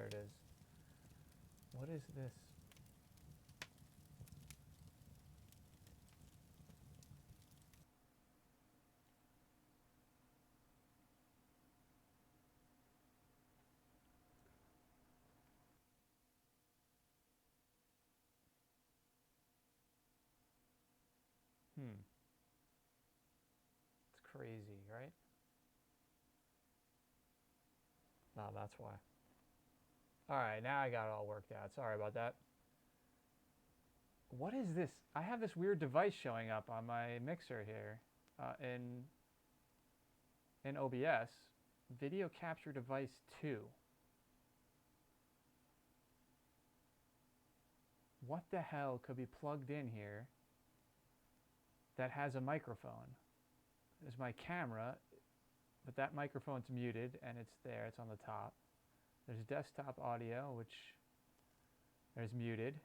it is. What is this? It's crazy, right? Oh, that's why. Alright, now I got it all worked out. Sorry about that. What is this? I have this weird device showing up on my mixer here in OBS. Video capture device 2. What the hell could be plugged in here that has a microphone? There's my camera, but that microphone's muted and it's there, it's on the top. There's desktop audio, which there's muted.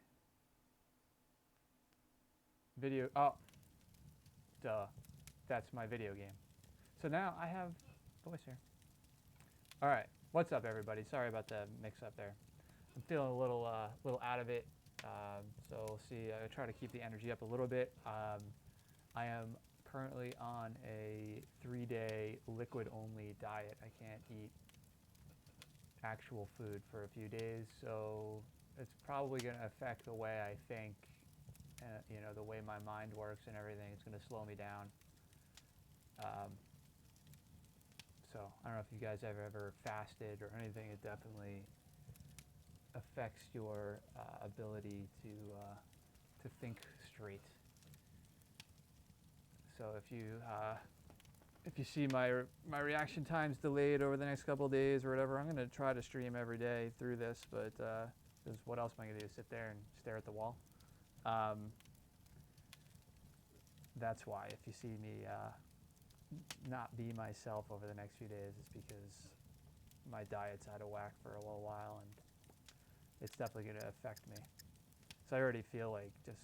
Video, oh, duh, that's my video game. So now I have voice here. All right, what's up everybody? Sorry about the mix up there. I'm feeling a little out of it. So we'll see, I try to keep the energy up a little bit. I am currently on a 3-day liquid only diet. I can't eat actual food for a few days, so it's probably going to affect the way I think, you know, the way my mind works and everything. It's going to slow me down. So I don't know if you guys have ever fasted or anything. It definitely affects your ability to think straight. So if you see my reaction times delayed over the next couple of days or whatever, I'm going to try to stream every day through this, but because what else am I going to do? Sit there and stare at the wall? That's why if you see me not be myself over the next few days, it's because my diet's out of whack for a little while, and it's definitely going to affect me. So I already feel like just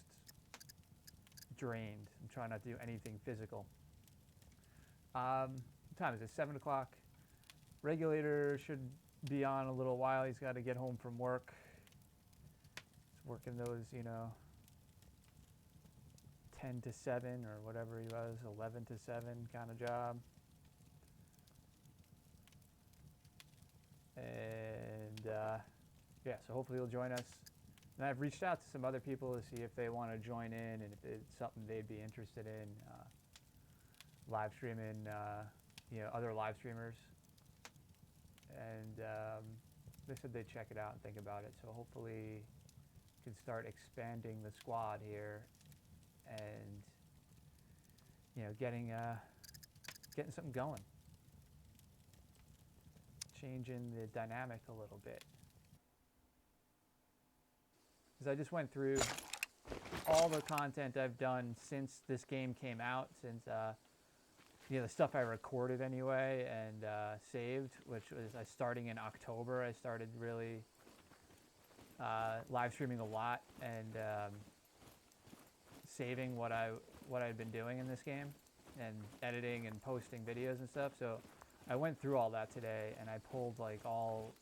drained. I'm trying not to do anything physical. What time is it? 7 o'clock. Regulator should be on a little while. He's got to get home from work. He's working those, you know, 10 to 7 or whatever he was, 11 to 7 kind of job. And yeah, so hopefully he'll join us. And I've reached out to some other people to see if they want to join in and if it's something they'd be interested in. Live streaming, you know, other live streamers. And they said they'd check it out and think about it. So hopefully we can start expanding the squad here and, you know, getting something going. Changing the dynamic a little bit. Because I just went through all the content I've done since this game came out, since you know, the stuff I recorded anyway and saved, which was starting in October. I started really live streaming a lot and saving what I'd been doing in this game and editing and posting videos and stuff. So I went through all that today and I pulled like all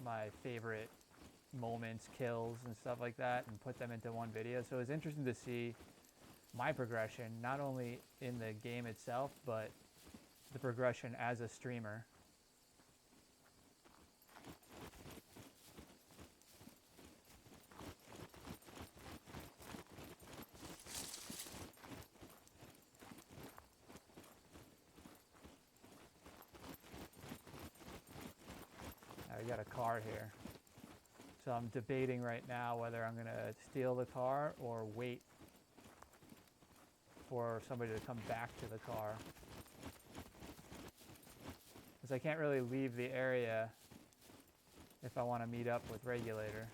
my favorite moments, kills and stuff like that and put them into one video. So it was interesting to see my progression, not only in the game itself, but the progression as a streamer. I got a car here. So I'm debating right now whether I'm going to steal the car or wait for somebody to come back to the car. Because I can't really leave the area if I want to meet up with Regulator.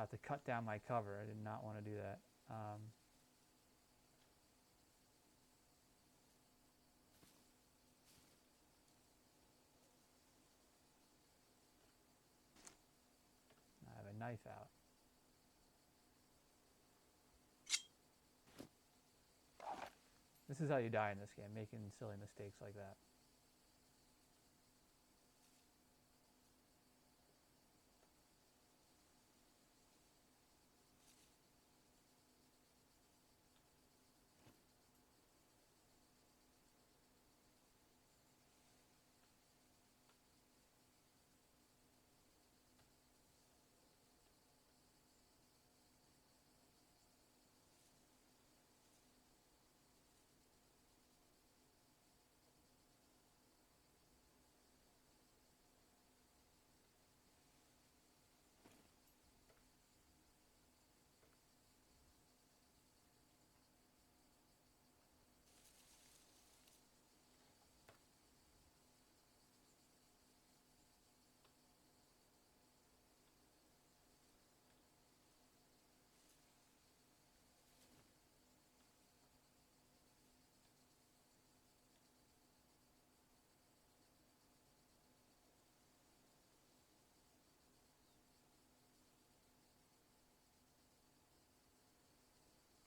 about to cut down my cover. I did not want to do that. I have a knife out. This is how you die in this game, making silly mistakes like that.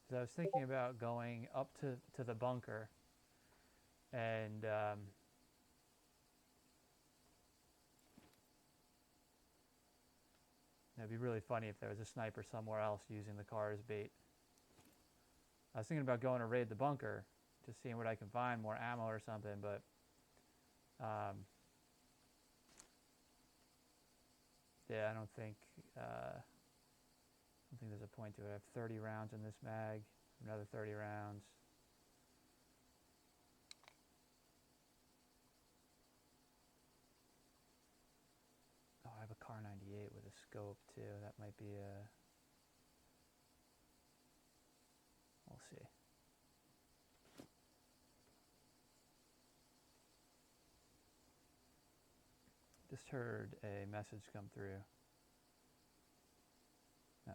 So I was thinking about going up to the bunker, and it'd be really funny if there was a sniper somewhere else using the car as bait. I was thinking about going to raid the bunker, just seeing what I can find, more ammo or something, but yeah, I don't think there's a point to it. I have 30 rounds in this mag, another 30 rounds. Oh, I have a Car 98 with a scope too. That might be a... We'll see. Just heard a message come through. No.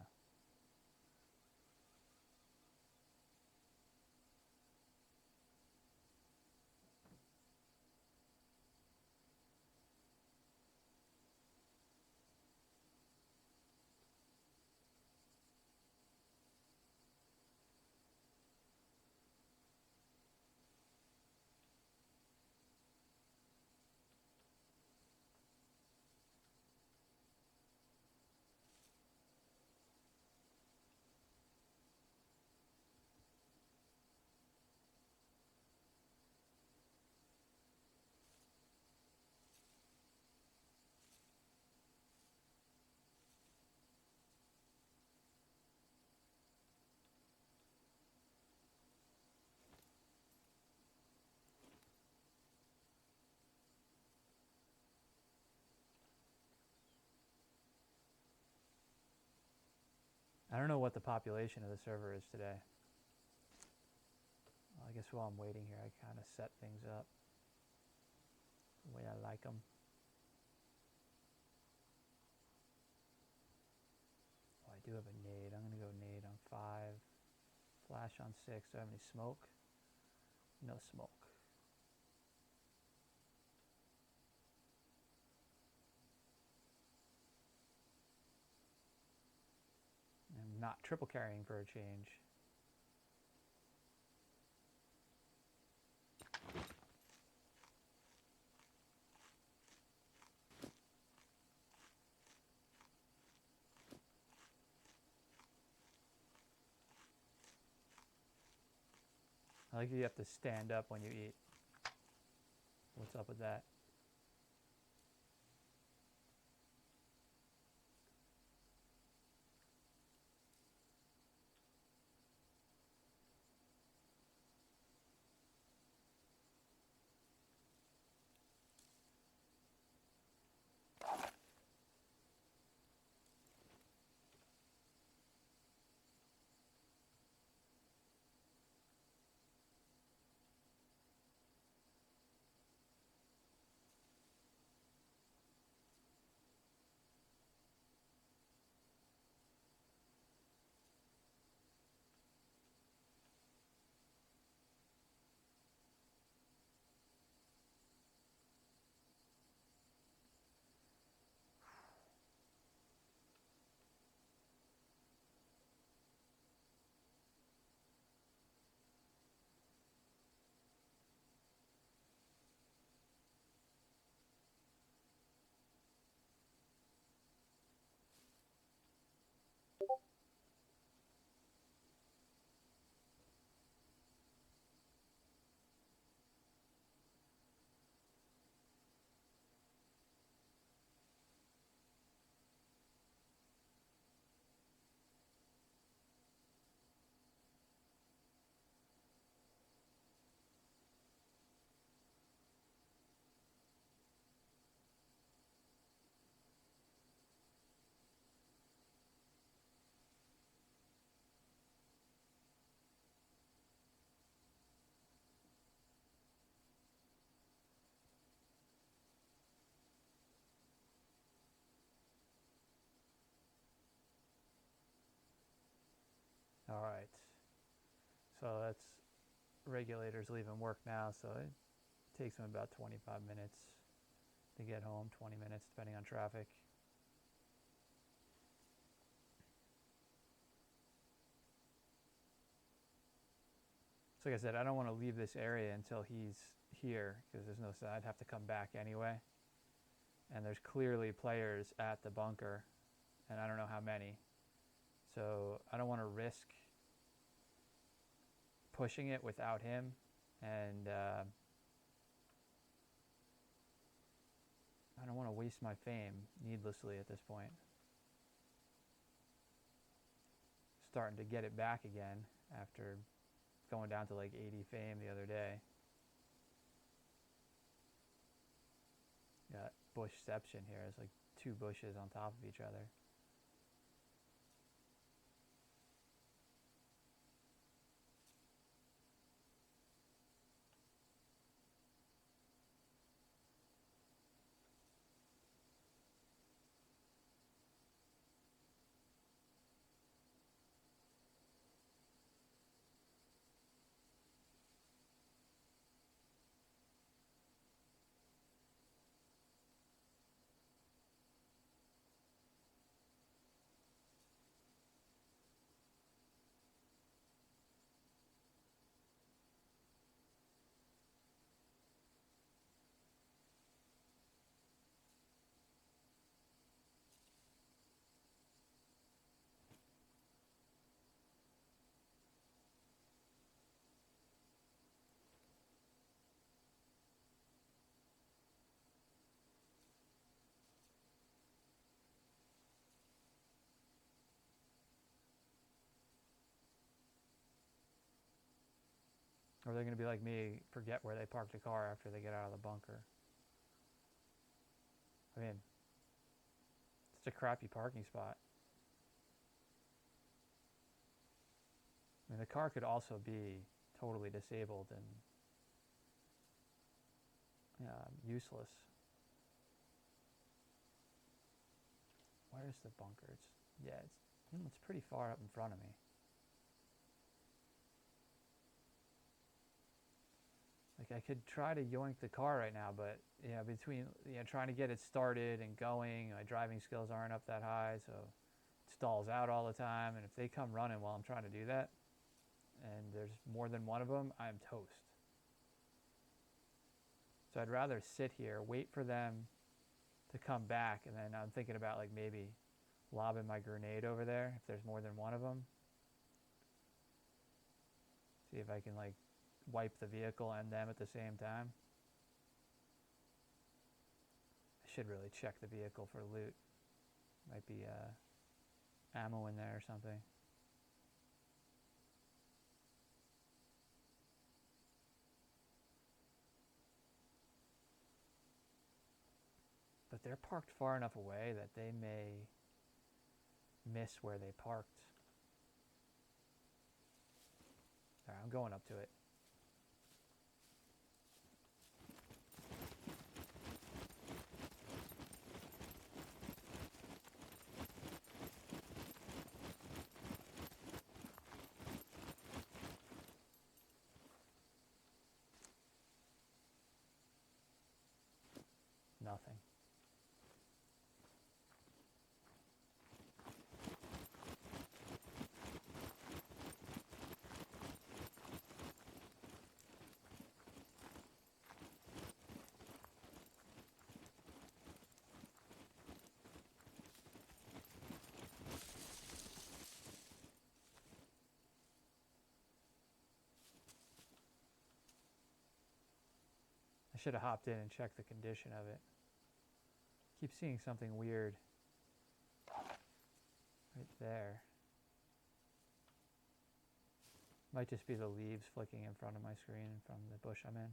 I don't know what the population of the server is today. Well, I guess while I'm waiting here, I kind of set things up the way I like them. Oh, I do have a nade. I'm going to go nade on 5. Flash on 6. Do I have any smoke? No smoke. I'm not triple carrying for a change. I like that you have to stand up when you eat. What's up with that? So that's regulators leaving work now, so it takes them about 25 minutes to get home, 20 minutes depending on traffic. So like I said, I don't want to leave this area until he's here because there's no sense. I'd have to come back anyway. And there's clearly players at the bunker, and I don't know how many. So I don't want to risk pushing it without him, and I don't want to waste my fame needlessly at this point. Starting to get it back again after going down to like 80 fame the other day. Got bushception here. It's like 2 bushes on top of each other. Or they're going to be like me, forget where they parked the car after they get out of the bunker. I mean, it's a crappy parking spot. I mean, the car could also be totally disabled and useless. Where's the bunker? It's pretty far up in front of me. Like I could try to yoink the car right now, but between trying to get it started and going, my driving skills aren't up that high, so it stalls out all the time. And if they come running while I'm trying to do that, and there's more than one of them, I'm toast. So I'd rather sit here, wait for them to come back, and then I'm thinking about like maybe lobbing my grenade over there if there's more than one of them. See if I can like wipe the vehicle and them at the same time. I should really check the vehicle for loot. Might be ammo in there or something. But they're parked far enough away that they may miss where they parked. Alright, I'm going up to it. Nothing. I should have hopped in and checked the condition of it. Keep seeing something weird right there. Might just be the leaves flicking in front of my screen from the bush I'm in.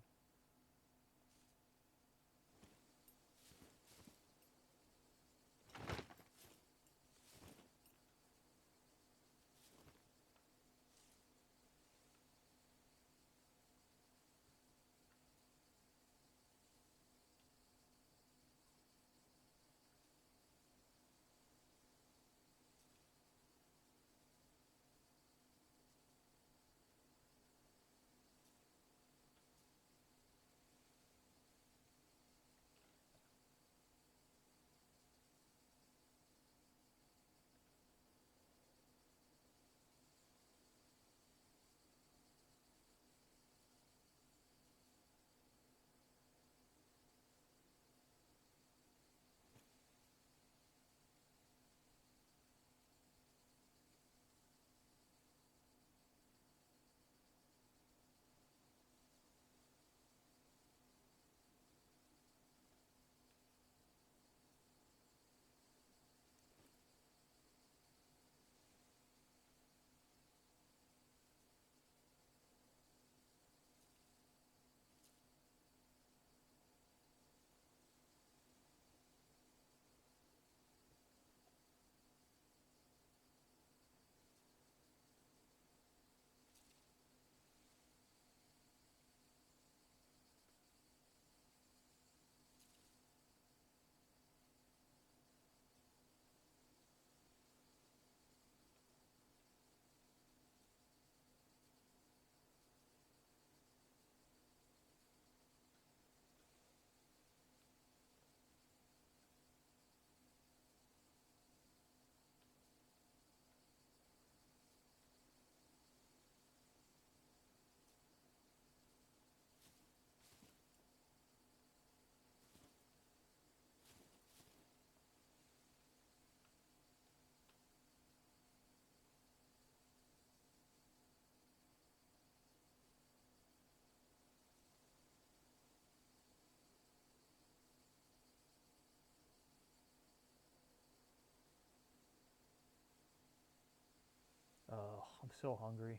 so hungry.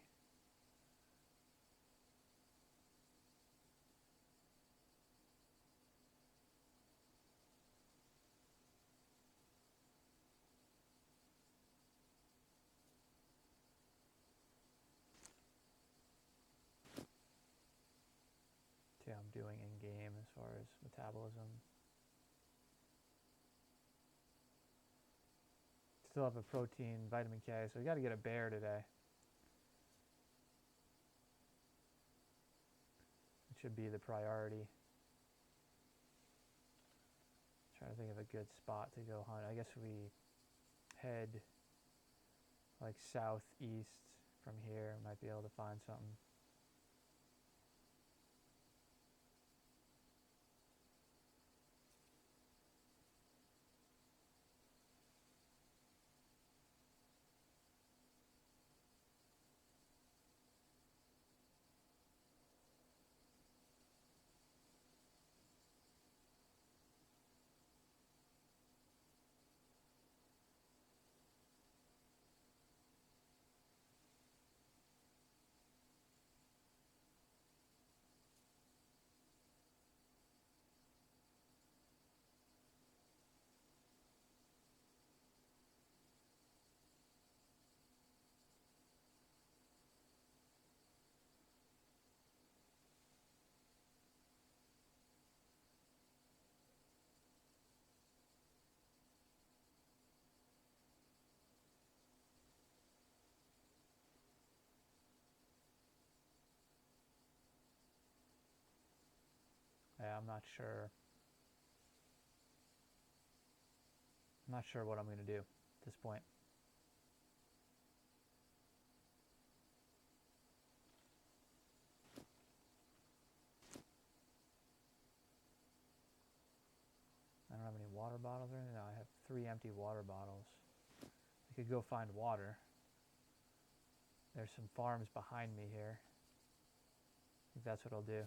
See how I'm doing in game as far as metabolism. Still have a protein, vitamin K, so we got to get a bear today. It should be the priority. Trying to think of a good spot to go hunt. I guess we head like southeast from here. Might be able to find something. Yeah, I'm not sure. I'm not sure what I'm going to do at this point. I don't have any water bottles or anything. No, I have 3 empty water bottles. I could go find water. There's some farms behind me here. I think that's what I'll do.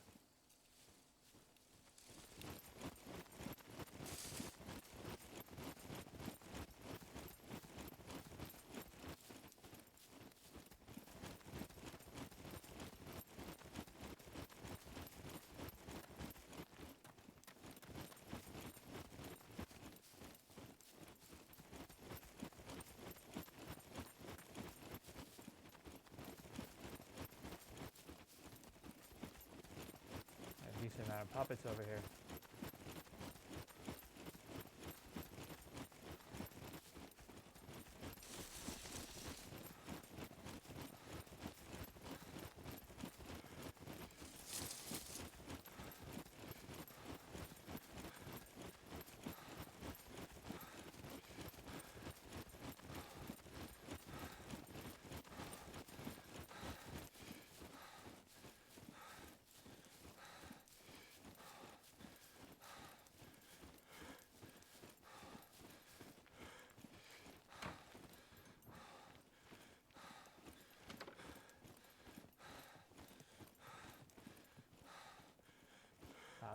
I have a decent amount of puppets over here.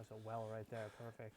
There's a well right there, perfect.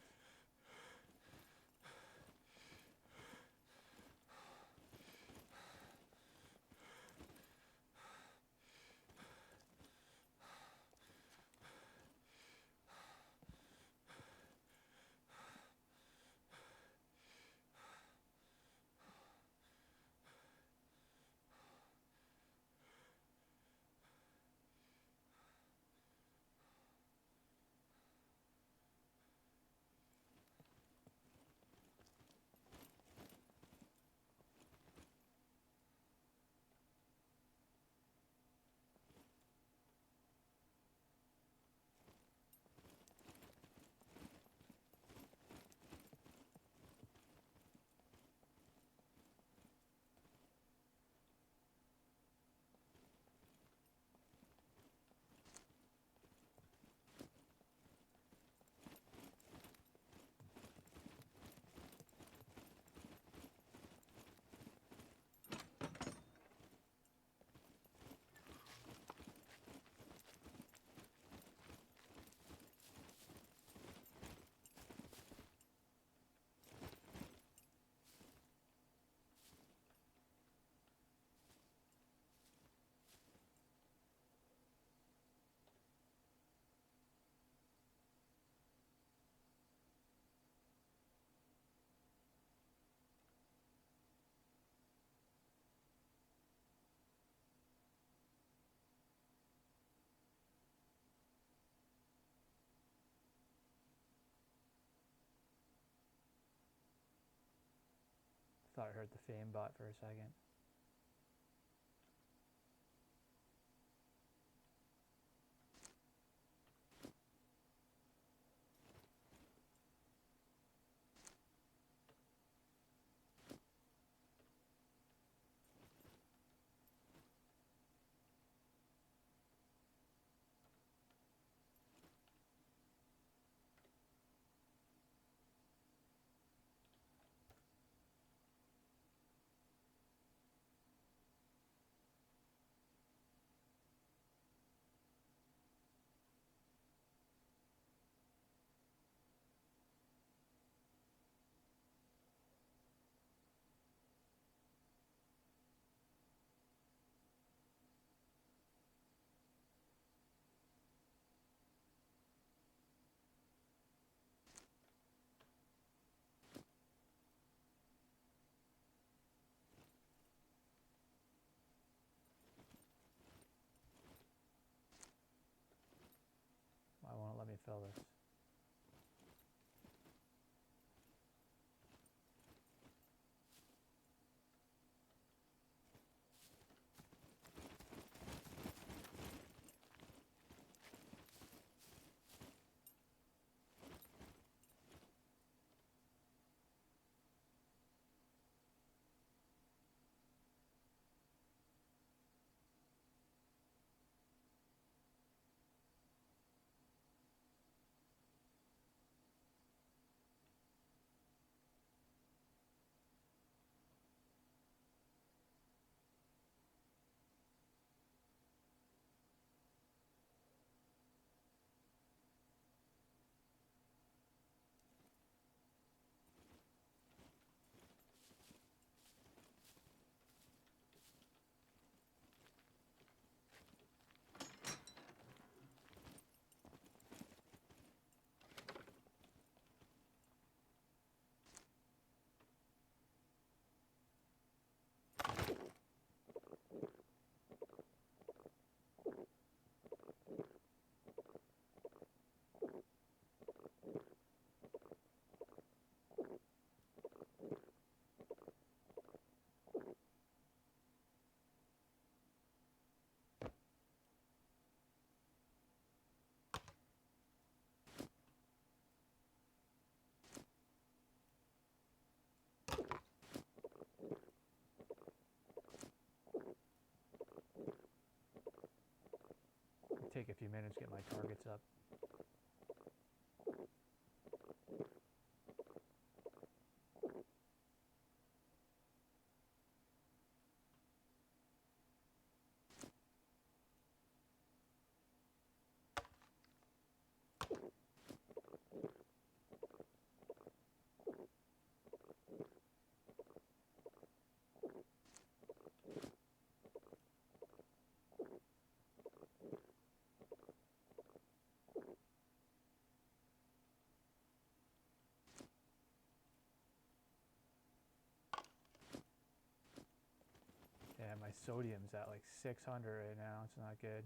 Thought I heard the fame bot for a second. Why won't it let me fill this? It'll take a few minutes to get my targets up. Yeah, my sodium's at like 600 right now. It's not good.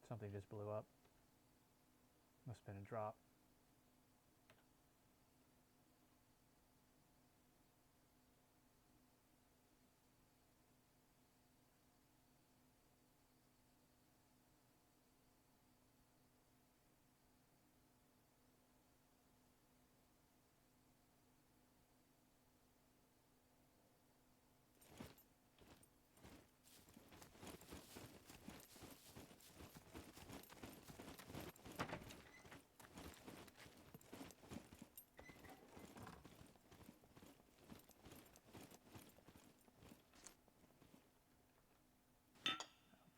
Something just blew up. Must have been a drop.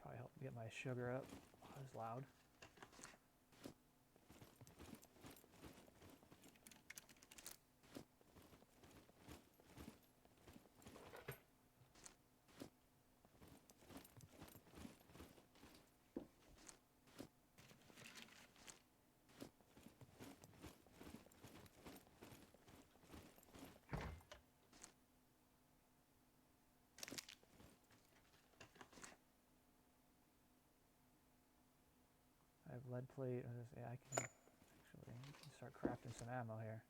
Probably help get my sugar up. Oh, that was loud. I have lead plate. Yeah, I can actually start crafting some ammo here.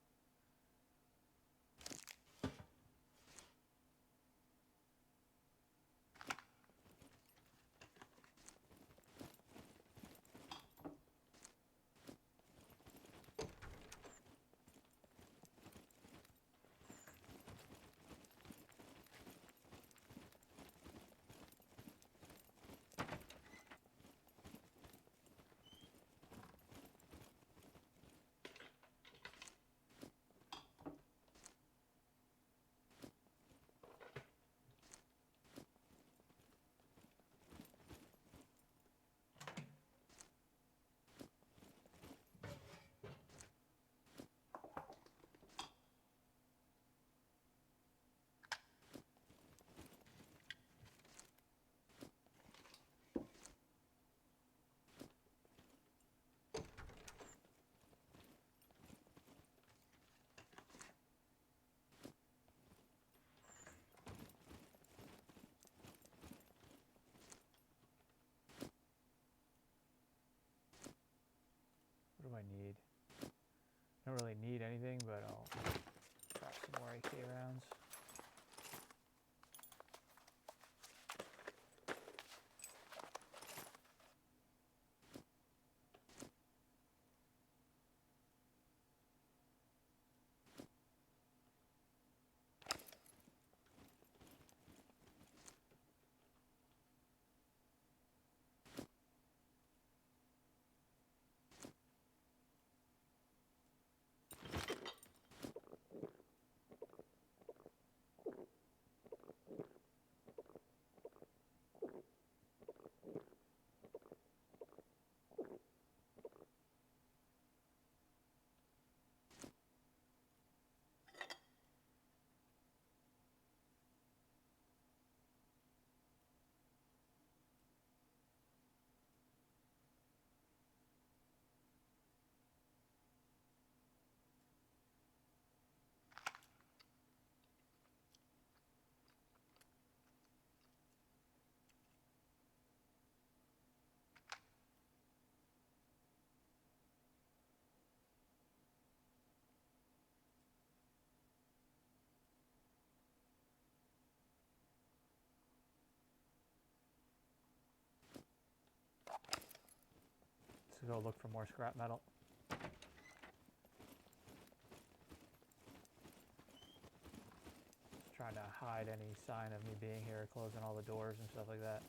What do I need? I don't really need anything, but I'll craft some more AK rounds. Let's go look for more scrap metal. Just trying to hide any sign of me being here, closing all the doors and stuff like that.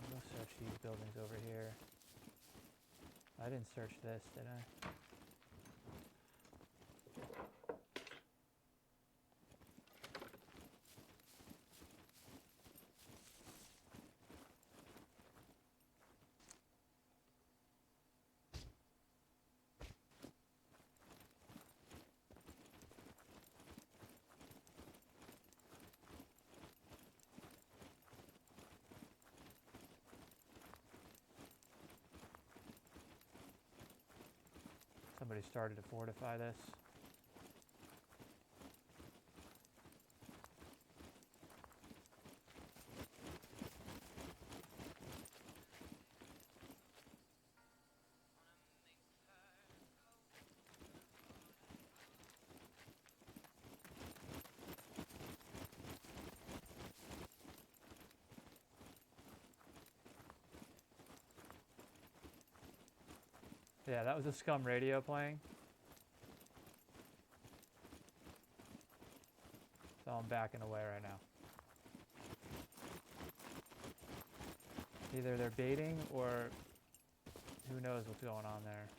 We'll search these buildings over here. I didn't search this, did I? Somebody started to fortify this. Yeah, that was a SCUM radio playing. So I'm backing away right now. Either they're baiting or who knows what's going on there.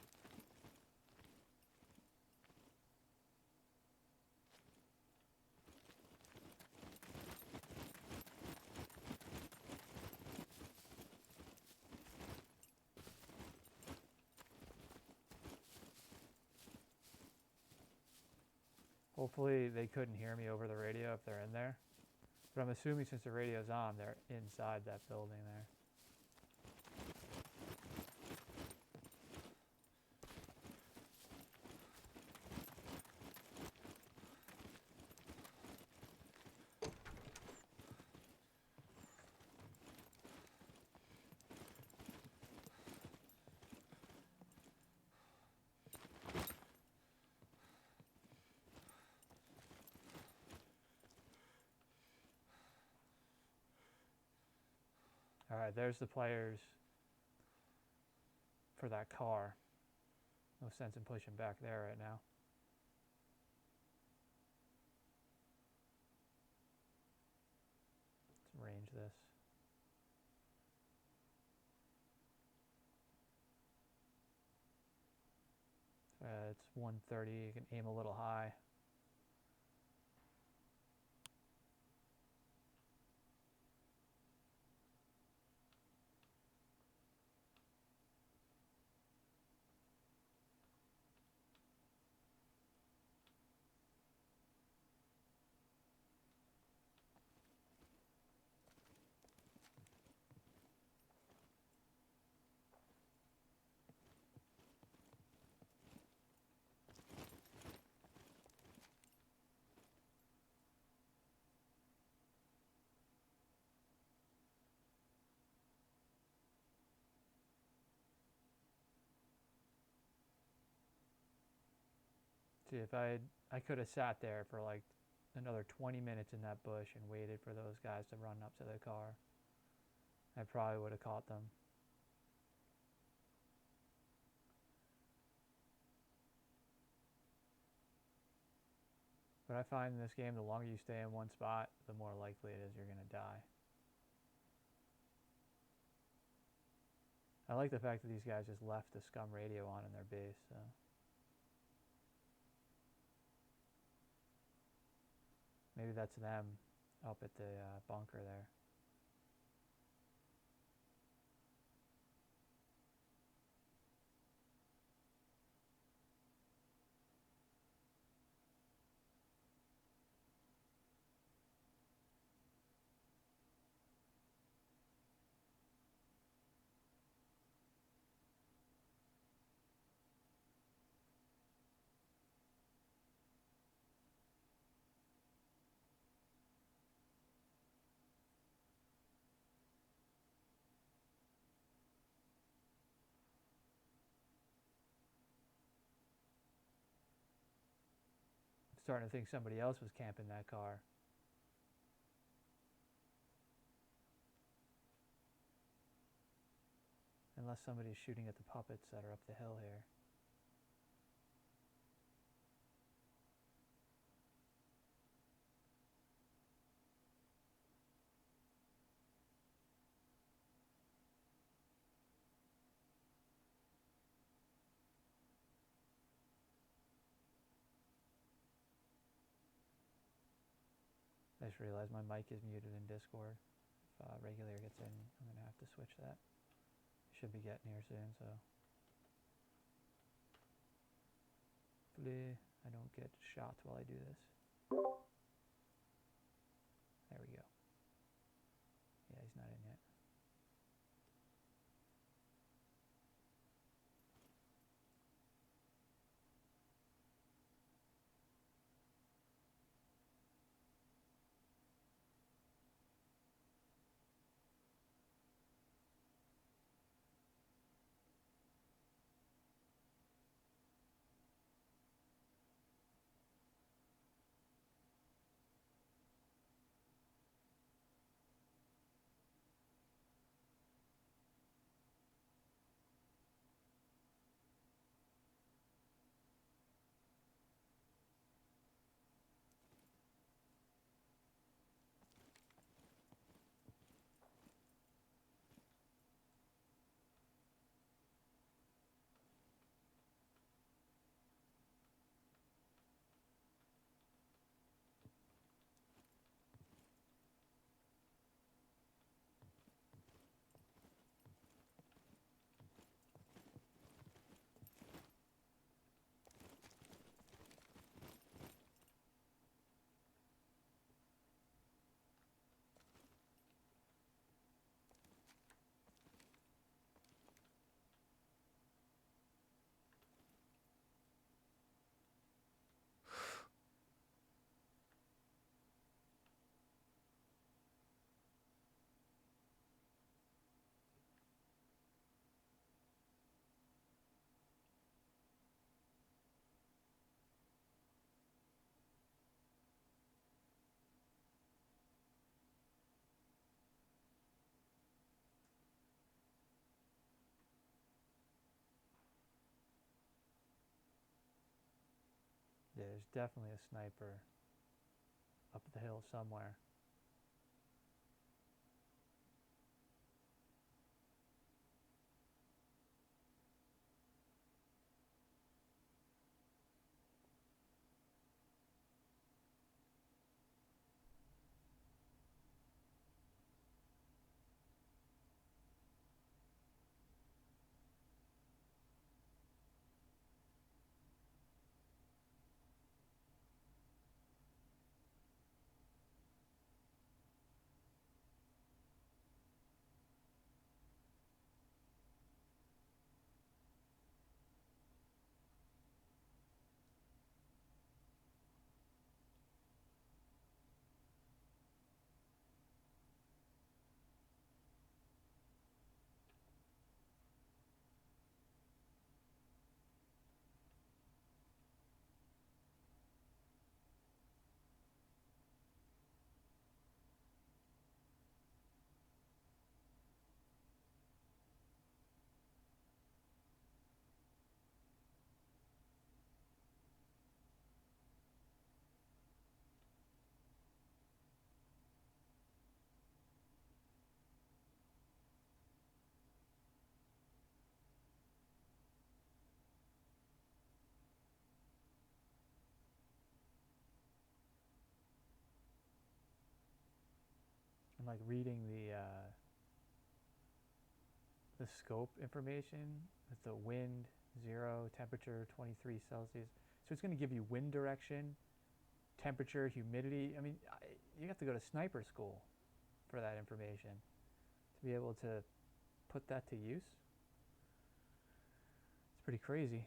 Hopefully they couldn't hear me over the radio if they're in there. But I'm assuming since the radio's on, they're inside that building there. Alright, there's the players for that car. No sense in pushing back there right now. Let's range this. It's 130, you can aim a little high. See, if I could have sat there for like another 20 minutes in that bush and waited for those guys to run up to the car. I probably would have caught them. But I find in this game, the longer you stay in one spot, the more likely it is you're going to die. I like the fact that these guys just left the SCUM radio on in their base. So. Maybe that's them up at the bunker there. I'm starting to think somebody else was camping that car. Unless somebody's shooting at the puppets that are up the hill here. I just realized my mic is muted in Discord. If Regulator gets in, I'm going to have to switch that. Should be getting here soon, so. Hopefully I don't get shots while I do this. There we go. Yeah, he's not in yet. there's definitely a sniper up the hill somewhere. I'm like reading the scope information. It's the wind 0, temperature 23 Celsius. So it's going to give you wind direction, temperature, humidity. I mean, you have to go to sniper school for that information to be able to put that to use. It's pretty crazy.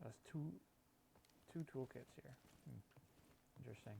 That's two toolkits here. Interesting.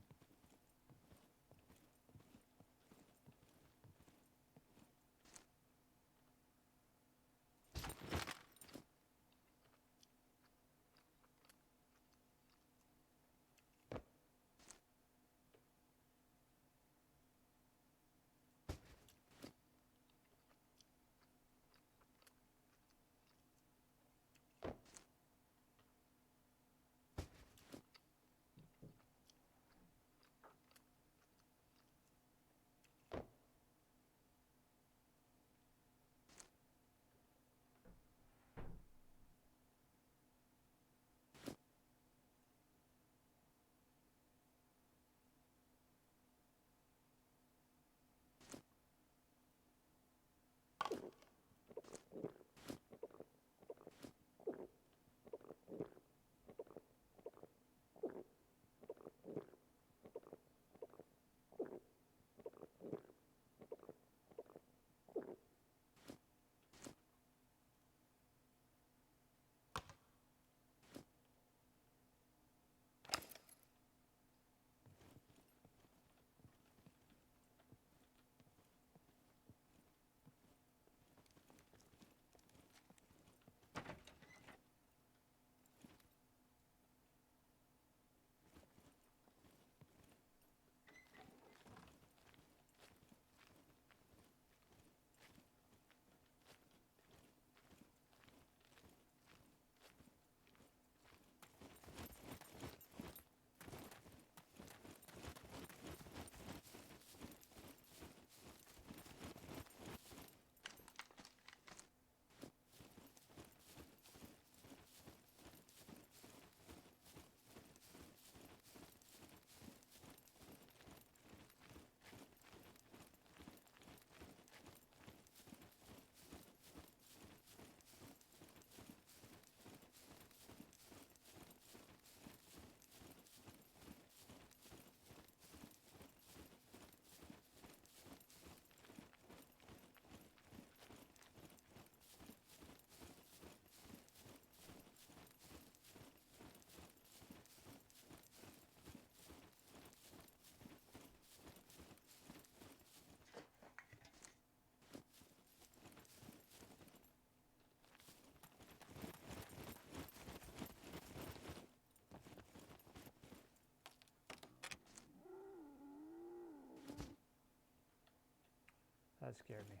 That scared me.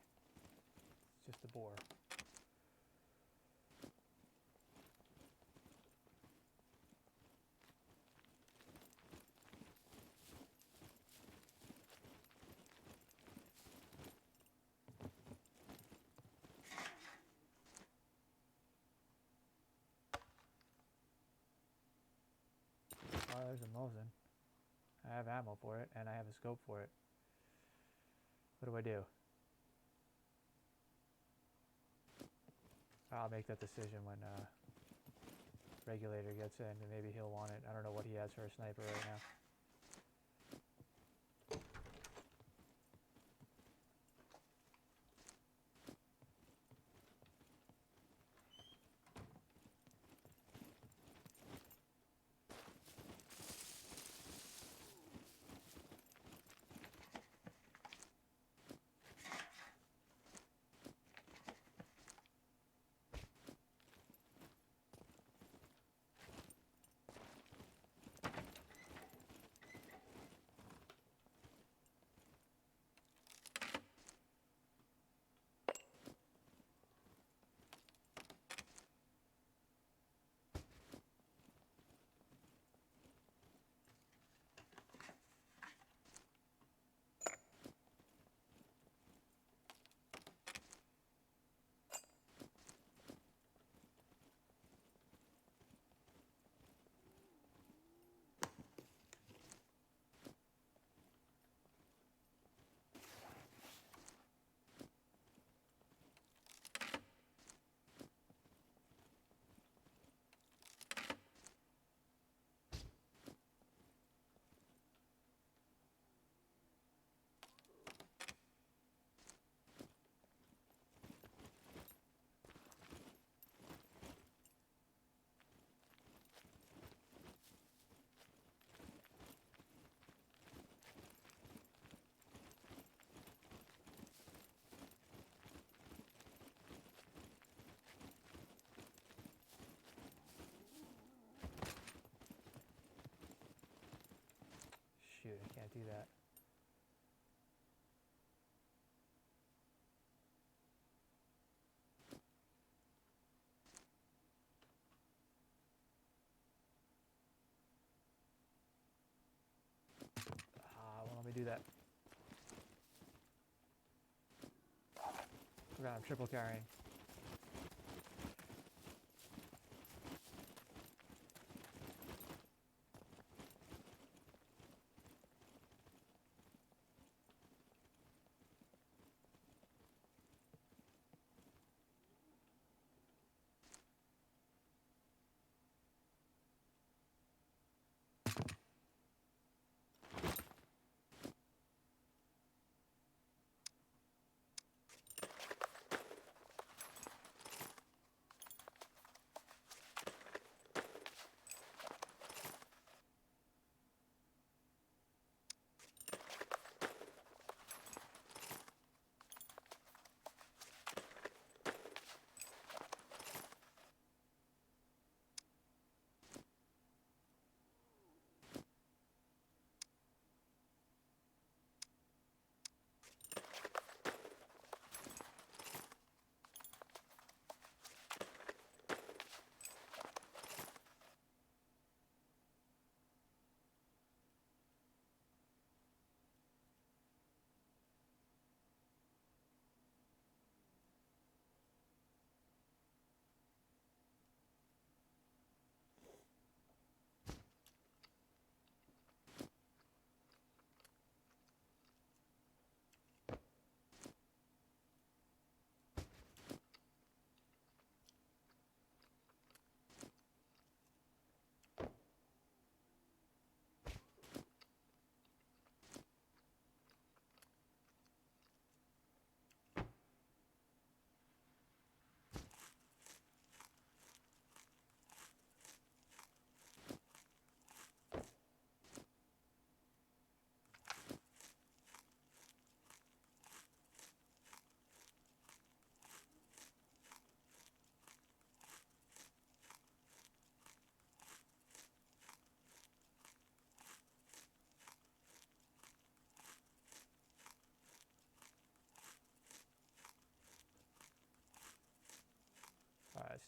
It's just a boar. Oh, there's a Mosin. I have ammo for it, and I have a scope for it. What do I do? I'll make that decision when Regulator gets in, and maybe he'll want it. I don't know what he has for a sniper right now. Shoot, I can't do that. Won't let me do that. Forgot I'm triple carrying.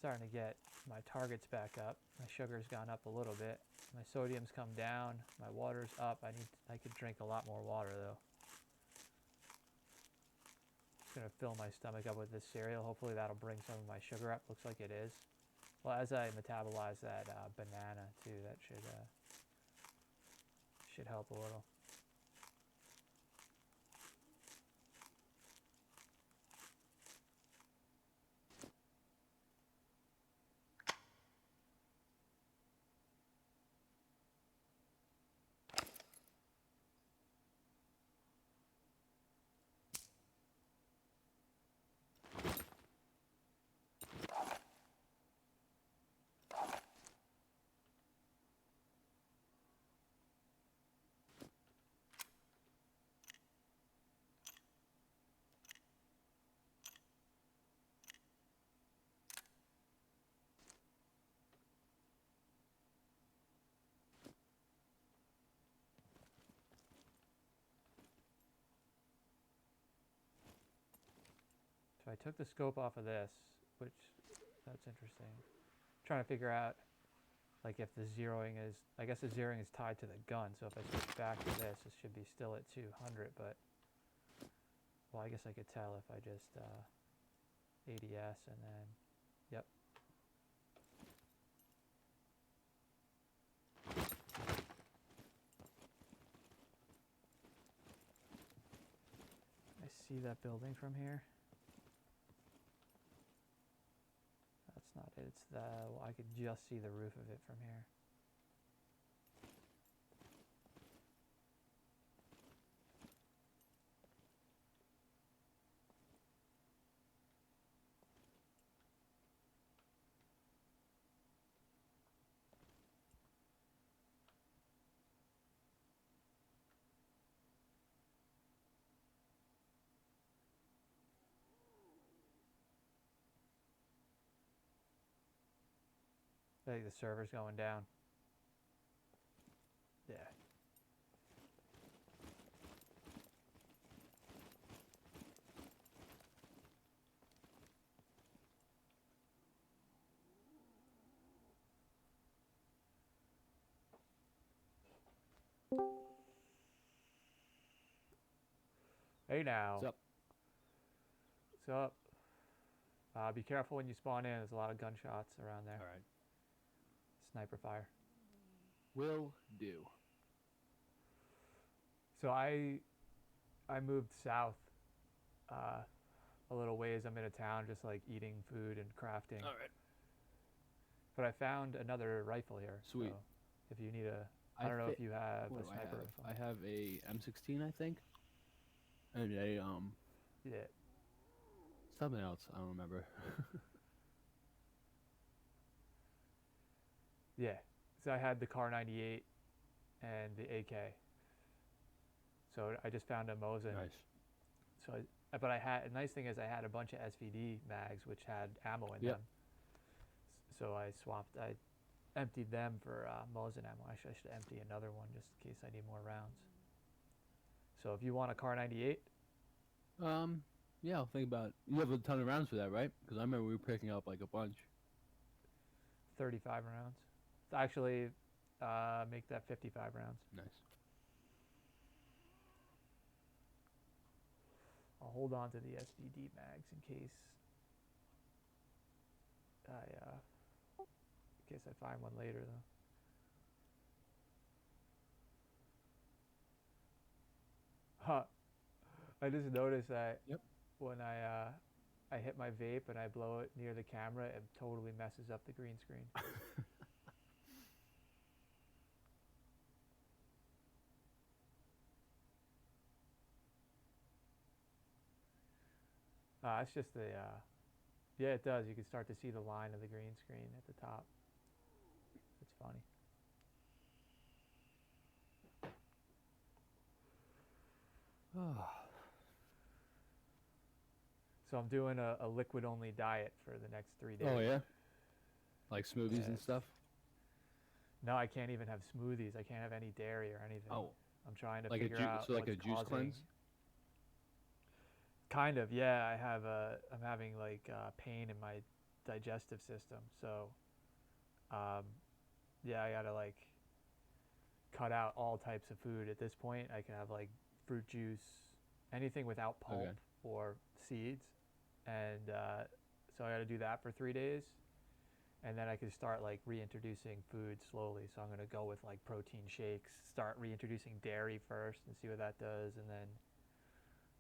starting to get my targets back up. My sugar's gone up a little bit. My sodium's come down. My water's up. I could drink a lot more water though. Just gonna fill my stomach up with this cereal. Hopefully that'll bring some of my sugar up. Looks like it is. Well, as I metabolize that banana too, that should help a little. So I took the scope off of this, which, that's interesting. Trying to figure out, like, if the zeroing is, I guess the zeroing is tied to the gun, so if I switch back to this, it should be still at 200, but, well, I guess I could tell if I just, ADS and then, yep. I see that building from here. That's not it, it's the, well, I could just see the roof of it from here. I think the server's going down. Yeah. Hey now. What's up? What's up? Be careful when you spawn in. There's a lot of gunshots around there. All right. Sniper fire. Will do. So I moved south a little ways. I'm in a town just like eating food and crafting. All right. But I found another rifle here. Sweet. So if you need a, I don't know if you have What a do sniper I rifle. have a M16, I think, and a Yeah. something else. I don't remember. Yeah. So I had the Car 98 and the AK. So I just found a Mosin. Nice. So but I had, a nice thing is I had a bunch of SVD mags which had ammo in them. So I emptied them for Mosin ammo. Actually, I should empty another one just in case I need more rounds. So if you want a Car 98, yeah, I'll think about it. You have a ton of rounds for that, right? Because I remember we were picking up like a bunch. 35 rounds. So actually, make that 55 rounds. Nice. I'll hold on to the SVD mags in case I find one later though. Huh. I just noticed that when I hit my vape and I blow it near the camera, it totally messes up the green screen. It's just the, yeah, it does. You can start to see the line of the green screen at the top. It's funny. So I'm doing a liquid-only diet for the next 3 days. Oh yeah. Like smoothies and stuff. No, I can't even have smoothies. I can't have any dairy or anything. Oh. I'm trying to Like figure out so like a what's juice causing. cleanse. Kind of, yeah. I'm having like pain in my digestive system. So, yeah, I gotta like cut out all types of food at this point. I can have like fruit juice, anything without pulp Okay. or seeds, and so I got to do that for 3 days, and then I can start like reintroducing food slowly. So I'm gonna go with like protein shakes, start reintroducing dairy first, and see what that does, and then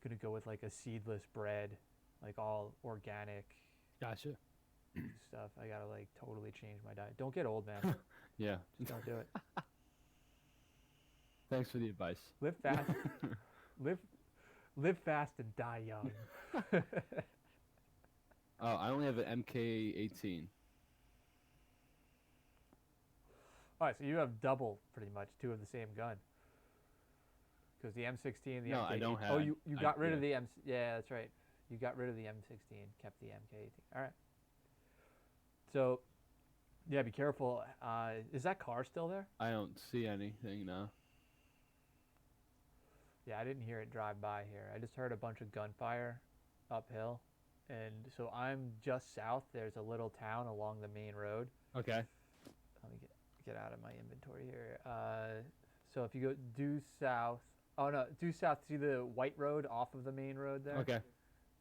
gonna go with like a seedless bread, like all organic Gotcha. stuff. I gotta like totally change my diet. Don't get old, man. Yeah. Just don't do it. Thanks for the advice. Live fast. live live fast and die young. Oh, I only have an MK18. All right, so you have double pretty much two of the same gun. Because the M16, the No, MK18. I don't Oh, have- you I- got rid of yeah. the M. Yeah, that's right. You got rid of the M16, kept the MK18. All right. So, yeah, be careful. Is that car still there? I don't see anything now. Yeah, I didn't hear it drive by here. I just heard a bunch of gunfire uphill. And so I'm just south. There's a little town along the main road. Okay. Let me get out of my inventory here. So if you go due south, oh no, due south. See the white road off of the main road there? Okay.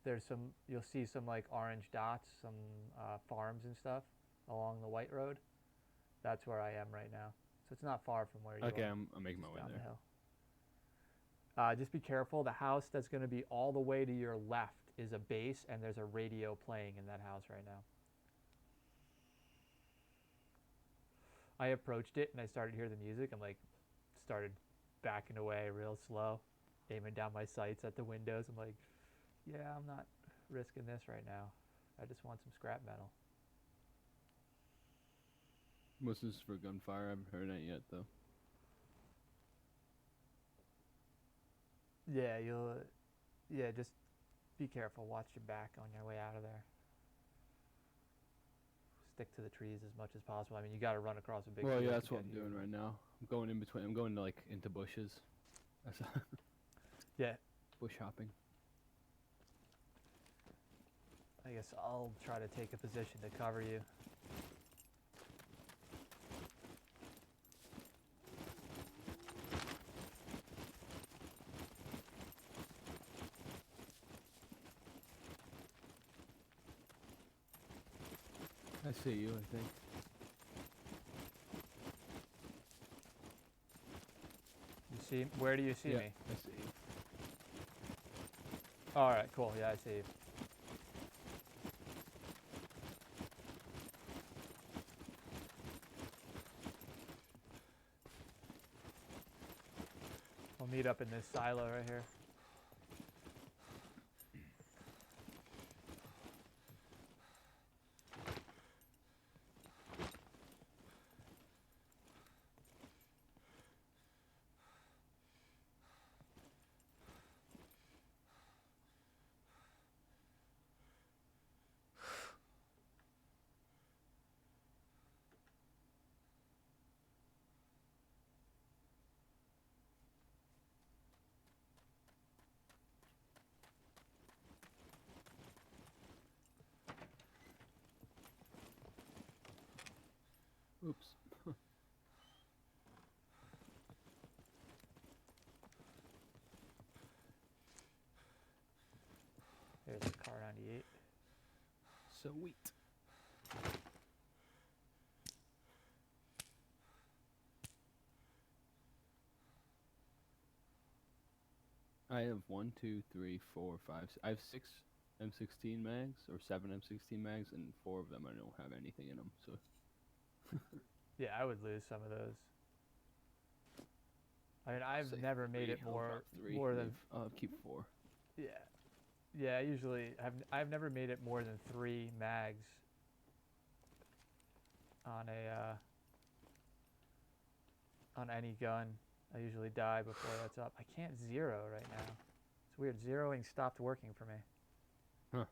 There's some. You'll see some like orange dots, some farms and stuff along the white road. That's where I am right now. So it's not far from where you Okay, are. I'm making my Just way down the there. hill. Just be careful. The house that's going to be all the way to your left is a base, and there's a radio playing in that house right now. I approached it and I started to hear the music. I'm like, started backing away real slow, aiming down my sights at the windows. I'm like, yeah, I'm not risking this right now. I just want some scrap metal. What's this for gunfire? I haven't heard it yet, though. Yeah, just be careful. Watch your back on your way out of there. Stick to the trees as much as possible. I mean, you got to run across a big Well, field yeah, to that's what get I'm here. doing right now. I'm going in between. I'm going to, like, into bushes. That's Yeah, bush hopping. I guess I'll try to take a position to cover you. I see you, I think. You see? Where do you see Yeah, me? I see you. All right, cool. Yeah, I see you. We'll meet up in this silo right here. Oops. There's the car 98. Sweet. I have 1, 2, 3, 4, 5. I have 6 M16 mags or 7 M16 mags, and 4 of them I don't have anything in them. So Yeah, I would lose some of those. I mean, I've say never made 3. it I'll more drop 3. more than I'll keep 4. yeah. Yeah, usually I've never made it more than 3 mags on a on any gun. I usually die before that's up. I can't zero right now. It's weird. Zeroing stopped working for me. Huh.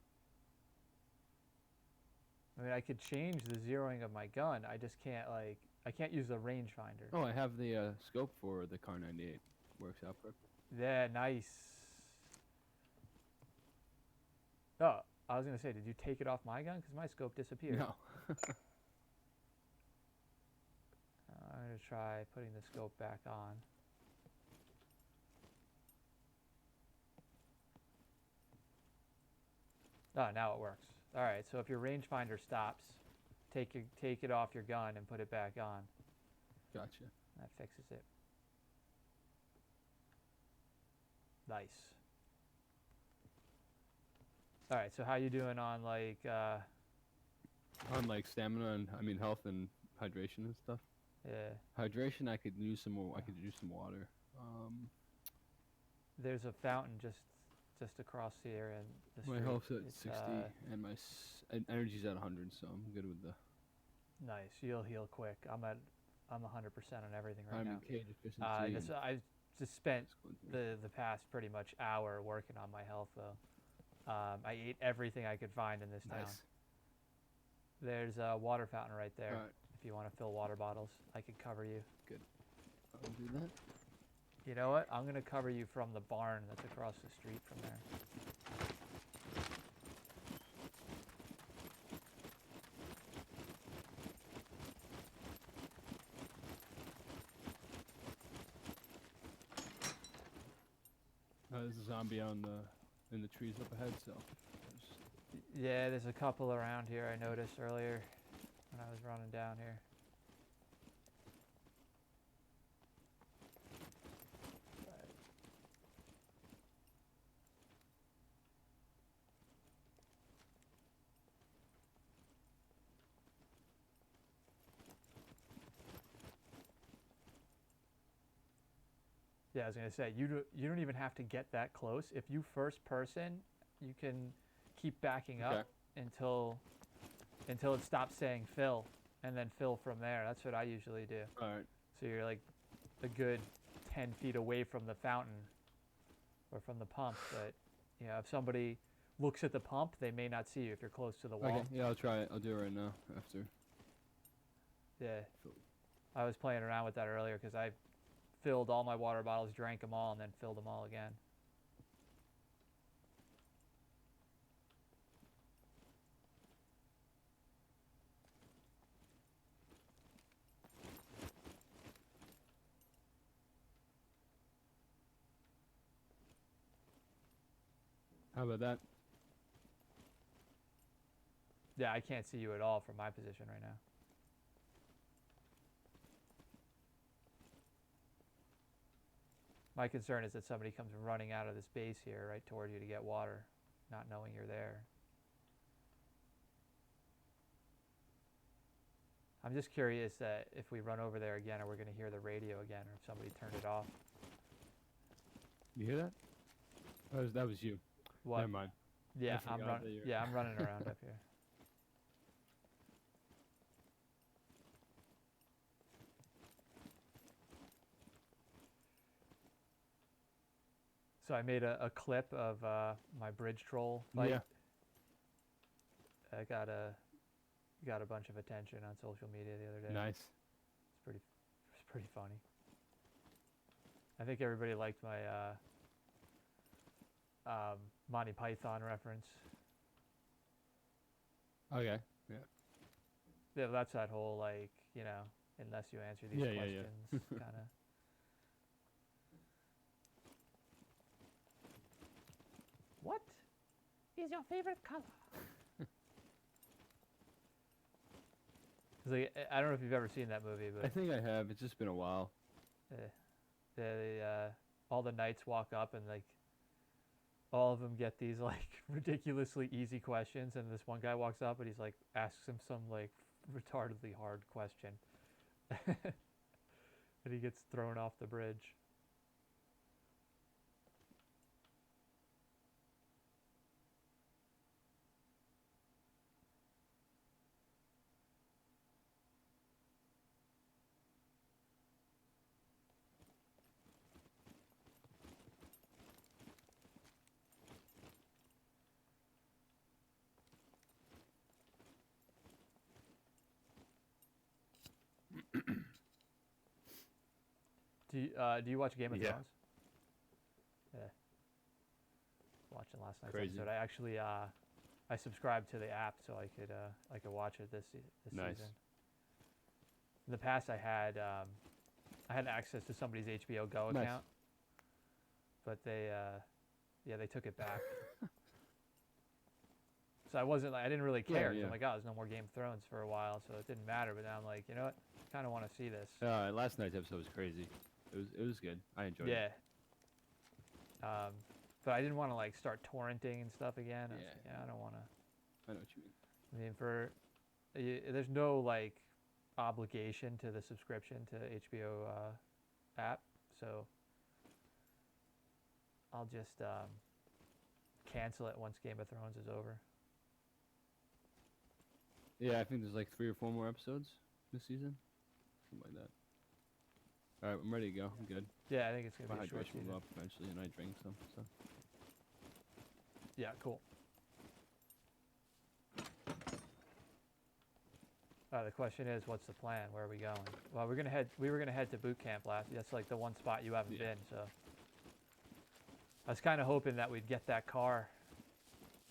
I mean, I could change the zeroing of my gun. I just can't like I can't use the rangefinder. Oh, I have the scope for the Car 98. Works out perfect. Yeah, nice. Oh, I was gonna say, did you take it off my gun? Because my scope disappeared. No. I'm gonna try putting the scope back on. Oh, now it works. All right, so if your rangefinder stops, take it off your gun and put it back on. Gotcha. That fixes it. Nice. All right, so how you doing on like? On like stamina and I mean health and hydration and stuff. Yeah. Hydration, I could use some more. I could use some water. There's a fountain just across here in the street. My health's at It's, 60 and my energy's at 100, so I'm good with the. Nice. You'll heal quick. I'm 100% on everything right I'm now. in cage efficiency. I just spent the the past pretty much hour working on my health though. I ate everything I could find in this town. nice. There's a water fountain right there. Alright, If you want to fill water bottles, I could cover you. I'll do that. You know what? I'm gonna cover you from the barn that's across the street from there. There's a zombie in the trees up ahead, so. Yeah, there's a couple around here I noticed earlier when I was running down here. Yeah, I was gonna say you don't even have to get that close. If you first person, you can keep backing up until it stops saying fill, and then fill from there. That's what I usually do. All right. So you're like a good 10 feet away from the fountain or from the pump. But you know, if somebody looks at the pump, they may not see you if you're close to the wall. Okay. Yeah, I'll try it. I'll do it right now after. Yeah. I was playing around with that earlier because I filled all my water bottles, drank them all, and then filled them all again. How about that? Yeah, I can't see you at all from my position right now. My concern is that somebody comes running out of this base here right toward you to get water, not knowing you're there. I'm just curious that if we run over there again, are we going to hear the radio again, or if somebody turned it off. You hear that? That was you. What? Never mind. Yeah, I I'm forgot that you're- yeah, I'm running around up here. So I made a clip of my bridge troll fight. Yeah. I got a bunch of attention on social media the other day. Nice. It's pretty funny. I think everybody liked my Monty Python reference. Okay. Yeah. Yeah, that's that whole like, you know, unless you answer these questions kind of. What is your favorite color? Like, I don't know if you've ever seen that movie, but I think I have. It's just been a while. all the knights walk up and like all of them get these like ridiculously easy questions, and this one guy walks up and he's like asks him some like retardedly hard question, and he gets thrown off the bridge. Do you watch Game of Thrones? Yeah. Watching last night's Crazy. episode. I I subscribed to the app so I could watch it this Nice. season. In the past, I had access to somebody's HBO Go Nice. account, but they took it back. So I didn't really care. 'Cause yeah. I'm like, oh, there's no more Game of Thrones for a while, so it didn't matter. But now I'm like, you know what? I kind of want to see this. Last night's episode was crazy. It was good. I enjoyed it. Yeah. But I didn't want to like start torrenting and stuff again. I was Yeah. like, yeah, I don't want to. I know what you mean. I mean, there's no like obligation to the subscription to HBO app, so I'll just cancel it once Game of Thrones is over. Yeah, I think there's like 3 or 4 more episodes this season, something like that. All right, I'm ready to go. I'm good. Yeah, I think it's gonna My be a short hydration will season. go up eventually, and I drink some. So Yeah, cool. The question is, what's the plan? Where are we going? Well, we were gonna head to boot camp last. That's like the one spot you haven't been. So I was kind of hoping that we'd get that car,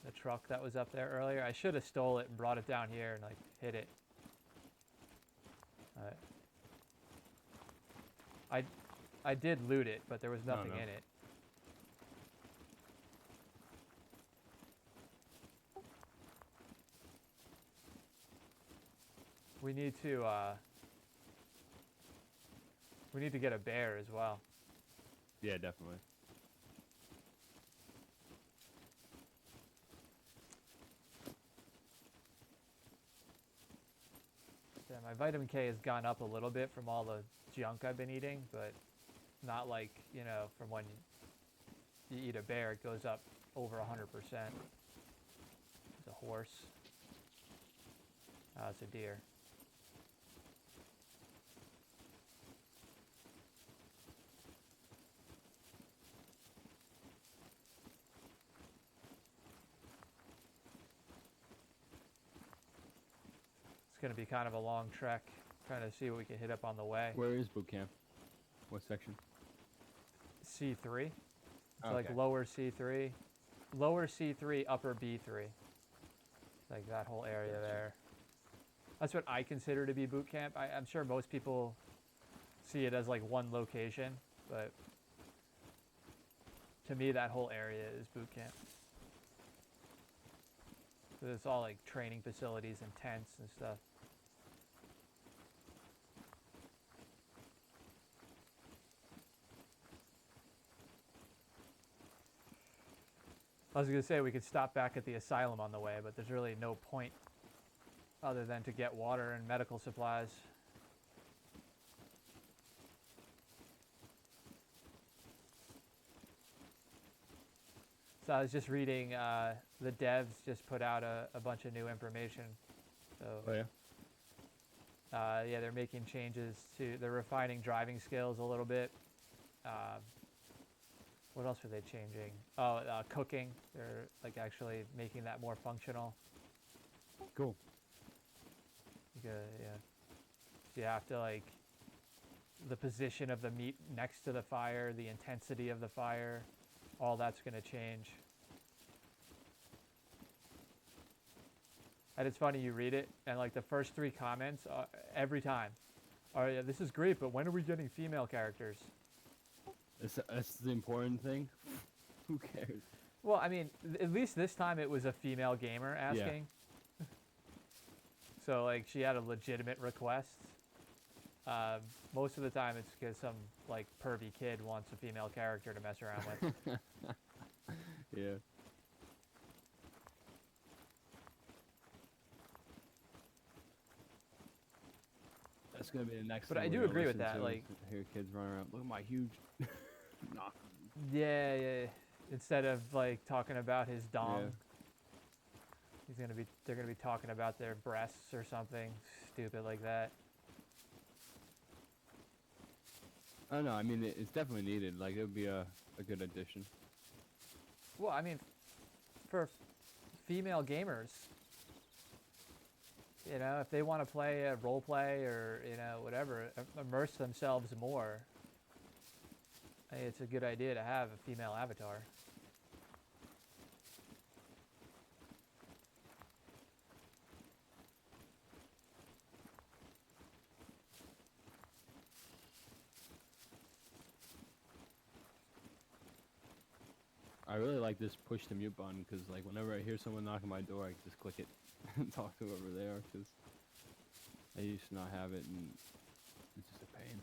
the truck that was up there earlier. I should have stole it and brought it down here and like hit it. I did loot it, but there was nothing in it. We need to get a bear as well. yeah, definitely. Yeah, my vitamin K has gone up a little bit from all the junk I've been eating, but not like, you know, from when you eat a bear, it goes up over 100%. It's a horse. It's a deer. It's going to be kind of a long trek, trying to see what we can hit up on the way. Where is boot camp? What section? C3. It's Okay. like lower C3. Lower C3, upper B3. Like that whole area Gotcha. there. That's what I consider to be boot camp. I'm sure most people see it as like one location, but to me that whole area is boot camp. So it's all like training facilities and tents and stuff. I was going to say we could stop back at the asylum on the way, but there's really no point other than to get water and medical supplies. So I was just reading, the devs just put out a bunch of new information. So Oh yeah. yeah, they're making changes they're refining driving skills a little bit. What else are they changing? Oh, cooking. They're like actually making that more functional. Cool. Yeah. So you have to like the position of the meat next to the fire, the intensity of the fire, all that's going to change. And it's funny, you read it, and like the first 3 comments every time are, yeah, this is great, but when are we getting female characters? That's the important thing. Who cares? Well, I mean, at least this time it was a female gamer asking. Yeah. So like she had a legitimate request. Most of the time it's because some like pervy kid wants a female character to mess around with. Yeah. That's gonna be the next. But thing I we're do gonna agree with listen that, to, like- is to hear kids running around. Look at my huge. Knock. Yeah. Instead of like talking about his dong, Yeah. they're gonna be talking about their breasts or something stupid like that. I don't know. I mean, it's definitely needed. Like, it would be a good addition. Well, I mean, for female gamers, you know, if they want to play a role play or, you know, whatever, immerse themselves more, I think it's a good idea to have a female avatar. I really like this push to mute button because like whenever I hear someone knocking my door, I can just click it and talk to whoever they are. Because I used to not have it, and it's just a pain.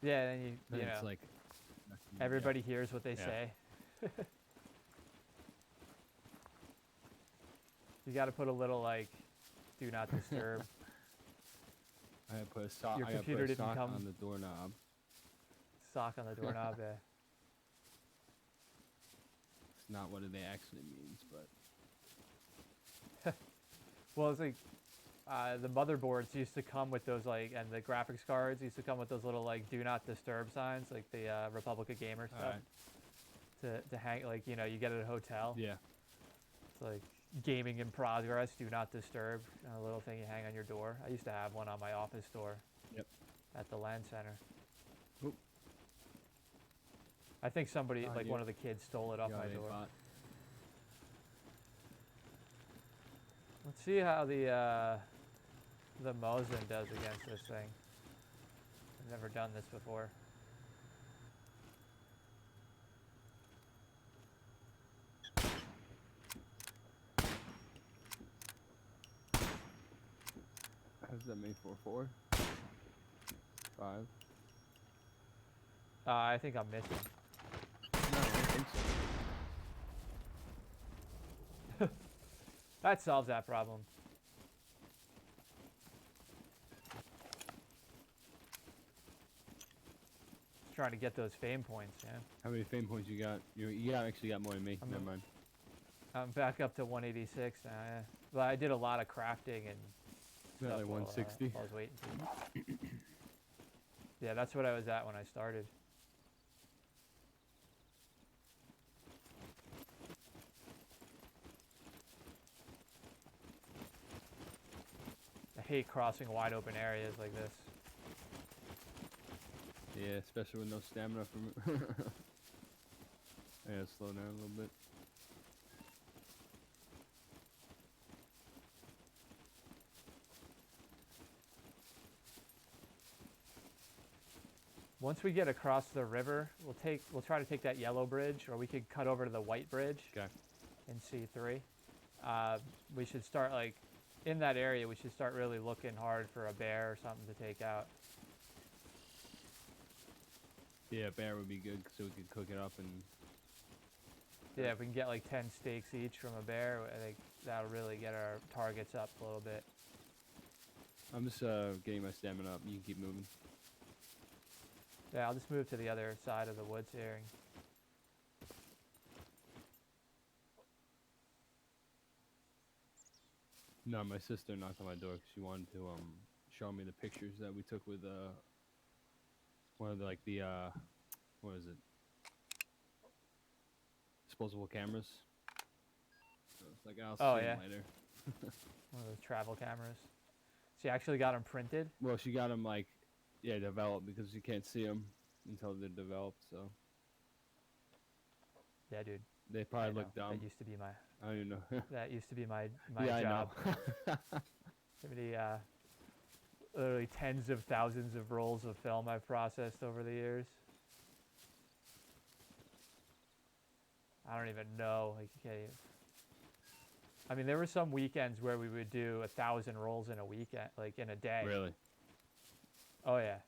Yeah, and you Then it's know, like everybody hears what they Yeah. say. You got to put a little like, do not disturb. I gotta put a sock. Your I gotta computer put a didn't sock come- on the doorknob. Sock on the doorknob. Yeah. It's not what it actually means, but Well, it's like the motherboards used to come with those like, and the graphics cards used to come with those little like do not disturb signs, like the Republic of Gamer stuff. To hang, like, you know, you get at a hotel. yeah. It's like gaming in progress, do not disturb, a little thing you hang on your door. I used to have one on my office door. Yep. At the LAN center. Oop. I think somebody, Oh, like you- one of the kids, stole it off Got my a door. bot. Let's see how the Mosin does against this thing. I've never done this before. How's that made for? 4? 5? I think I'm missing. No, I don't think so. That solves that problem. Trying to get those fame points, man. How many fame points you got? You actually got more than me. I'm Never a- mind. I'm back up to 186 now, yeah. But I did a lot of crafting and Got stuff like while, 160. while I was waiting to. Yeah, that's what I was at when I started. I hate crossing wide open areas like this. Yeah, especially with no stamina from. I gotta slow down a little bit. Once we get across the river, we'll try to take that yellow bridge, or we could cut over to the white bridge. Okay. In C3. We should start like in that area. We should start really looking hard for a bear or something to take out. Yeah, bear would be good so we could cook it up and. Yeah, if we can get like 10 steaks each from a bear, I think that'll really get our targets up a little bit. I'm just getting my stamina up. You can keep moving. Yeah, I'll just move to the other side of the woods here. No, my sister knocked on my door 'cause she wanted to show me the pictures that we took with one of the what is it? Disposable cameras. So it's like I'll Oh, see 'em yeah. later. One of those travel cameras. She actually got them printed. Well, she got them like developed because you can't see them until they're developed. So Yeah, dude. they I probably know. look dumb. That used to be my I don't even know. that used to be my yeah, job. I know. How many literally tens of thousands of rolls of film I've processed over the years. I don't even know. Like, okay. I mean, there were some weekends where we would do 1,000 rolls in a weekend, like in a day. Really? Oh yeah.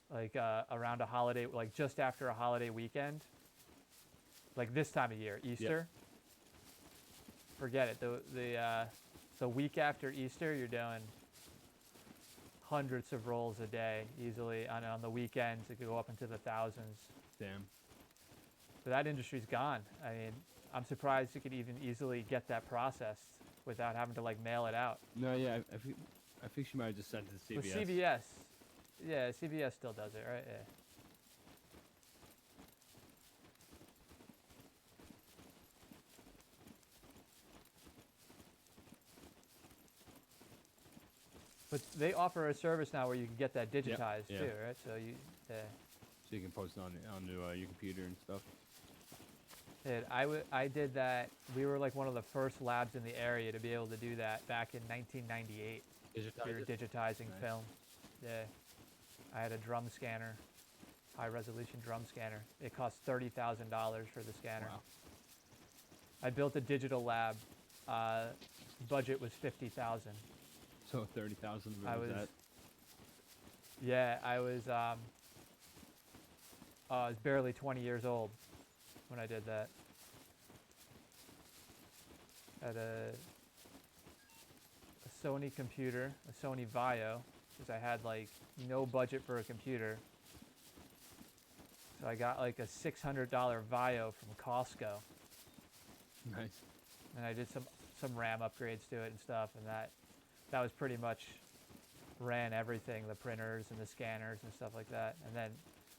Like around a holiday, like just after a holiday weekend. Like this time of year, Easter. Forget it. The week after Easter, you're doing hundreds of rolls a day easily. On the weekends, it could go up into the thousands. Damn. But that industry's gone. I mean, I'm surprised you could even easily get that processed without having to like mail it out. No, yeah, I think she might have just sent it to CVS. With CVS, yeah, CVS still does it, right? Yeah. But they offer a service now where you can get that digitized yeah. too, right? So you, yeah. So you can post it onto your computer and stuff. I did that. We were like one of the first labs in the area to be able to do that back in 1998. We were digitizing Nice. film. Yeah. I had a drum scanner. high resolution drum scanner. It cost $30,000 for the scanner. Wow. I built a digital lab. Budget was 50,000. So 30,000 I was was, that? yeah, I was barely 20 years old when I did that. Had a Sony computer, a Sony Vaio, because I had like no budget for a computer. So I got like a $600 Vaio from Costco, Nice. and I did some RAM upgrades to it and stuff, and that was pretty much ran everything, the printers and the scanners and stuff like that. And then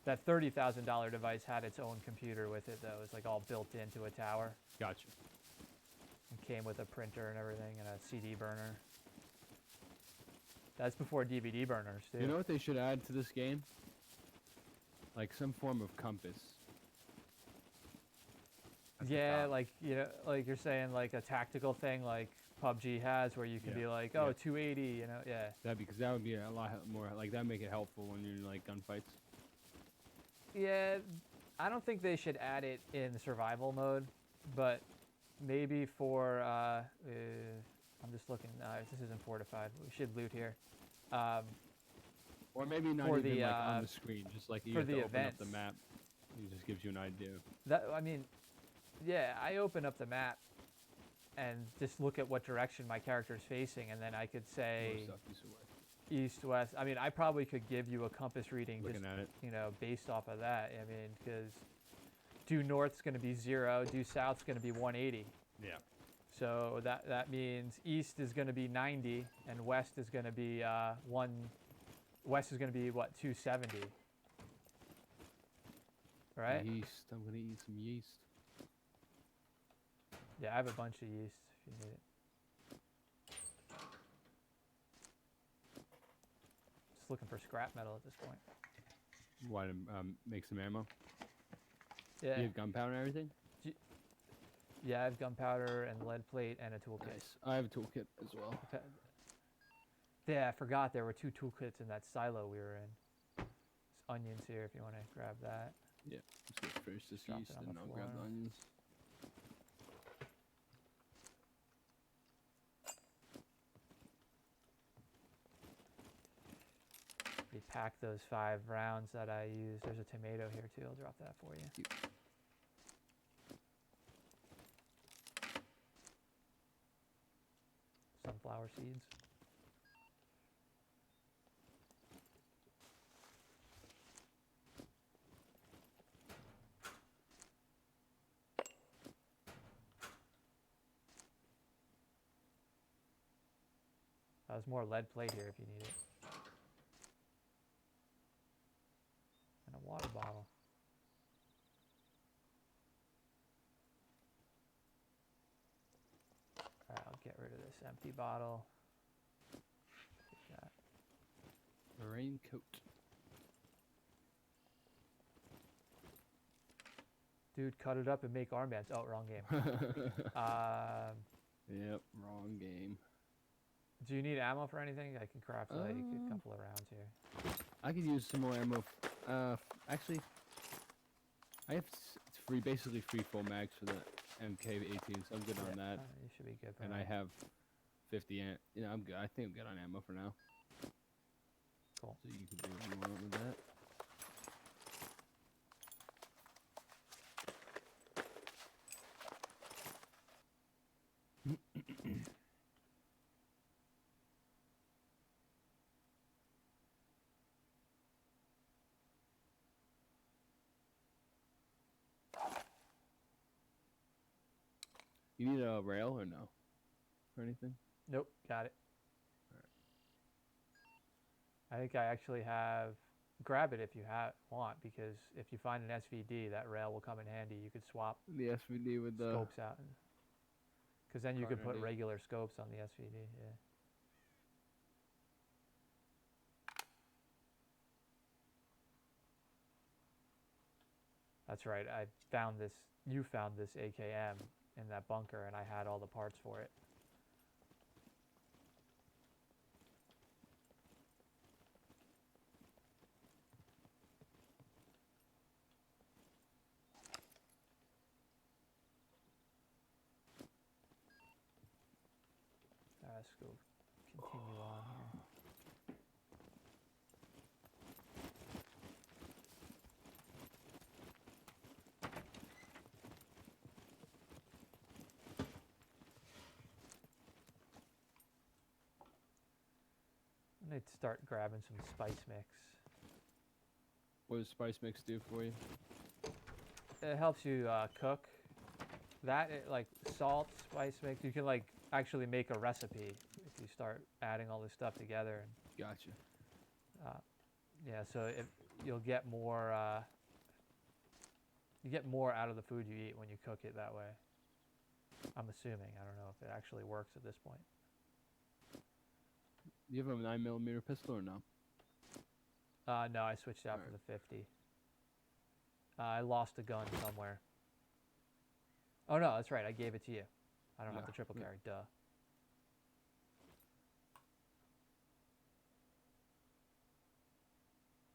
that $30,000 device had its own computer with it, though. It was like all built into a tower. Gotcha. It came with a printer and everything, and a CD burner. That's before DVD burners, too. You know what they should add to this game? Like some form of compass. At the Yeah, top. like, you know, like you're saying, like a tactical thing like PUBG has, where you can Yeah. be like, oh, Yeah. 280, you know, yeah. Because that would be a lot more, like that'd make it helpful when you're in like gunfights. Yeah, I don't think they should add it in survival mode, but maybe for, I'm just looking, this isn't fortified, we should loot here. Or maybe not For even the, like on the screen, just like you for have the to open up the events. map. It just gives you an idea. I mean, yeah, I open up the map and just look at what direction my character is facing, and then I could say More stuff, east or west. east, west. I mean, I probably could give you a compass reading Looking just, at it. you know, based off of that. I mean, because due north's going to be 0, due south's going to be 180. Yeah. So that means east is going to be 90, and west is going to be west is going to be what, 270. Right? Yeast. I'm gonna eat some yeast. Yeah, I have a bunch of yeast if you need it. Just looking for scrap metal at this point. Why to make some ammo? Yeah. You have gunpowder and everything? Yeah, I have gunpowder and lead plate and a toolkit. Nice. I have a toolkit as well. Okay. Yeah, I forgot there were 2 toolkits in that silo we were in. There's onions here if you want to grab that. Yeah. Let's get finish this Drop it yeast on and the I'll grab the floor. onions. Repack those 5 rounds that I used. There's a tomato here too. I'll drop that for you. Thank you. Sunflower seeds. There's more lead plate here if you need it. And a water bottle. Alright, I'll get rid of this empty bottle. Take that. Raincoat. Dude, cut it up and make armbands. Oh, wrong game. Yep, wrong game. Do you need ammo for anything? I can craft like a couple of rounds here. I could use some more ammo. Actually, I have it's free, basically free full mags for the MK18, so I'm good on that. You should be good for And that. I have 50 you know, I'm good. I think I'm good on ammo for now. Cool. So you can do what you want with that. You need a rail or no? Or anything? Nope, got it. I think I actually have. Grab it if you want, because if you find an SVD, that rail will come in handy. You could swap The SVD with the... scopes out, because then you could put Cartridge. regular scopes on the SVD. Yeah. That's right. I found this. You found this AKM in that bunker, and I had all the parts for it. let's go continue on here. I need to start grabbing some spice mix. What does spice mix do for you? It helps you cook. Like salt, spice mix, you can like actually make a recipe if you start adding all this stuff together. And, Gotcha. yeah, so you'll get more. You get more out of the food you eat when you cook it that way. I'm assuming. I don't know if it actually works at this point. You have a 9mm pistol or no? No, I switched out for the 50. I lost a gun somewhere. Oh no, that's right. I gave it to you. I don't have the triple carry. Duh.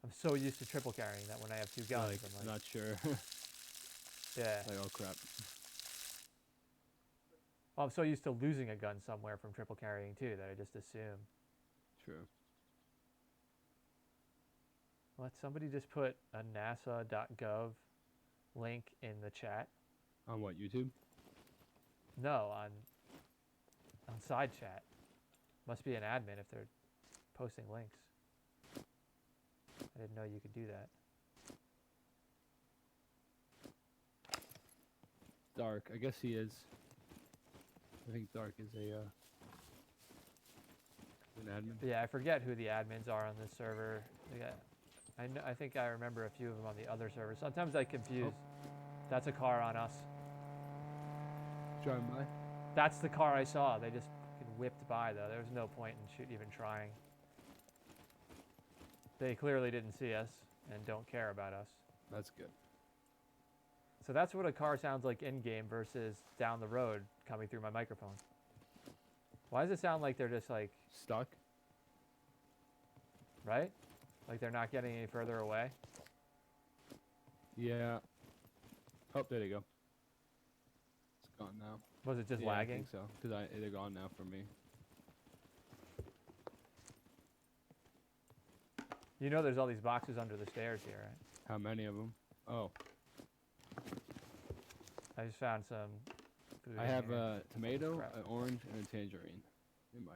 I'm so used to triple carrying that when I have two guns, Like, I'm like, not sure. yeah. Like, oh crap. Well, I'm so used to losing a gun somewhere from triple carrying too that I just assume. True. What? Somebody just put a NASA.gov link in the chat. On what, YouTube? No, on side chat. Must be an admin if they're posting links. I didn't know you could do that. Dark. I guess he is. I think Dark is an admin. Yeah, I forget who the admins are on this server. I think I remember a few of them on the other server. Sometimes I confuse. Oh. That's a car on us. Driving by? That's the car I saw. They just whipped by though. There was no point in even trying. They clearly didn't see us and don't care about us. That's good. So that's what a car sounds like in-game versus down the road coming through my microphone. Why does it sound like they're just like... Stuck? Right? Like they're not getting any further away? Yeah. Oh, there they go. It's gone now. Was it just yeah, lagging? I think so, because they're gone now for me. You know there's all these boxes under the stairs here, right? How many of them? Oh. I just found some food. I have a tomato, Crap. an orange, and a tangerine in my...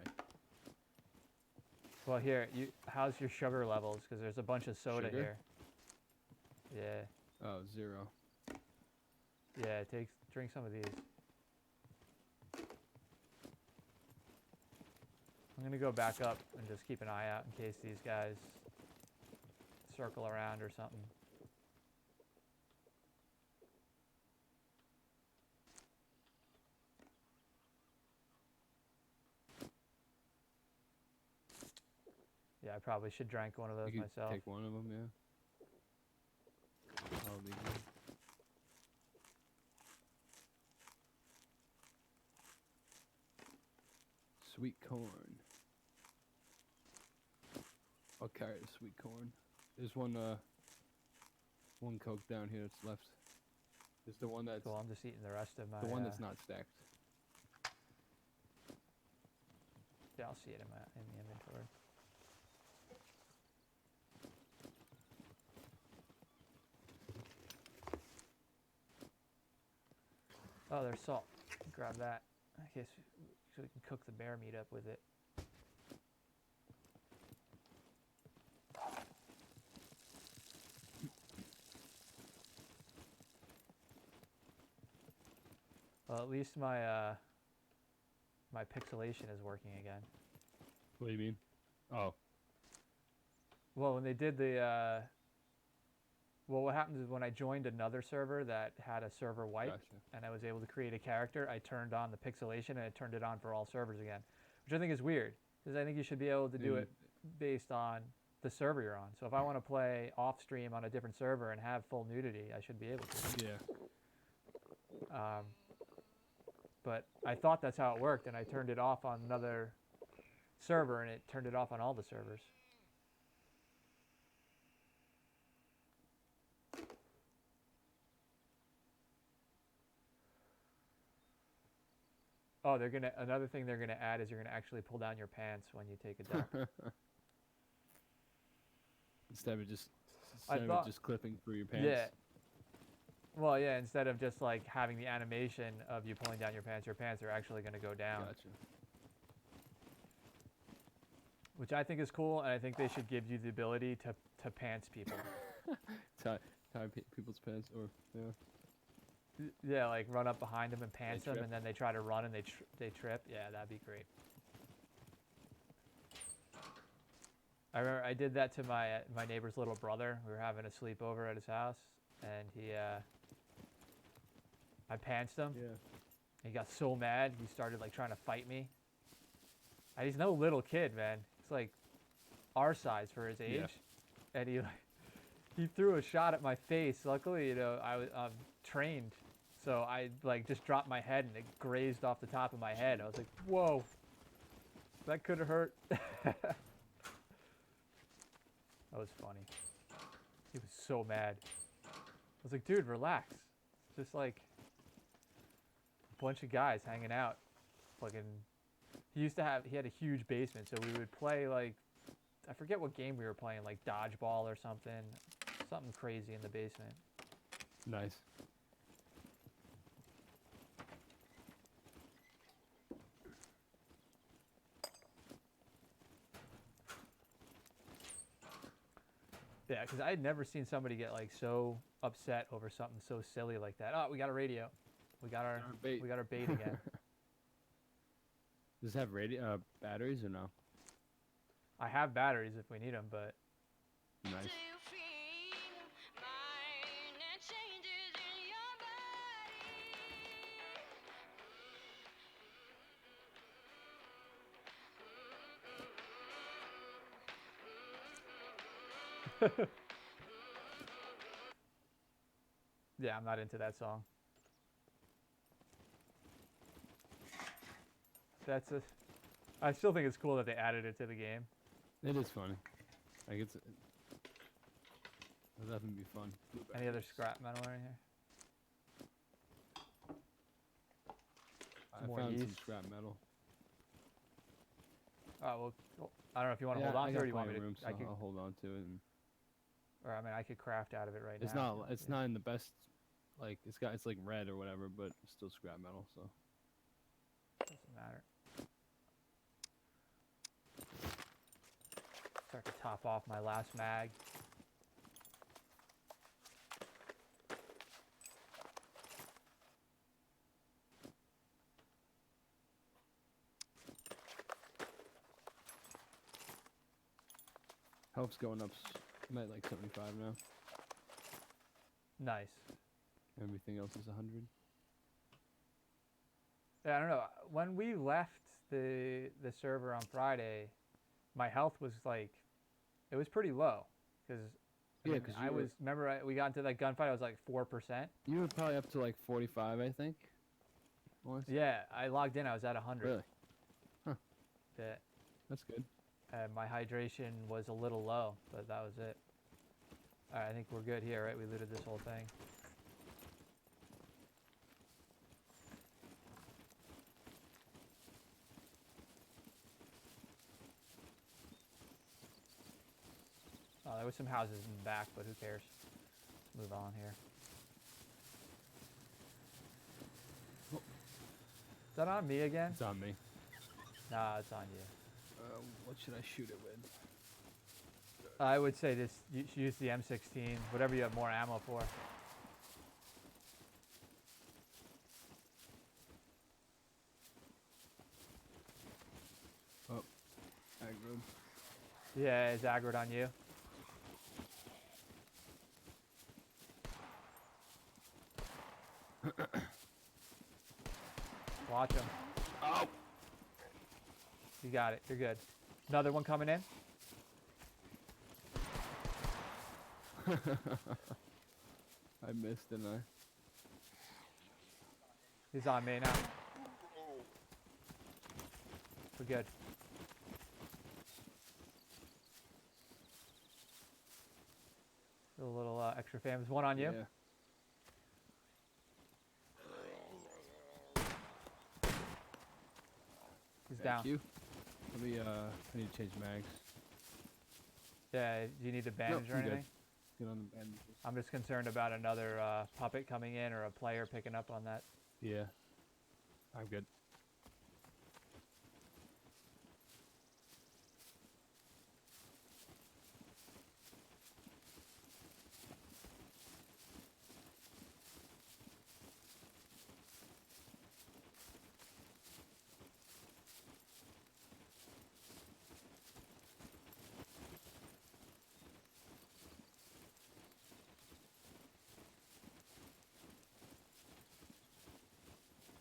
Well, here, how's your sugar levels? Because there's a bunch of soda Sugar? here. Yeah. Oh, 0. Yeah, drink some of these. I'm going to go back up and just keep an eye out in case these guys circle around or something. Yeah, I probably should drink one of those You could myself. take one of them, yeah. I'll leave them. Sweet corn. I'll carry the sweet corn. There's one Coke down here that's left. There's the one that's... Cool, I'm just eating the rest of my... The one that's not stacked. Yeah, I'll see it in the inventory. Oh, there's salt. Grab that. In case so we can cook the bear meat up with it. Well, at least my my pixelation is working again. What do you mean? Oh. Well, when they did the well, what happens is when I joined another server that had a server wipe, Gotcha. and I was able to create a character, I turned on the pixelation and it turned it on for all servers again, which I think is weird because I think you should be able to do it based on the server you're on. So if I want to play off stream on a different server and have full nudity, I should be able to. Yeah. But I thought that's how it worked, and I turned it off on another server, and it turned it off on all the servers. Oh, another thing they're gonna add is you're gonna actually pull down your pants when you take a dump. Instead of just thought- clipping through your pants. Yeah. Well, yeah. Instead of just like having the animation of you pulling down your pants are actually gonna go down. Gotcha. Which I think is cool, and I think they should give you the ability to pants people. tie people's pants, or yeah. Yeah, like run up behind them and pants them, trip. and then they try to run and they trip. Yeah, that'd be great. I remember I did that to my neighbor's little brother. We were having a sleepover at his house, and I pantsed him. Yeah. He got so mad, he started like trying to fight me. And he's no little kid, man. He's like our size for his age, and he threw a shot at my face. Luckily, I'm trained, so I like just dropped my head and it grazed off the top of my head. I was like, whoa, that could have hurt. That was funny. He was so mad. I was like, dude, relax. It's just like a bunch of guys hanging out. Fucking. He had a huge basement, so we would play like, I forget what game we were playing, like dodgeball or something crazy in the basement. Nice. Yeah, because I had never seen somebody get like so upset over something so silly like that. Oh, we got a radio. We got our bait. We got our bait again. Does it have batteries or no? I have batteries if we need them, but Nice. yeah, I'm not into that song. I still think it's cool that they added it to the game. It is funny. Like it'll definitely be fun. Any other scrap metal in here? I more found some yeast. scrap metal. Oh well, I don't know if you want to Yeah, hold on I to it, got or you want me plenty to. of room, so I'll hold on to it. And Or I mean, I could craft out of it right it's now. It's not in the best. Like it's like red or whatever, but it's still scrap metal. So Doesn't matter. Start to top off my last mag. health's going up. I'm at like 75 now. Nice. Everything else is 100. Yeah, I don't know. When we left the server on Friday, my health was like, it was pretty low, because we got into that gunfight. I was like 4%. You were probably up to like 45, I think. Once. Yeah, I logged in. I was at 100. Really? Huh. Yeah. That's good. My hydration was a little low, but that was it. All right, I think we're good here, right? We looted this whole thing. Oh, there was some houses in the back, but who cares? Let's move on here. Is that on me again? It's on me. Nah, it's on you. What should I shoot it with? I would say this. You should use the M16, whatever you have more ammo for. Oh, aggroed. Yeah, it's aggroed on you. Watch him. Oh! You got it. You're good. Another one coming in. I missed, didn't I? He's on me now. We're good. A little extra fam. There's one on you. Yeah. down. you. Let me, I need to change mags. Yeah, do you need a bandage or I'm good. anything? Get on the bandages. I'm just concerned about another puppet coming in or a player picking up on that. Yeah. I'm good.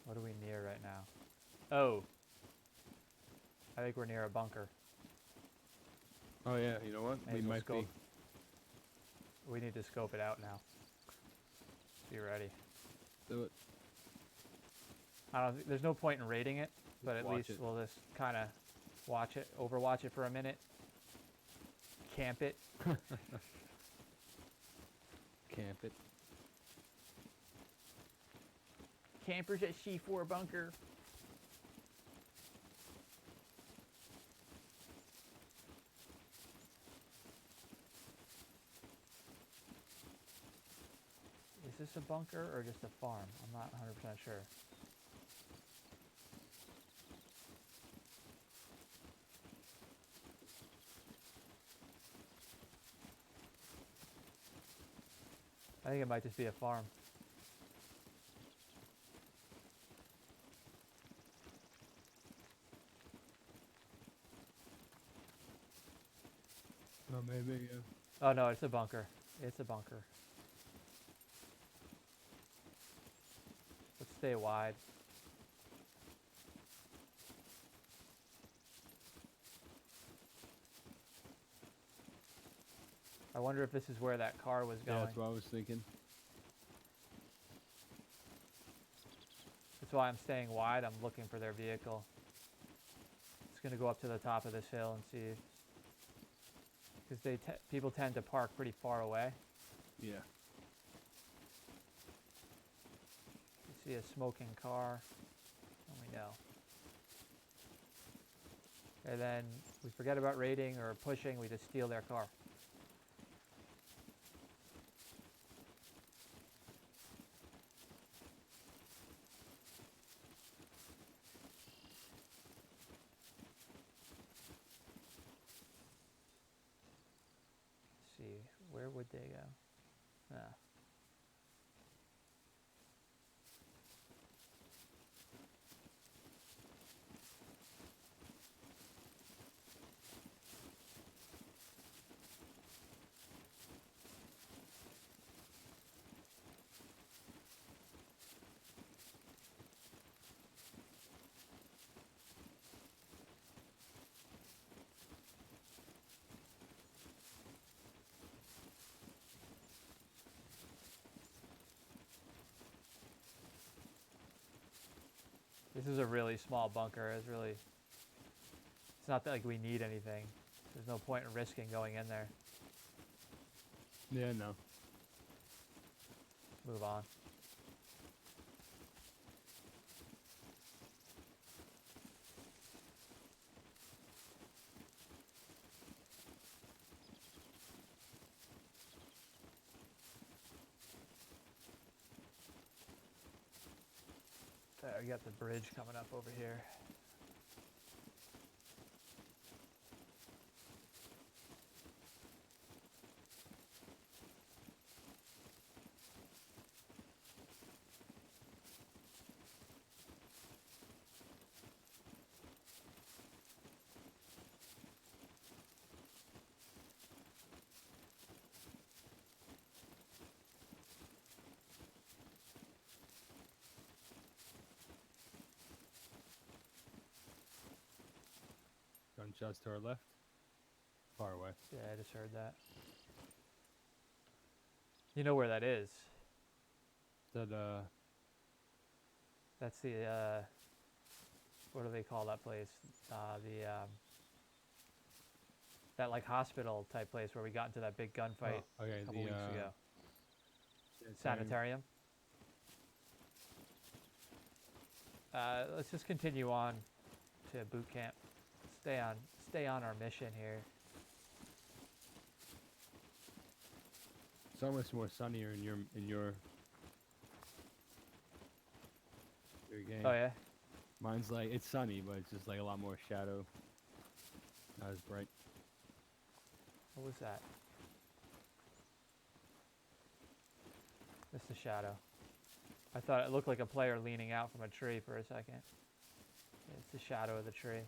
What are we near right now? Oh. I think we're near a bunker. Oh yeah, you know what? May We as well might be. scope. We need to scope it out now. Be ready. Do it. There's no point in raiding it, but at watch least it. we'll just kind of watch it, overwatch it for a minute, camp it. Camp it. Campers at C4 bunker. Is this a bunker or just a farm? I'm not 100% sure. I think it might just be a farm. Oh, maybe, yeah. Oh no, it's a bunker. It's a bunker. Let's stay wide. I wonder if this is where that car was going. Yeah, that's what I was thinking. That's why I'm staying wide. I'm looking for their vehicle. It's going to go up to the top of this hill and see. Because people tend to park pretty far away. Yeah. You see a smoking car. And we know. And then we forget about raiding or pushing. We just steal their car. See, where would they go? Ah. This is a really small bunker. It's not that like we need anything. There's no point in risking going in there. Yeah, no. Move on. We got the bridge coming up over here. Gunshots to our left. Far away. Yeah, I just heard that. You know where that is? That, That's the, what do they call that place? That like hospital type place where we got into that big gunfight okay, a couple weeks ago. sanitarium. Sanitarium. Let's just continue on. to boot camp. Stay on our mission here. So much more sunnier in your game. Oh yeah. Mine's like it's sunny, but it's just like a lot more shadow. Not as bright. What was that? Just a shadow. I thought it looked like a player leaning out from a tree for a second. It's the shadow of the tree.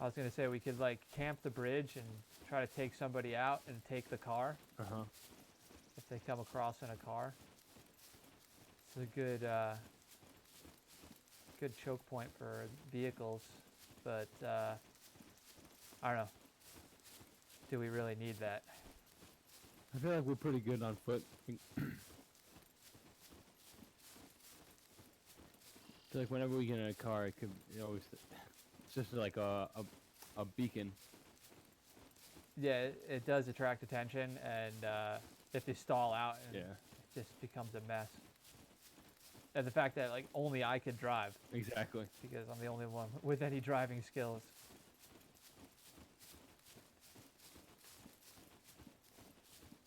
I was gonna say we could like camp the bridge and try to take somebody out and take the car. If they come across in a car. It's a good choke point for vehicles, but I don't know. Do we really need that? I feel like we're pretty good on foot. I feel like whenever we get in a car, it could always. It's just like a beacon. Yeah, it does attract attention, and if they stall out, and Yeah. it just becomes a mess. And the fact that like only I could drive Exactly. because I'm the only one with any driving skills.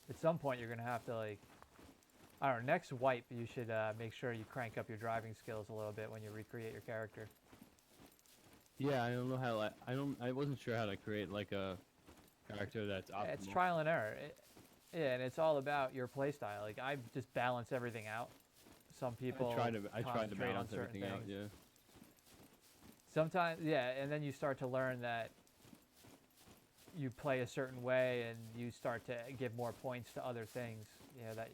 At some point, you're gonna have to like, I don't know. Next wipe, you should make sure you crank up your driving skills a little bit when you recreate your character. Yeah, I don't know how. I wasn't sure how to create like a character that's optimal. It's trial and error. Yeah, and it's all about your playstyle. Like I just balance everything out. Some people I tried to concentrate on balance certain everything out. things. Yeah. Sometimes, yeah, and then you start to learn that you play a certain way, and you start to give more points to other things. You know that,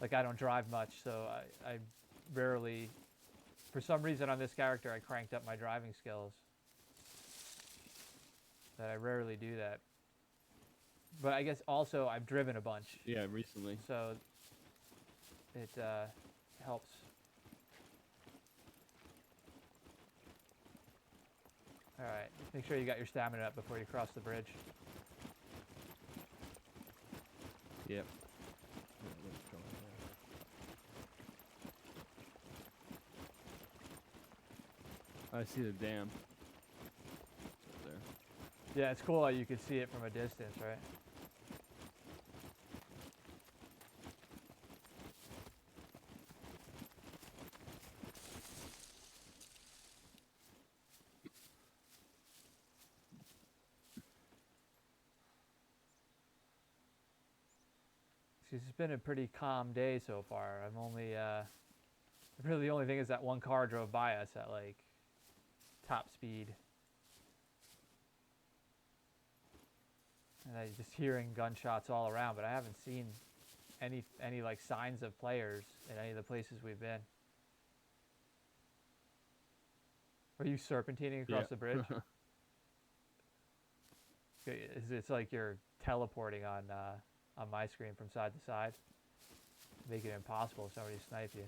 like I don't drive much, so I rarely. For some reason on this character, I cranked up my driving skills. That I rarely do that. But I guess also I've driven a bunch. Yeah, recently. So it helps. All right, make sure you got your stamina up before you cross the bridge. Yep. I see the dam. Up there. Yeah, it's cool how you can see it from a distance, right? It's been a pretty calm day so far. I'm only, really the only thing is that one car drove by us at like top speed. And I'm just hearing gunshots all around, but I haven't seen any like signs of players in any of the places we've been. Are you serpentining across the bridge? It's like you're teleporting on my screen from side to side. Make it impossible if somebody snipe you.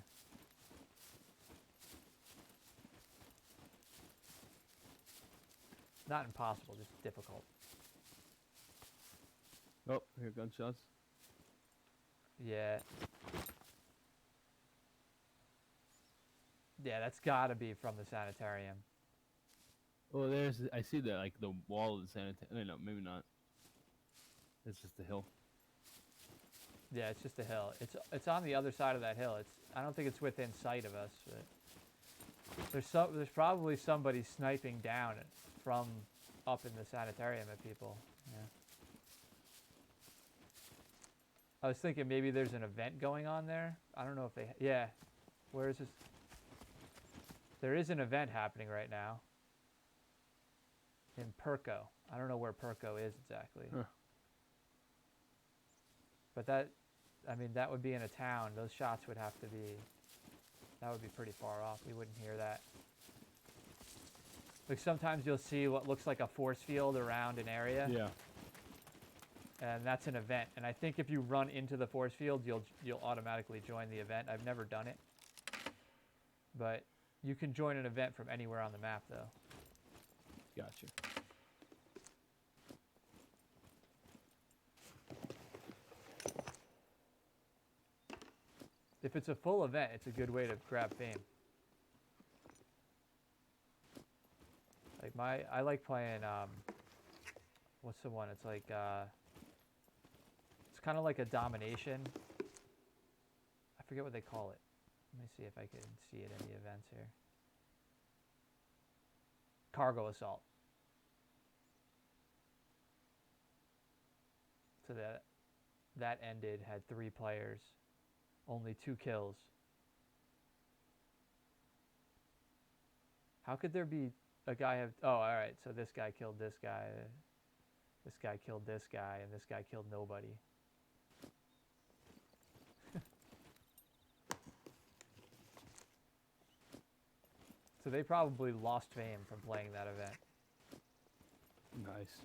Not impossible, just difficult. Oh, here gunshots. Yeah. Yeah, that's gotta be from the sanitarium. Well, I see the like the wall of the sanitarium. No, maybe not. It's just a hill. Yeah, it's just a hill. It's on the other side of that hill. I don't think it's within sight of us, but there's probably somebody sniping down from up in the sanitarium at people. Yeah. I was thinking maybe there's an event going on there. I don't know if yeah. Where is this? There is an event happening right now. In Perko. I don't know where Perko is exactly. Huh. But that would be in a town. Those shots would have to be, that would be pretty far off. We wouldn't hear that. Like sometimes you'll see what looks like a force field around an area. Yeah. And that's an event. And I think if you run into the force field, you'll automatically join the event. I've never done it. But You can join an event from anywhere on the map, though. Gotcha. If it's a full event, it's a good way to grab fame. Like I like playing, what's the one? It's like, it's kind of like a domination. I forget what they call it. Let me see if I can see it in the events here. Cargo assault. So that ended, had 3 players, only 2 kills. How could there be a guy have, oh, all right, so this guy killed this guy killed this guy, and this guy killed nobody. So they probably lost fame from playing that event. Nice.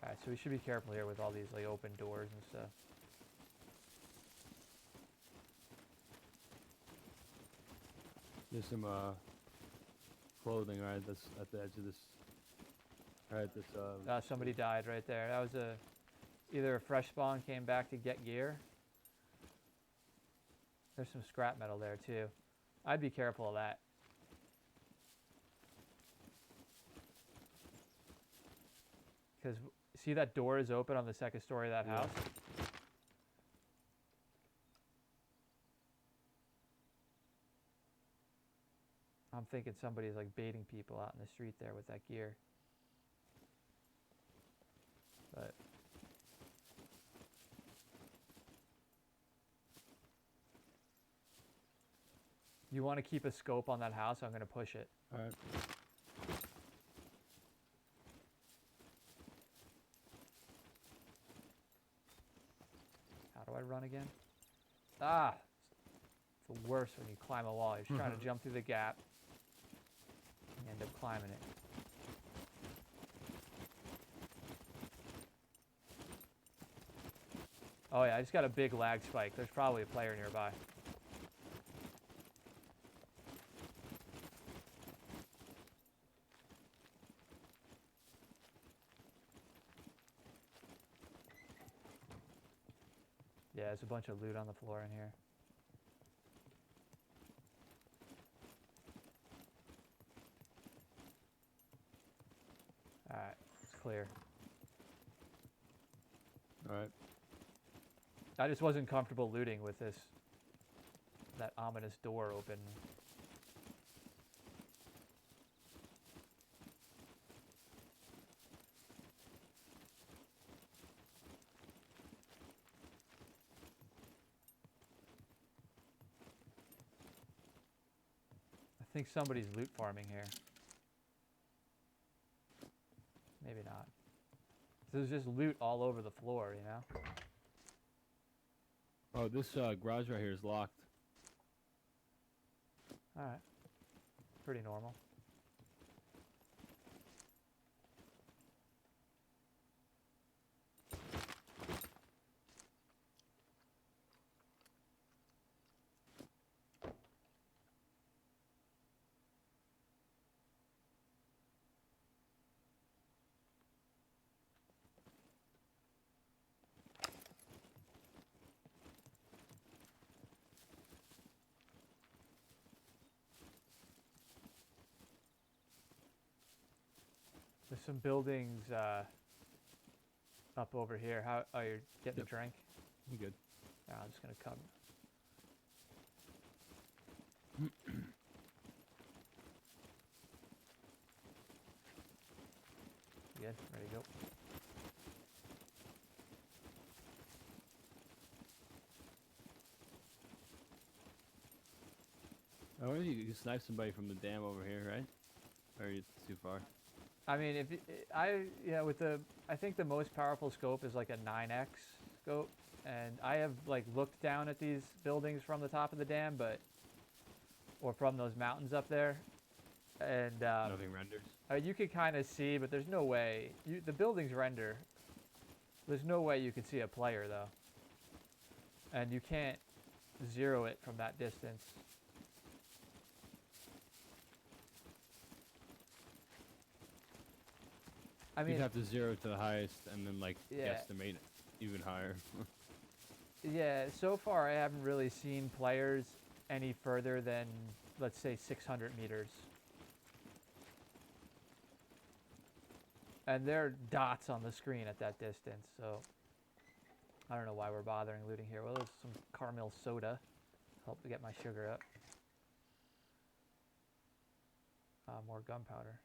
Alright, so we should be careful here with all these like open doors and stuff. There's some clothing right at the edge of this. Right at this. Somebody died right there. That was either a fresh spawn came back to get gear. There's some scrap metal there too. I'd be careful of that. Because see that door is open on the second story of that house? I'm thinking somebody's like baiting people out in the street there with that gear. But you want to keep a scope on that house? I'm going to push it. All right. How do I run again? Ah! It's the worst when you climb a wall. You're just trying to jump through the gap. You end up climbing it. Oh yeah, I just got a big lag spike. There's probably a player nearby. Yeah, there's a bunch of loot on the floor in here. Alright, it's clear. Alright. I just wasn't comfortable looting with that ominous door open. I think somebody's loot farming here. Maybe not. There's just loot all over the floor, you know? Oh, this garage right here is locked. Alright. Pretty normal. There's some buildings up over here. Oh, you're getting a drink? You good? Yeah, I'm just gonna come. You good? Ready to go? I wonder if you could snipe somebody from the dam over here, right? Or are you too far? I mean, if I think the most powerful scope is like a 9x scope, and I have like looked down at these buildings from the top of the dam, or from those mountains up there, and Nothing renders. you could kind of see, but there's no way the buildings render. There's no way you could see a player though, and you can't zero it from that distance. I mean, You'd have to zero to the highest and then like Yeah. guesstimate it even higher. yeah, so far I haven't really seen players any further than, let's say, 600 meters. And there are dots on the screen at that distance, so I don't know why we're bothering looting here. Well, there's some caramel soda. Help to get my sugar up. More gunpowder.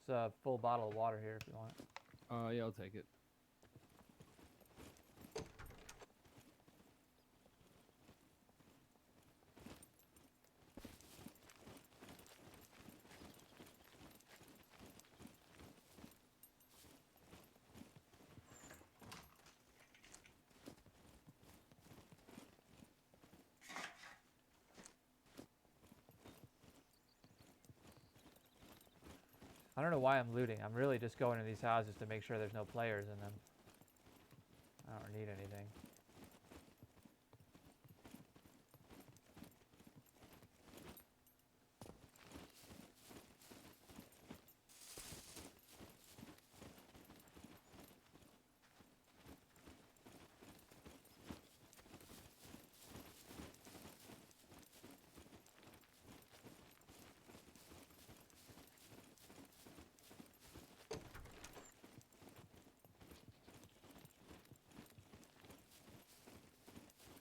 It's a full bottle of water here if you want it. Yeah, I'll take it. I don't know why I'm looting. I'm really just going to these houses to make sure there's no players in them. I don't need anything.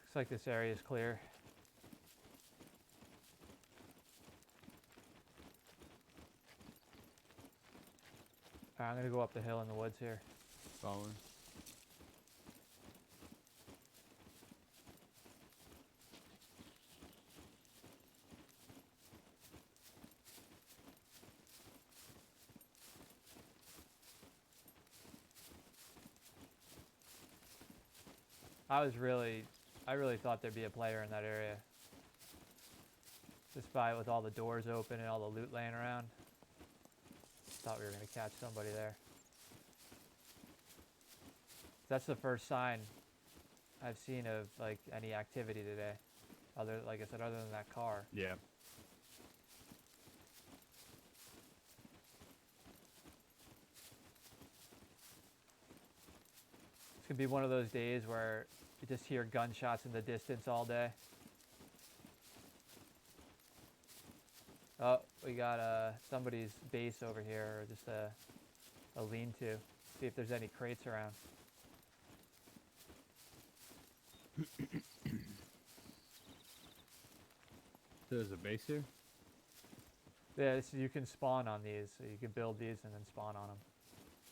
Looks like this area is clear. Alright, I'm gonna go up the hill in the woods here. Following. I really thought there'd be a player in that area. This spot with all the doors open and all the loot laying around. Thought we were gonna catch somebody there. That's the first sign I've seen of like any activity today. Like I said, other than that car. Yeah. It's gonna be one of those days where you just hear gunshots in the distance all day. Oh, we got somebody's base over here, or just a lean-to. See if there's any crates around. So there's a base here? Yeah, so you can spawn on these. So you can build these and then spawn on them.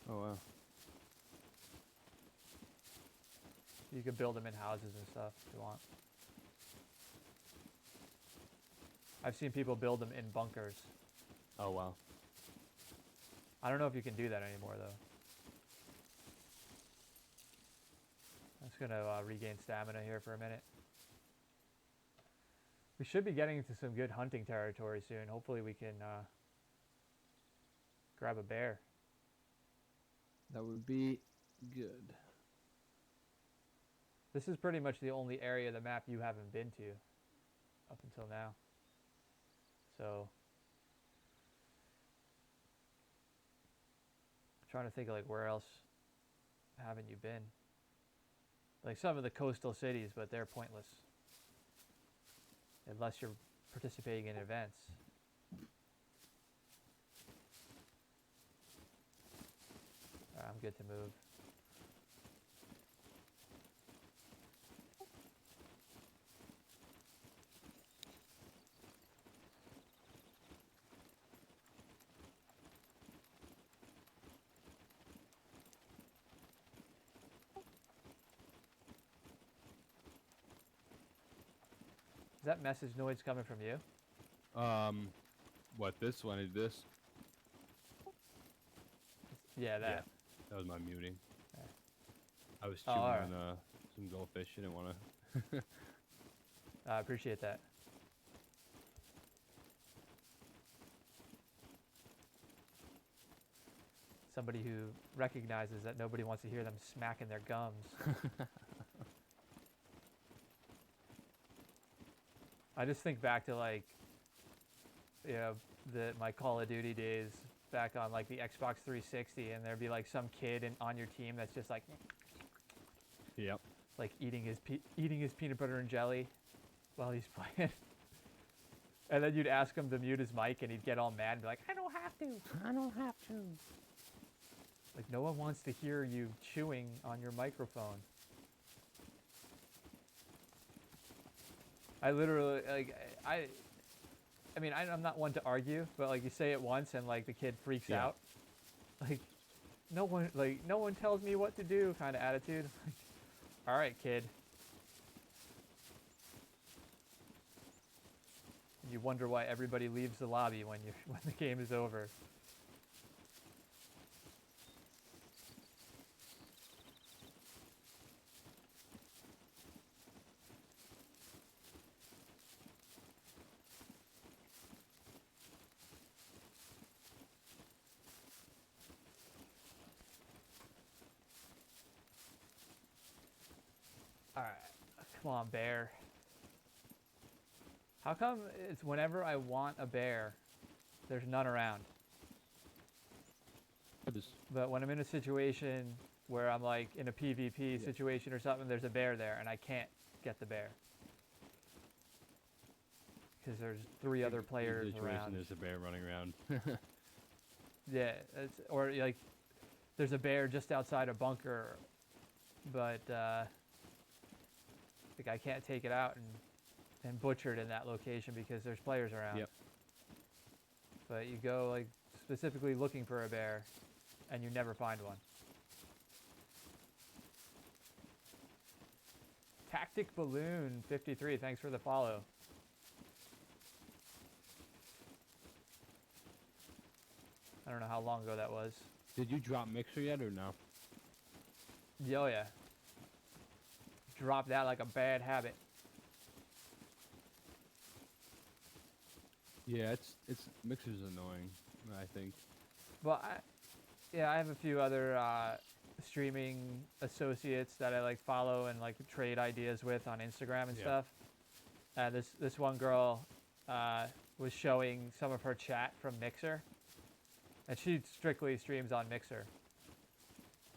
Oh wow. You can build them in houses and stuff if you want. I've seen people build them in bunkers. Oh wow. I don't know if you can do that anymore though. I'm just gonna regain stamina here for a minute. We should be getting into some good hunting territory soon. Hopefully we can grab a bear. That would be good. This is pretty much the only area of the map you haven't been to up until now. So, I'm trying to think of like where else haven't you been? Like some of the coastal cities, but they're pointless. Unless you're participating in events. Alright, I'm good to move. Is that message noise coming from you? What, this one is this? Yeah, that. Yeah, that was my muting. Okay. I was chewing alright. on some goldfish. I didn't want to. I appreciate that. somebody who recognizes that nobody wants to hear them smacking their gums. I just think back to like, you know, my Call of Duty days back on like the Xbox 360, and there'd be like some kid on your team that's just like, Yep. like eating his peanut butter and jelly while he's playing. And then you'd ask him to mute his mic, and he'd get all mad and be like, I don't have to. I don't have to. Like, no one wants to hear you chewing on your microphone. I literally, like, I mean, I'm not one to argue, but like you say it once and like the kid freaks out. Like, no one tells me what to do kind of attitude. Like, all right, kid. You wonder why everybody leaves the lobby when the game is over. All right, come on, bear. How come it's whenever I want a bear, there's none around? But when I'm in a situation where I'm like in a PvP situation or something, there's a bear there, and I can't get the bear. Because there's 3 other players around. There's a bear running around. Yeah, or like there's a bear just outside a bunker, but like I can't take it out and butcher it in that location because there's players around. Yep. But you go like specifically looking for a bear, and you never find one. Tactic Balloon 53, thanks for the follow. I don't know how long ago that was. Did you drop Mixer yet or no? Oh yeah. Drop that like a bad habit. Yeah, it's Mixer's annoying, I think. Well, I have a few other streaming associates that I like follow and like trade ideas with on Instagram and stuff. This one girl was showing some of her chat from Mixer, and she strictly streams on Mixer.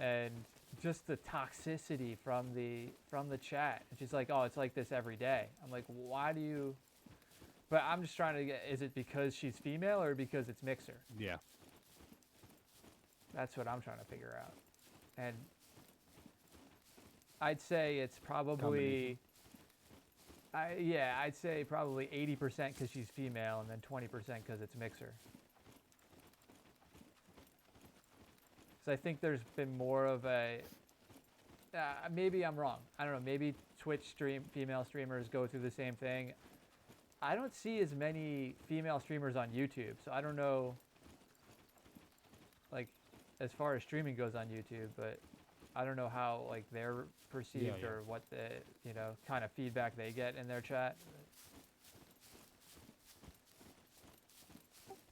And just the toxicity from the chat. And she's like, "Oh, it's like this every day." I'm like, "Why do you?" But I'm just trying to get, is it because she's female or because it's Mixer? Yeah. That's what I'm trying to figure out. And I'd say it's probably, I'd say probably 80% because she's female and then 20% because it's Mixer. So I think there's been more of a, maybe I'm wrong. I don't know, maybe Twitch female streamers go through the same thing. I don't see as many female streamers on YouTube, so I don't know, like, as far as streaming goes on YouTube, but I don't know how, like, they're perceived or what the, you know, kind of feedback they get in their chat.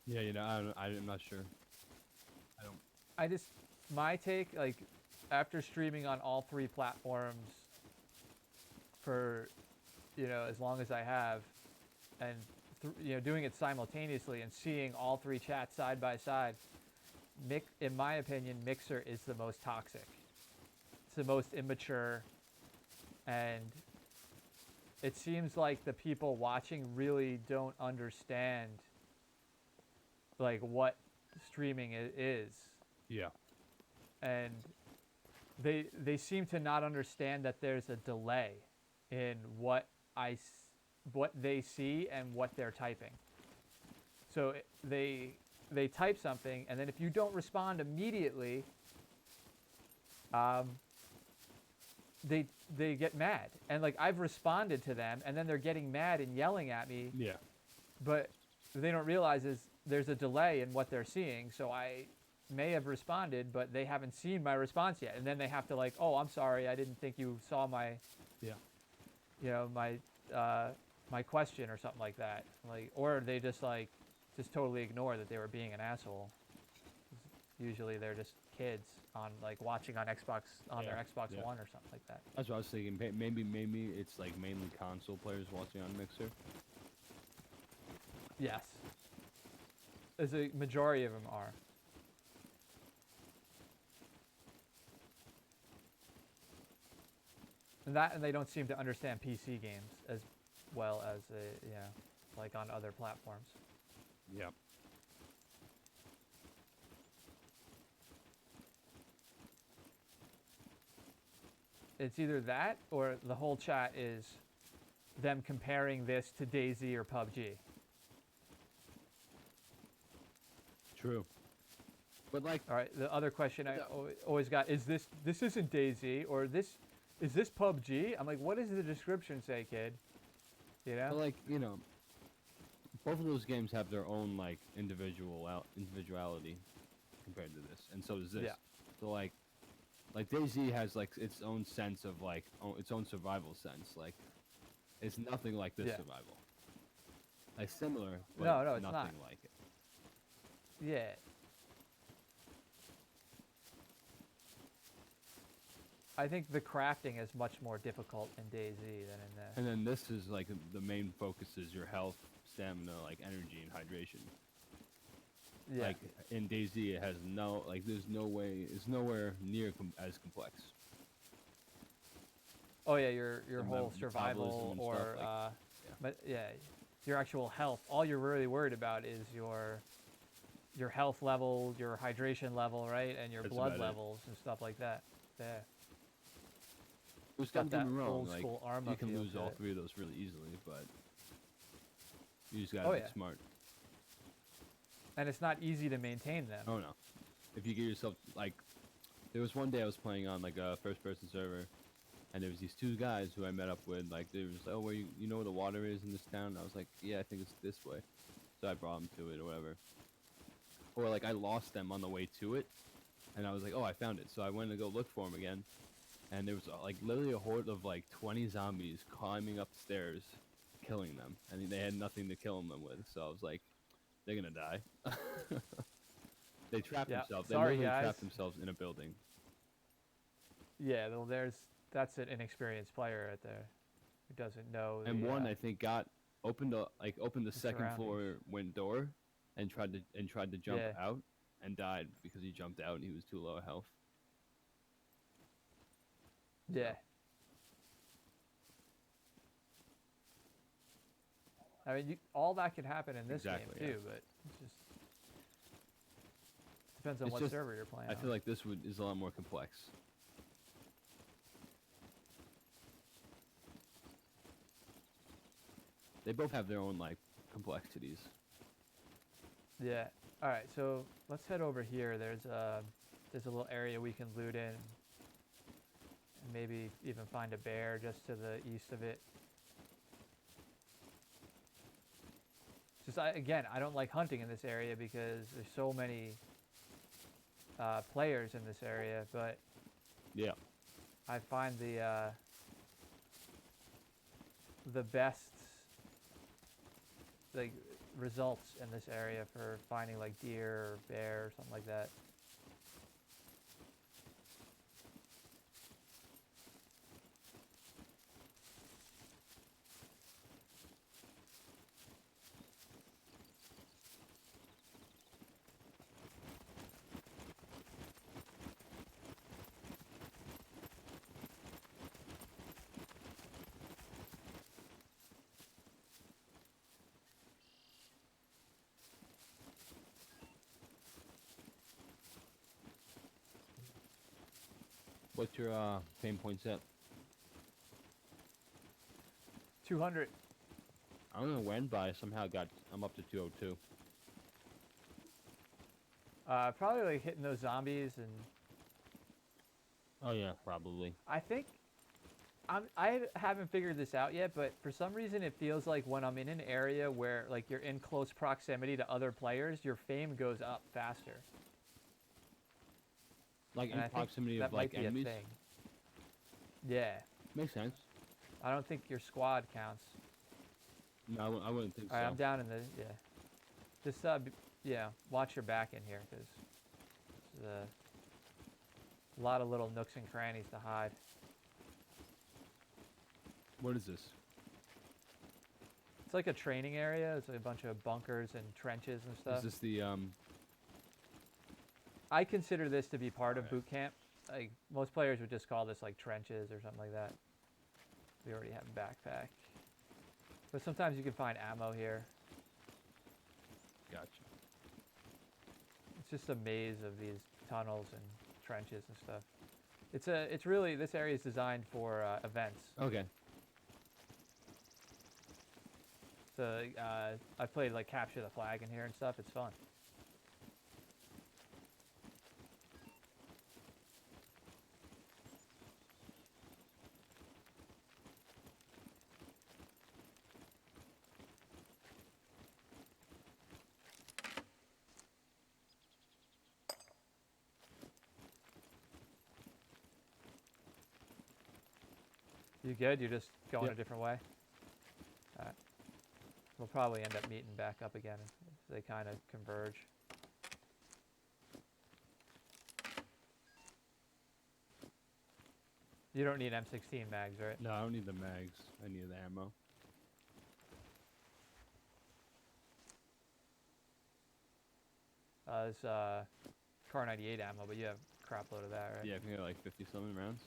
Yeah, you know, I'm not sure. My take, like, after streaming on all 3 platforms for, you know, as long as I have, and you know, doing it simultaneously and seeing all 3 chats side by side, in my opinion, Mixer is the most toxic. It's the most immature, and it seems like the people watching really don't understand like what streaming is. Yeah. And they seem to not understand that there's a delay in what they see and what they're typing. So they type something, and then if you don't respond immediately, they get mad. And like, I've responded to them, and then they're getting mad and yelling at me. Yeah. But they don't realize there's a delay in what they're seeing. So I may have responded, but they haven't seen my response yet. And then they have to like, "Oh, I'm sorry, I didn't think you saw my, you know, my question," or something like that. Like, or they just totally ignore that they were being an asshole. Usually they're just kids on like watching on Xbox on their Yeah, Xbox yeah. One or something like that. That's what I was thinking. Maybe it's like mainly console players watching on Mixer. Yes. As a majority of them are. And they don't seem to understand PC games as well as like on other platforms. Yeah. It's either that or the whole chat is them comparing this to DayZ or PUBG. True. But like, All right, the other question I always got is this isn't DayZ or is this PUBG? I'm like, what does the description say, kid? You know? but like, both of those games have their own like individuality compared to this, and so does this. Yeah. So like DayZ has like its own sense of like its own survival sense. Like, it's nothing like this Yeah. survival. Like similar, but No, it's nothing not. like it. Yeah. I think the crafting is much more difficult in DayZ than in this. And then this is like the main focus is your health, stamina, like energy and hydration. Yeah. Like in DayZ, it has there's no way, it's nowhere near as complex. Oh yeah, your The whole metabolism survival and or stuff, like, but yeah, your actual health. All you're really worried about is your health level, your hydration level, right, and your That's blood about it. levels and stuff like that. Yeah. Just Got don't get that me wrong, old like, school Arma you can feel lose to all it. three of those really easily, but you just gotta Oh, be yeah. smart. And it's not easy to maintain them. Oh no. If you get yourself, like, there was one day I was playing on like a first-person server, and there was these two guys who I met up with. Like, they was like, oh, where you know where the water is in this town? And I was like, yeah, I think it's this way. So I brought them to it or whatever. Or like I lost them on the way to it, and I was like, oh, I found it. So I went to go look for them again, and there was like literally a horde of like 20 zombies climbing up the stairs, killing them. I mean, they had nothing to kill them with. So I was like, they're gonna die. They trapped Yeah, themselves. They sorry, literally guys. trapped themselves in a building. Yeah, well, that's an inexperienced player right there who doesn't know. And the, one I think opened the second floor surroundings. door, and tried to jump Yeah. out, and died because he jumped out and he was too low health. Yeah. I mean, all that could happen in this Exactly, game yeah. too, but it's just depends on It's what just- server you're playing. I feel like this is a lot more complex. They both have their own like complexities. Yeah. All right. So let's head over here. There's a little area we can loot in, and maybe even find a bear just to the east of it. Just again, I don't like hunting in this area because there's so many players in this area, but Yeah. I find the best like results in this area for finding like deer or bear or something like that. What's your pain points at? 200. I don't know when, but I somehow I'm up to 202. Probably like hitting those zombies, and Oh yeah, probably. I think I haven't figured this out yet, but for some reason it feels like when I'm in an area where like you're in close proximity to other players, your fame goes up faster. Like And in I think proximity that of like might be a enemies. thing. Yeah, Makes sense. I don't think your squad counts. No, I wouldn't think All right, so. I'm down in the Just yeah, watch your back in here, cause A lot of little nooks and crannies to hide. What is this? It's like a training area. It's like a bunch of bunkers and trenches and stuff. Is this the I consider this to be part of Alright. boot camp. Like most players would just call this like trenches or something like that. We already have a backpack. But sometimes you can find ammo here. Gotcha. It's just a maze of these tunnels and trenches and stuff. It's really, this area is designed for events. Okay. So I played like capture the flag in here and stuff. It's fun. You good? You're just going Yep. a different way? Alright. We'll probably end up meeting back up again if they kind of converge. You don't need M16 mags, right? No, I don't need the mags. I need the ammo. There's Car 98 ammo, but you have a crap load of that, right? Yeah, I can get like 50 something rounds.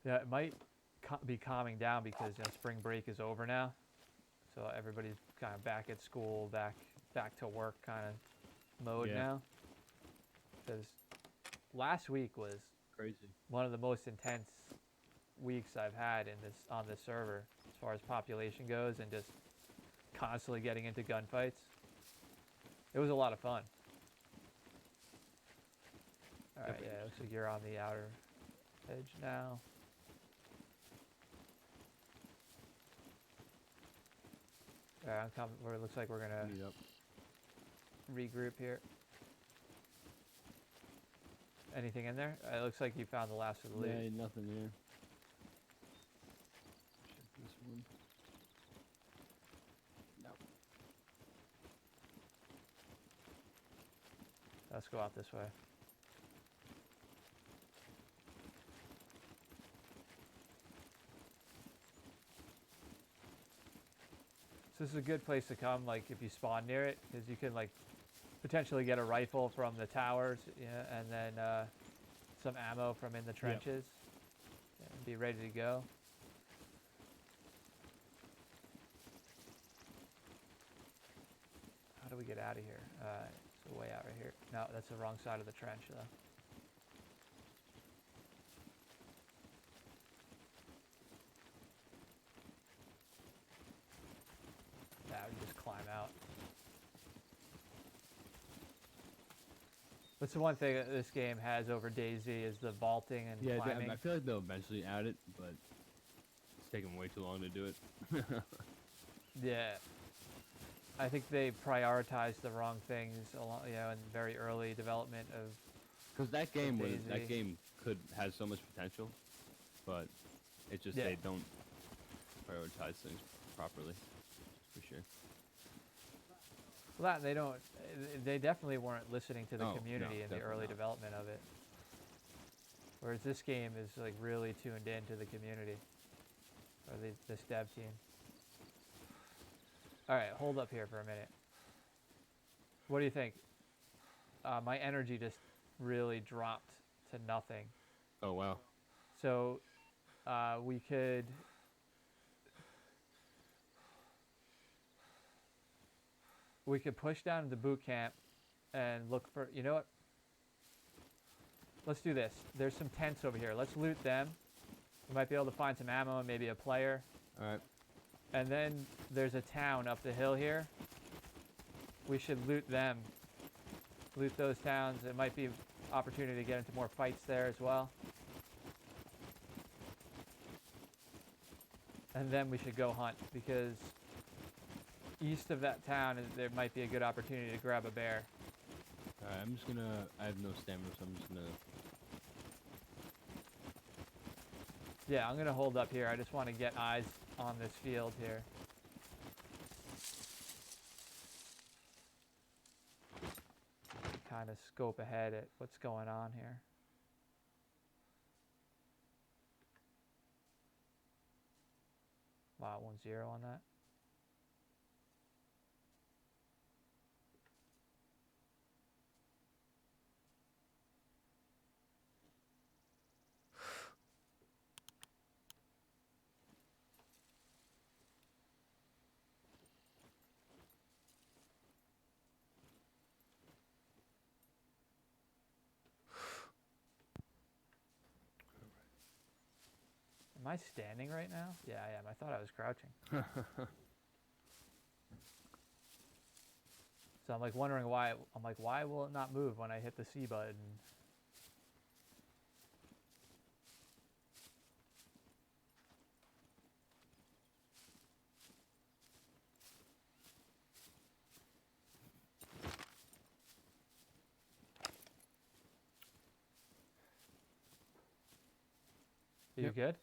Yeah, it might be calming down because spring break is over now, so everybody's kind of back at school, back to work kind of mode Yeah. now. Because last week was Crazy. one of the most intense weeks I've had on this server as far as population goes, and just constantly getting into gunfights. It was a lot of fun. All right, Definitely yeah, it looks like you're on the outer edge now. All right, I'm coming. It looks like we're gonna Meet up. regroup here. Anything in there? It looks like you found the last of the loot. Yeah, nothing here. Check this one. No. Let's go out this way. So this is a good place to come, like if you spawn near it, because you can like potentially get a rifle from the towers, yeah, and then some ammo from in the trenches, and be ready to go. How do we get out of here? It's a way out right here. No, that's the wrong side of the trench, though. Yeah, we just climb out. That's the one thing that this game has over DayZ is the vaulting and Yeah, climbing. I feel like they'll eventually add it, but it's taking way too long to do it. Yeah. I think they prioritized the wrong things in very early development of. Because that game DayZ. has so much potential, but it's just Yeah. they don't prioritize things properly, for sure. Well, they don't. They definitely weren't listening to the Oh, no, community in the definitely early not. development of it. Whereas this game is like really tuned into the community, or this dev team. All right, hold up here for a minute. What do you think? My energy just really dropped to nothing. Oh wow. So we could. We could push down to boot camp and look for, you know what? Let's do this. There's some tents over here. Let's loot them. We might be able to find some ammo and maybe a player. All right. And then there's a town up the hill here. we should loot them. Loot those towns. It might be opportunity to get into more fights there as well. And then we should go hunt, because east of that town there might be a good opportunity to grab a bear. Alright, I'm just gonna... I have no stamina, so I'm just gonna... Yeah, I'm gonna hold up here. I just want to get eyes on this field here. Kind of scope ahead at what's going on here. Wow, 1-0 on that. Am I standing right now? Yeah, I am. I thought I was crouching. So I'm like wondering why. I'm like, why will it not move when I hit the C button? Are you Yep. good?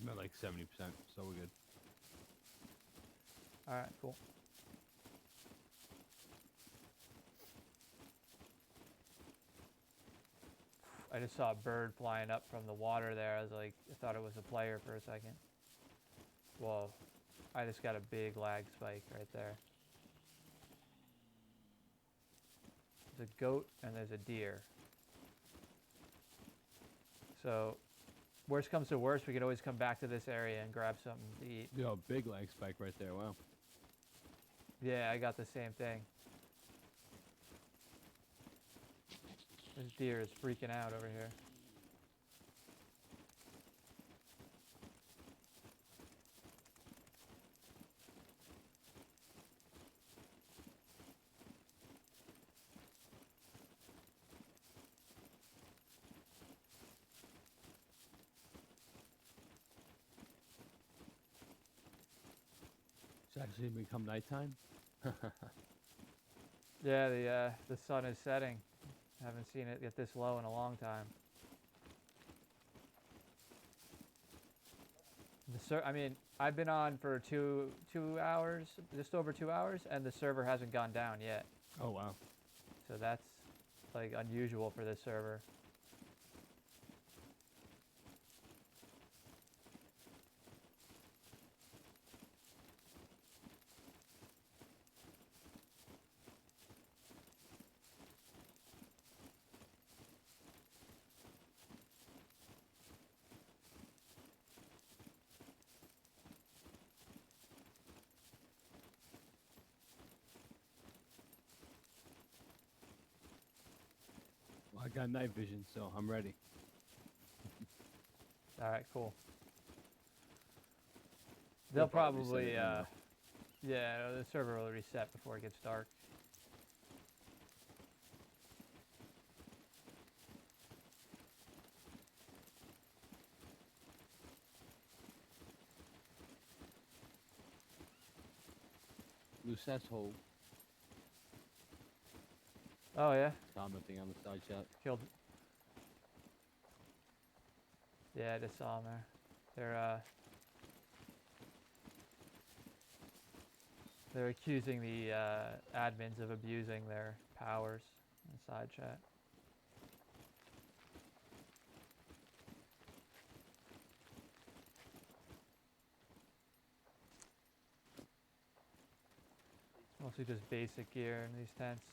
I'm at like 70%, so we're good. All right, cool. I just saw a bird flying up from the water there. I was like, I thought it was a player for a second. Whoa. I just got a big lag spike right there. There's a goat and there's a deer. So, worst comes to worst, we could always come back to this area and grab something to eat. Yo, big lag spike right there, wow. Yeah, I got the same thing. This deer is freaking out over here. It's actually become nighttime? Yeah, the sun is setting. Haven't seen it get this low in a long time. I mean, I've been on for two hours, just over 2 hours, and the server hasn't gone down yet. Oh, wow. So that's like unusual for this server. Well, I got night vision, so I'm ready. All right, cool. They'll probably reset probably, it anyway. yeah, the server will reset before it gets dark. Loose asshole. Oh yeah, Commenting on the side chat. killed. Yeah, I just saw them there. They're accusing the admins of abusing their powers in the side chat. Mostly just basic gear in these tents.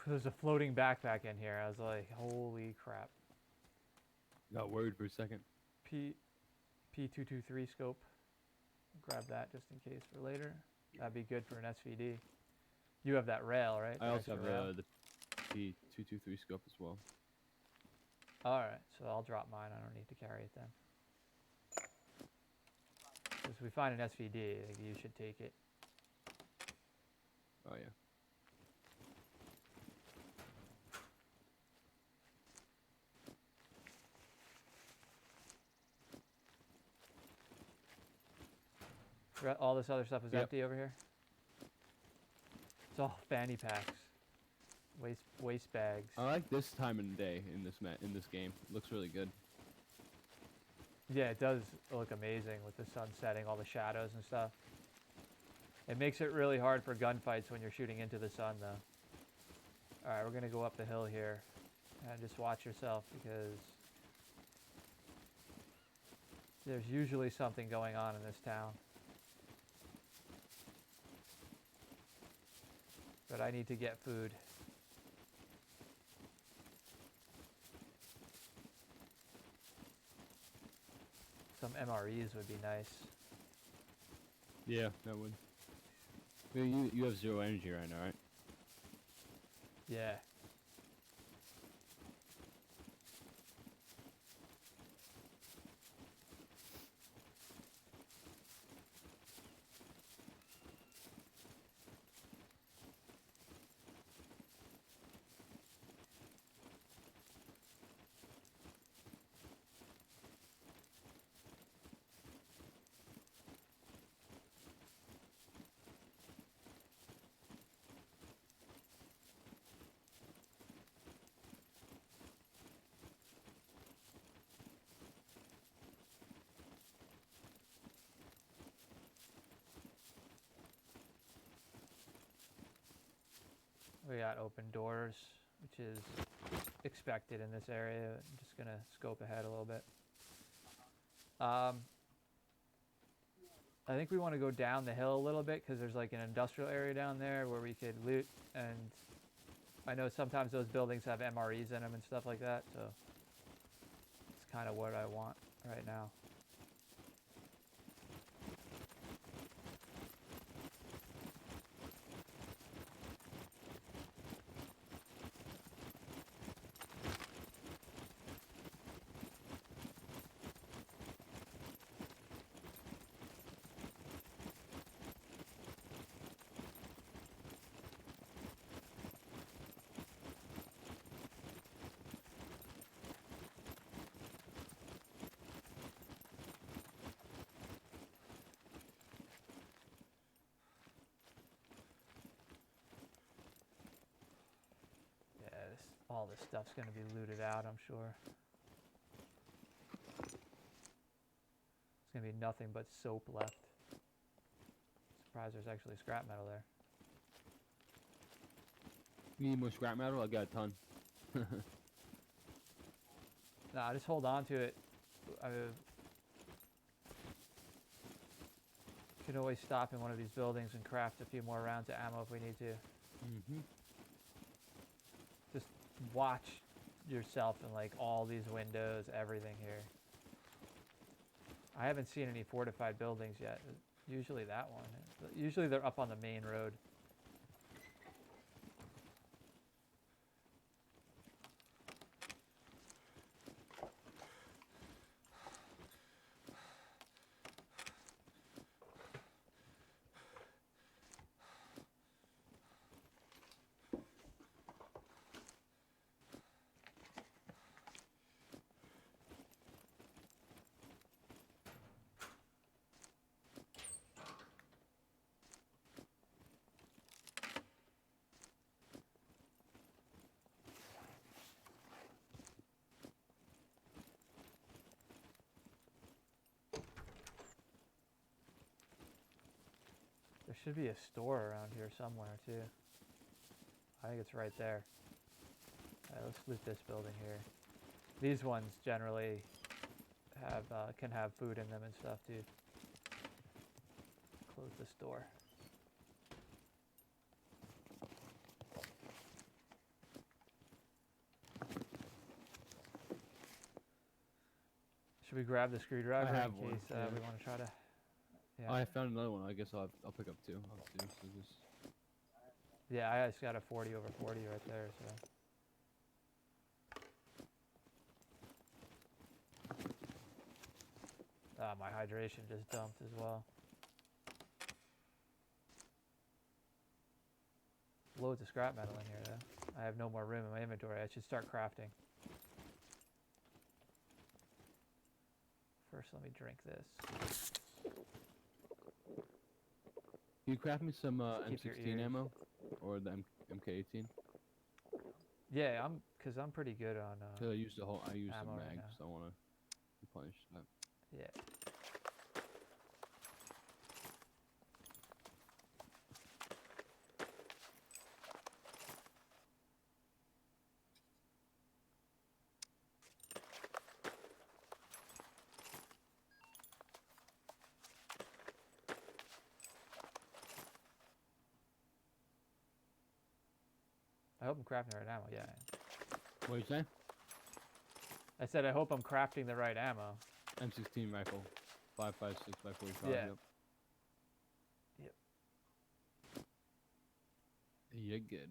There's a floating backpack in here. I was like, holy crap. Got worried for a second. P223 scope. Grab that just in case for later. That'd be good for an SVD. You have that rail, right? I The also extra have rail? the P223 scope as well. Alright, so I'll drop mine. I don't need to carry it then. If we find an SVD, I think you should take it. Oh yeah. All this other stuff is Yep. empty over here? It's all fanny packs. Waste bags. I like this time of the day in this game. It looks really good. Yeah, it does look amazing with the sun setting, all the shadows and stuff. It makes it really hard for gunfights when you're shooting into the sun, though. Alright, we're going to go up the hill here. And just watch yourself, because there's usually something going on in this town. But I need to get food. Some MREs would be nice. Yeah, that would. You have 0 energy right now, right? Yeah. We got open doors, which is expected in this area. I'm just going to scope ahead a little bit. I think we want to go down the hill a little bit, because there's like an industrial area down there where we could loot, and I know sometimes those buildings have MREs in them and stuff like that, so it's kind of what I want right now. All this stuff's going to be looted out, I'm sure. It's going to be nothing but soap left. Surprised there's actually scrap metal there. You need more scrap metal? I got a ton. Nah, just hold on to it. Could always stop in one of these buildings and craft a few more rounds of ammo if we need to. Mm-hmm. Just watch yourself in like all these windows, everything here. I haven't seen any fortified buildings yet. Usually that one. Usually they're up on the main road. There should be a store around here somewhere too. I think it's right there. Alright, let's loot this building here. These ones generally have can have food in them and stuff too. Close this door. Should we grab the screwdriver have in one, case yeah. we want to try to? Yeah. Oh, I found another one. I guess I'll pick up two. I'll do scissors. Yeah, I just got a 40 over 40 right there. So. My hydration just dumped as well. Loads of scrap metal in here though. I have no more room in my inventory. I should start crafting. First, let me drink this. Can you craft me some Keep your M16 ears. ammo? Or the MK18? Yeah, cause I'm pretty good on. I used the whole. I used the ammo right mag, now. so I want to replenish that. Yeah. I hope I'm crafting the right ammo. Yeah. What do you say? I said I hope I'm crafting the right ammo. M16 rifle, 5.56 by 45. Yeah. Yep. Yep. You're good.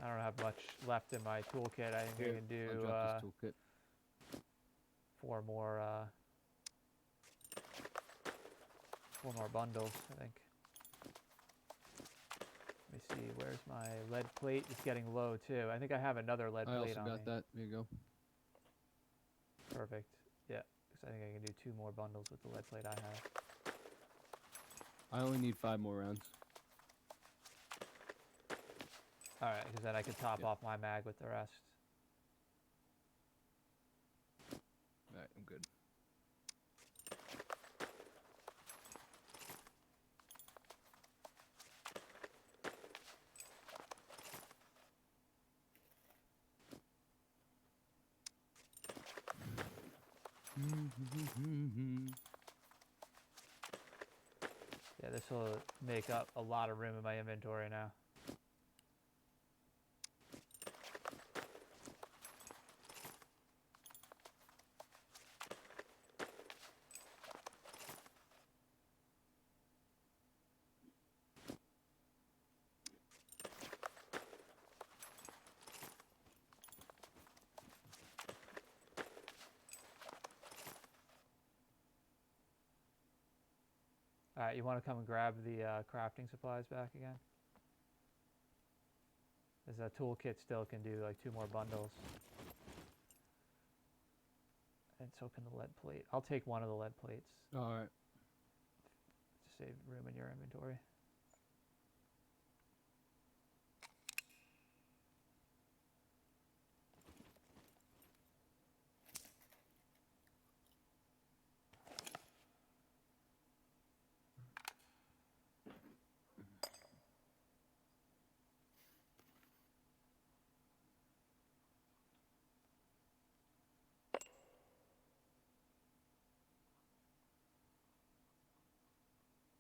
I don't have much left in my toolkit. I think I can do I'll drop this toolkit. 4 more bundles, I think. Let me see, where's my lead plate? It's getting low too. I think I have another lead I plate also on me. got that. There you go. Perfect. Yeah, because I think I can do 2 more bundles with the lead plate I have. I only need 5 more rounds. Alright, because then I can top off my mag with the rest. Alright, I'm good. Yeah, this will make up a lot of room in my inventory now. Alright, you want to come and grab the crafting supplies back again? Because that toolkit still can do like 2 more bundles. And so can the lead plate. I'll take one of the lead plates Alright. to save room in your inventory.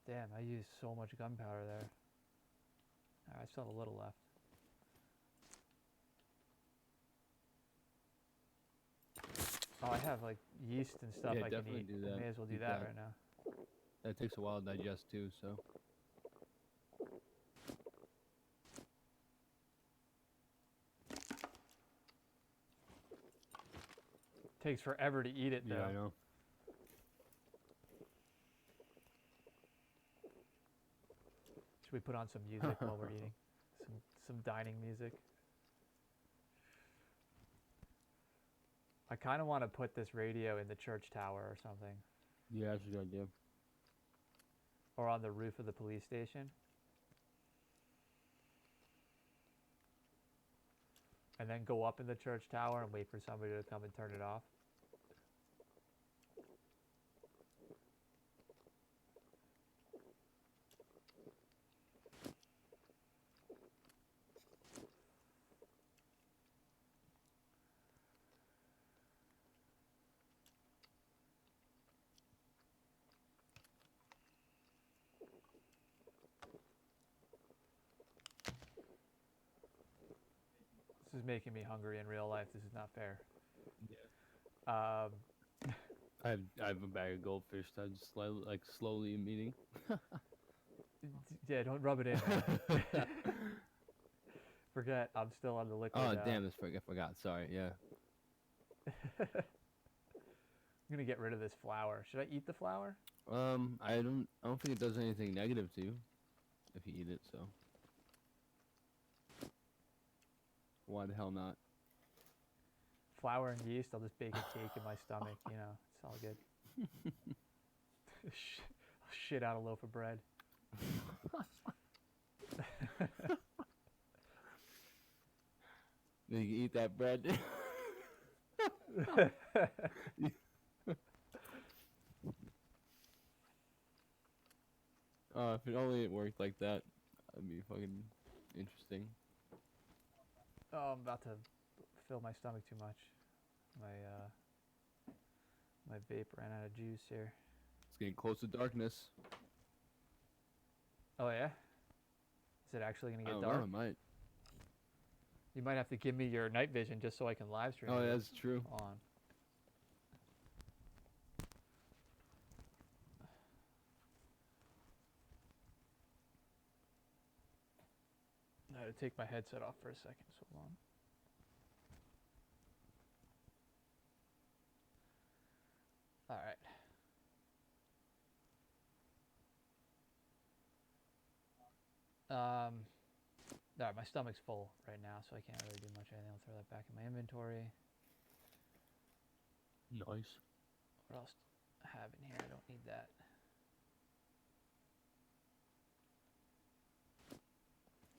Damn, I used so much gunpowder there. Alright, I still have a little left. Oh, I have like yeast and stuff Yeah, I can definitely eat. do I that. may as well do Eat that that. right now. That takes a while to digest too, so. Takes forever to eat it though. Yeah, I know. Should we put on some music while we're eating? Some dining music. I kind of want to put this radio in the church tower or something. Yeah, that's a good idea. Or on the roof of the police station. And then go up in the church tower and wait for somebody to come and turn it off. This is making me hungry in real life. This is not fair. Yeah. I have a bag of goldfish that I'm just slowly eating. Yeah, don't rub it in. Man. Forget, I'm still on the liquid. Oh damn! I forgot. Sorry. Yeah. I'm gonna get rid of this flour. Should I eat the flour? I don't think it does anything negative to you if you eat it. So why the hell not? Flour and yeast. I'll just bake a cake in my stomach. You know, it's all good. I'll shit out a loaf of bread. You can eat that bread. If it only worked like that, that'd be fucking interesting. Oh, I'm about to fill my stomach too much. My vape ran out of juice here. It's getting close to darkness. Oh yeah? Is it actually gonna I get don't dark? know, it might. You might have to give me your night vision just so I can live stream. Oh, it. that's true. On. I had to take my headset off for a second, so hold on. Alright. Alright, my stomach's full right now, so I can't really do much anything. I'll throw that back in my inventory. Nice. What else I have in here? I don't need that.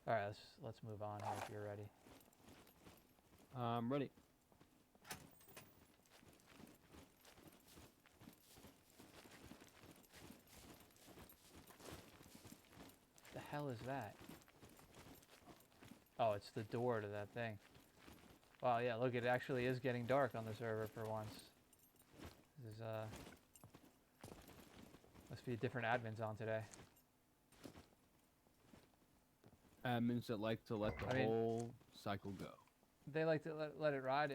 Alright, let's move on here if you're ready. I'm ready. The hell is that? Oh, it's the door to that thing. Wow, yeah, look, it actually is getting dark on the server for once. This is, must be different admins on today. Admins that like to let the whole cycle go. They like to let it ride.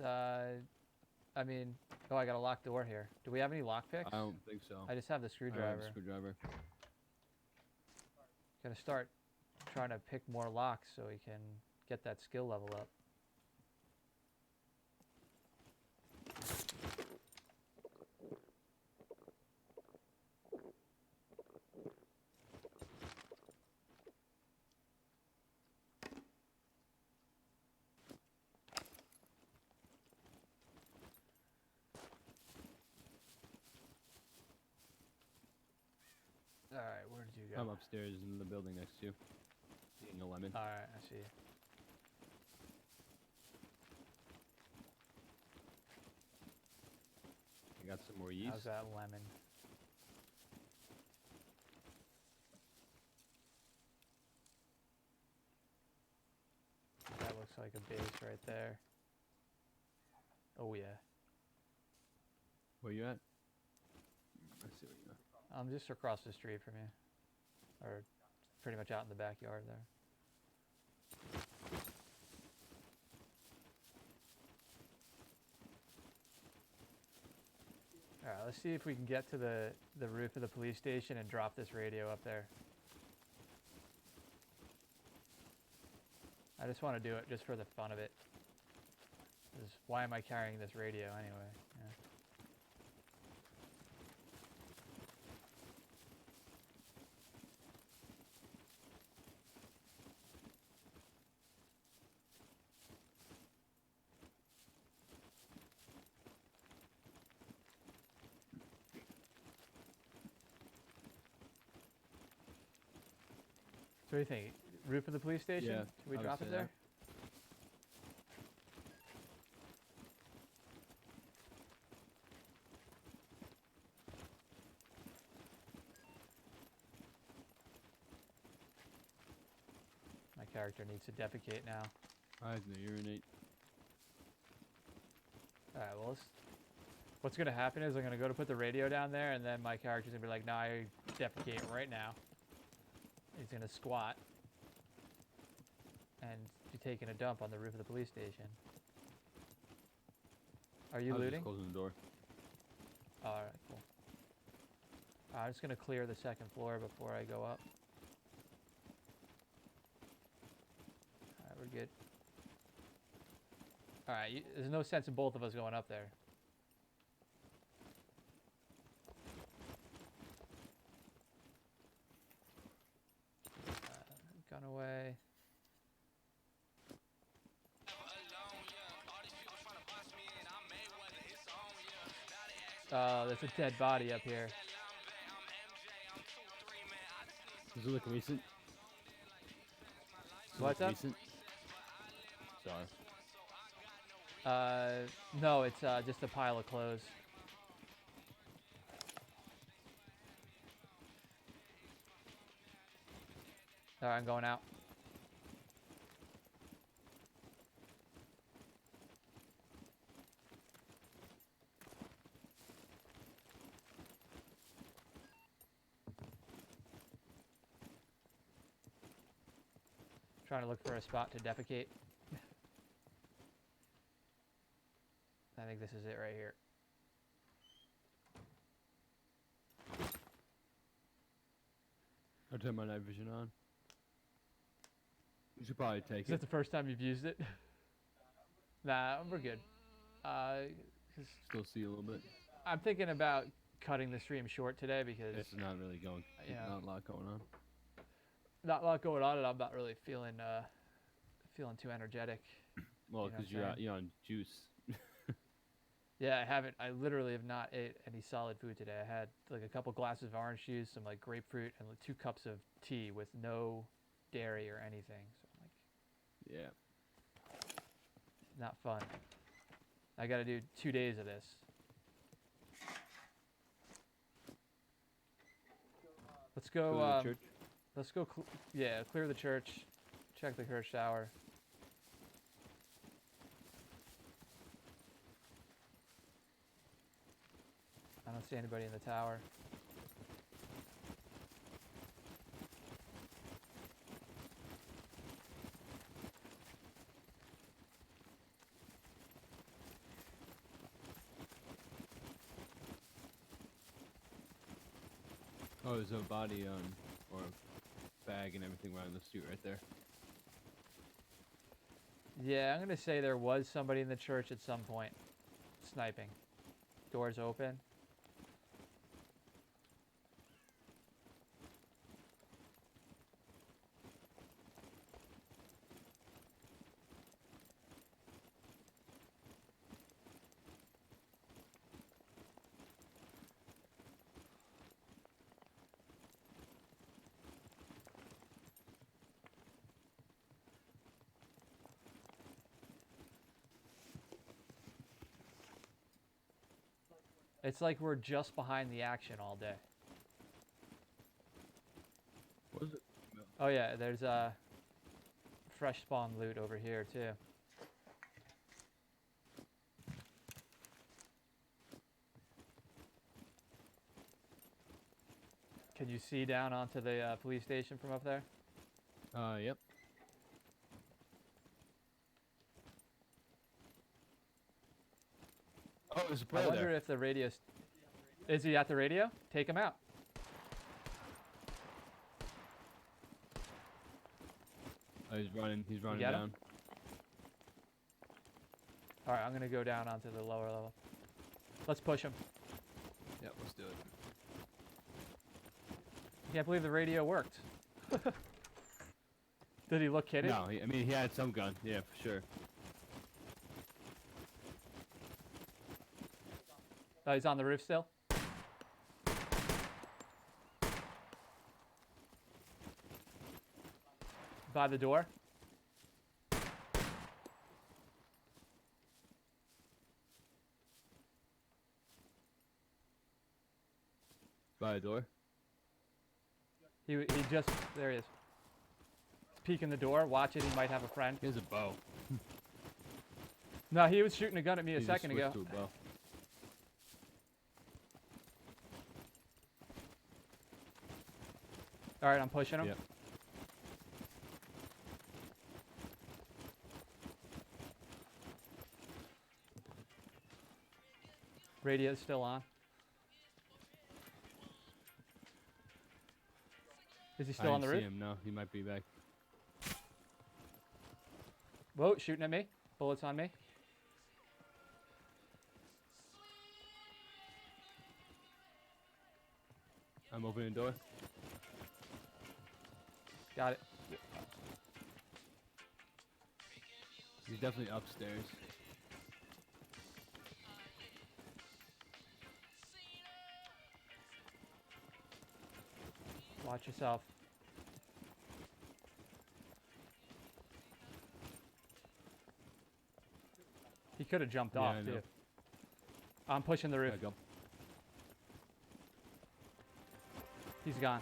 I mean, oh, I got a locked door here. Do we have any lockpicks? I don't think so. I just have the I screwdriver. have a screwdriver. Gonna start trying to pick more locks so we can get that skill level up. Alright, where did you go? I'm upstairs in the building next to you. Eating a lemon. Alright, I see. I got some more yeast. How's that lemon? That looks like a base right there. Oh yeah. Where you at? I see where you are. I'm just across the street from you. Or pretty much out in the backyard there. Alright, let's see if we can get to the roof of the police station and drop this radio up there. I just want to do it just for the fun of it. 'Cause why am I carrying this radio anyway? Yeah. So what do you think? Roof of the police station? Yeah, Should we I would drop say it there? that. My character needs to defecate now. I have to urinate. Alright, well, what's going to happen is I'm going to go to put the radio down there, and then my character's going to be like, nah, I defecate right now. He's going to squat. and be taking a dump on the roof of the police station. Are you I was looting? just closing the door. Alright, cool. I'm just gonna clear the second floor before I go up. Alright, we're good. Alright, there's no sense in both of us going up there. Gun away. There's a dead body up here. Does it look recent? What's up? Recent? Sorry. No, it's just a pile of clothes. Alright, I'm going out. Trying to look for a spot to defecate. I think this is it right here. I'll turn my night vision on. You should probably take Is it. that the first time you've used it? Nah, we're good. 'Cause Still see a little bit. I'm thinking about cutting the stream short today because It's not really going. Yeah. Not a lot going on. not a lot going on and I'm not really feeling too energetic. Well, You know what because I'm you're on juice. Yeah, I haven't. I literally have not ate any solid food today. I had like a couple glasses of orange juice, some like grapefruit, and like 2 cups of tea with no dairy or anything. So I'm like, Yeah. not fun. I got to do 2 days of this. Let's go. Go to the church. Let's go. Yeah, clear the church. Check the church shower. I don't see anybody in the tower. Oh, there's a body or a bag and everything around the street right there. Yeah, I'm gonna say there was somebody in the church at some point, sniping. Doors open. It's like we're just behind the action all day. What is it? Oh yeah, there's fresh spawn loot over here too. Can you see down onto the police station from up there? Yep. Oh, there's a I player wonder there. if the radio... Is he at the radio? Take him out. Oh, he's running. He's running get him? down. Alright, I'm gonna go down onto the lower level. Let's push him. Yep, let's do it. I can't believe the radio worked. Did he look kidding? No, I mean he had some gun. Yeah, for sure. Oh, he's on the roof still? By the door? By the door. He just... There he is. Peeking the door. Watch it. He might have a friend. He has a bow. No, he was shooting a gun at me a He just second ago. switched to a bow. Alright, I'm pushing him. Yep. Radio's still on. Is he still I on the didn't roof? see him. No, he might be back. Whoa, shooting at me. Bullets on me. I'm opening the door. Got it. He's definitely upstairs. Watch yourself. He could have jumped Yeah, off, I know. too. I'm pushing the roof. Gotta go. He's gone.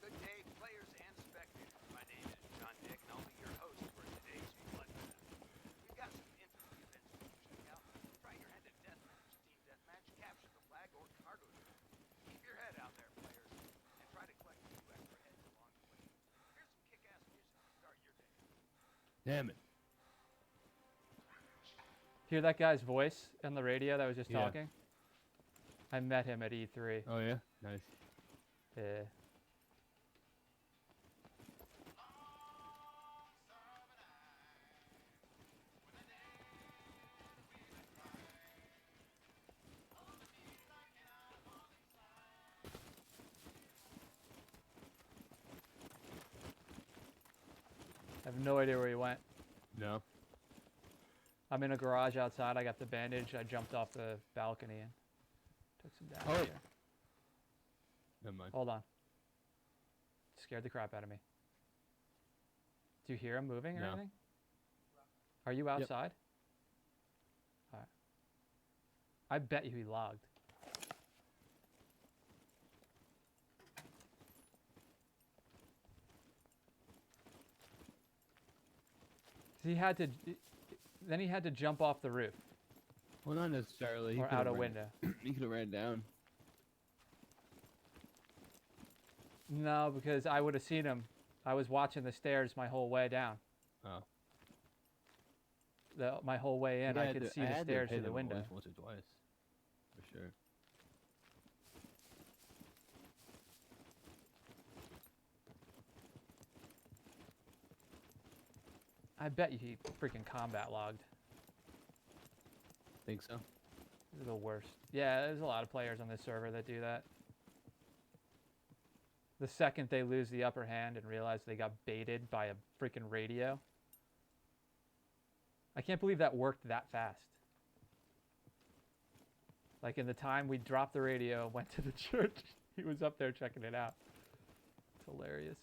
Good day, players and spectators. My name is John Dick, and I'll be your host for today's bloodbath. We've got some interesting events to check out. Try your hand at deathmatch, team deathmatch, capture the flag, or cargo drift. Keep your head out there, players, and try to collect a few extra heads along the way. Here's some kick-ass music to start your day. Damn it. Hear that guy's voice on the radio that was just Yeah. talking? I met him at E3. Oh yeah, nice. Yeah. I have no idea where he went. No. I'm in a garage outside. I got the bandage. I jumped off the balcony and took some damage Oh. here. Never mind. Hold on. Scared the crap out of me. Do you hear him moving or No. anything? Are you outside? All right. I bet you he logged. He had to. Then he had to jump off the roof Well, not necessarily. He or could've out a ran- window. He could have ran down. No, because I would have seen him. I was watching the stairs my whole way down. Oh. My whole way in, Yeah, I could see the stairs through the window. At least once or twice, for sure. I bet you he freaking combat logged. Think so? They're the worst. Yeah, there's a lot of players on this server that do that. The second they lose the upper hand and realize they got baited by a freaking radio. I can't believe that worked that fast. Like in the time we dropped the radio, went to the church, he was up there checking it out. It's hilarious.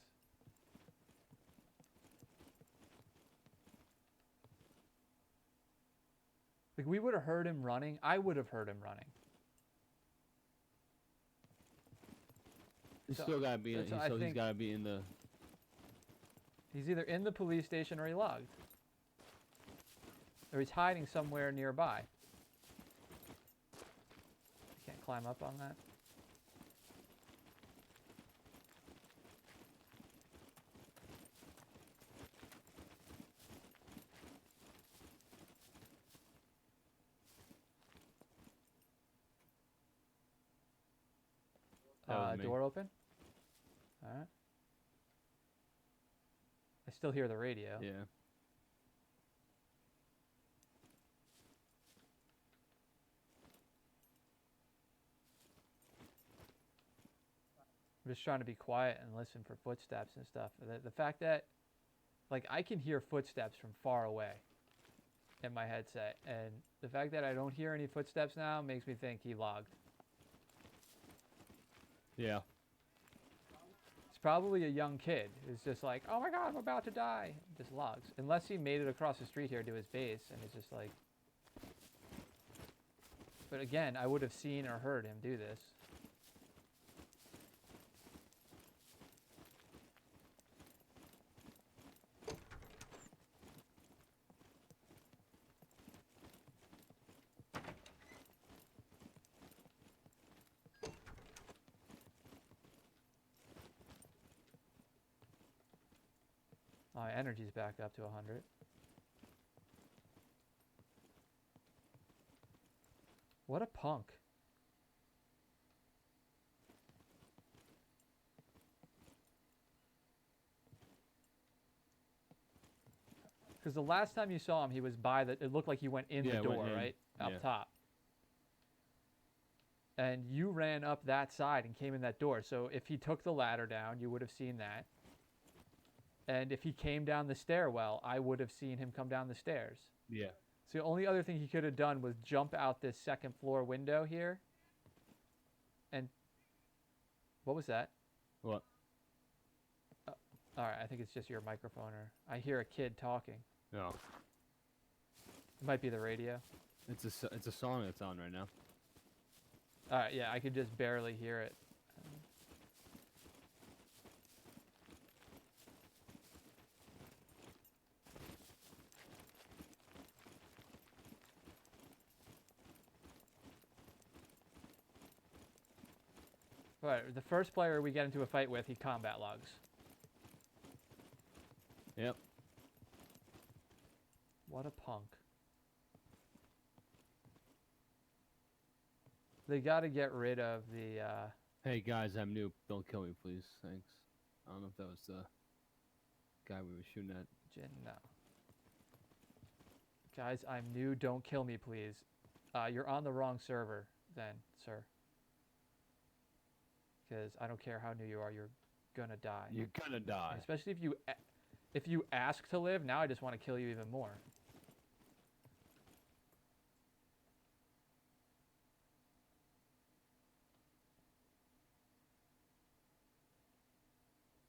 Like we would have heard him running. I would have heard him running. He's So- still gotta be. In, so I he's think- gotta be in the. He's either in the police station or he logged. Or he's hiding somewhere nearby. Can't climb up on that. That was me. Door open. All right. I still hear the radio. Yeah. I'm just trying to be quiet and listen for footsteps and stuff. The fact that, like, I can hear footsteps from far away in my headset, and the fact that I don't hear any footsteps now makes me think he logged. Yeah. It's probably a young kid who's just like, oh my god, I'm about to die. Just logs. Unless he made it across the street here to his base and is just like. But again, I would have seen or heard him do this. My energy's back up to 100. What a punk. Because the last time you saw him, he was by the. It looked like he went in Yeah, the went door, in. right? Up Yeah. top. And you ran up that side and came in that door. So if he took the ladder down, you would have seen that. And if he came down the stairwell, I would have seen him come down the stairs. Yeah. So the only other thing he could have done was jump out this second floor window here. And what was that? What? All right, I think it's just your microphone, or I hear a kid talking. No. It might be the radio. It's a song that's on right now. All right, yeah, I could just barely hear it. All right, the first player we get into a fight with, he combat logs. Yep. What a punk. They got to get rid of the. Hey guys, I'm new. Don't kill me, please. Thanks. I don't know if that was the guy we were shooting at. No. Guys, I'm new. Don't kill me, please. You're on the wrong server, then, sir. Because I don't care how new you are, you're gonna die. You're gonna die. Especially if you ask to live. Now I just want to kill you even more.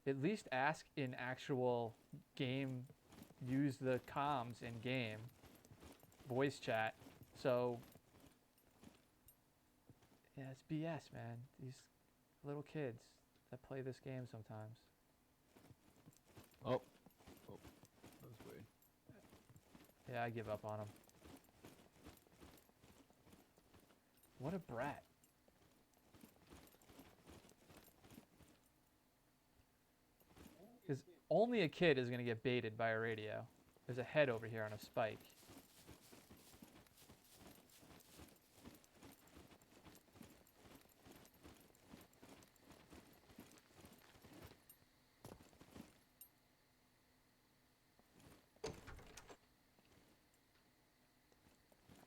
At least ask in actual game. Use the comms in game. Voice chat. So yeah, it's BS, man. These little kids that play this game sometimes. Oh. Oh. That was weird. Yeah, I give up on them. What a brat. Because only a kid is going to get baited by a radio. There's a head over here on a spike.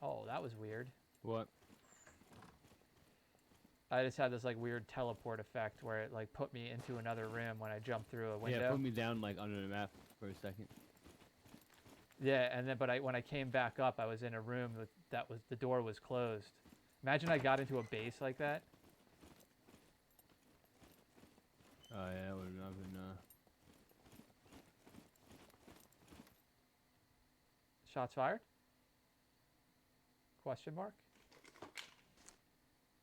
Oh, that was weird. What? I just had this like weird teleport effect where it like put me into another room when I jumped through a window. Yeah, put me down like under the map for a second. Yeah, and then when I came back up, I was in a room that was the door was closed. Imagine I got into a base like that. Oh yeah, it would not been. Shots fired? Question mark?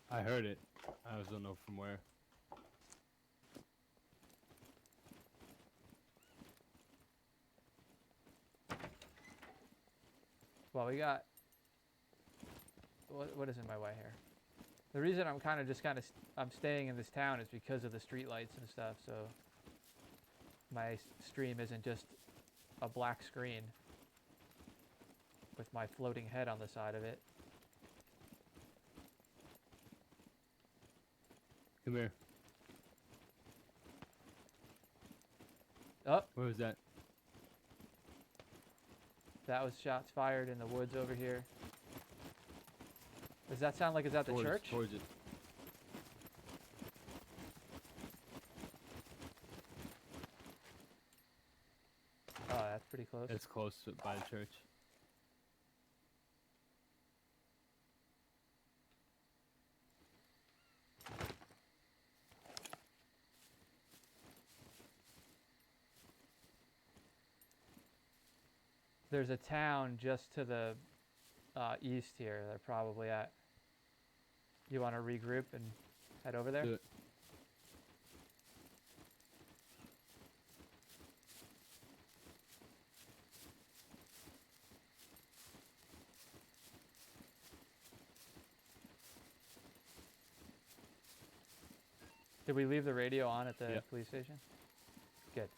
I heard it. I just don't know from where. Well, we got. What is in my way here? The reason I'm I'm staying in this town is because of the streetlights and stuff. So my stream isn't just a black screen with my floating head on the side of it. Come here. Oh, Where was that? that was shots fired in the woods over here. Does that sound like it's at the church? Towards it. Oh, that's pretty close. It's close to, by the church. There's a town just to the east here. They're probably at. You want to regroup and head over there? Do it. Did we leave the radio on at the Yep. police station? Good.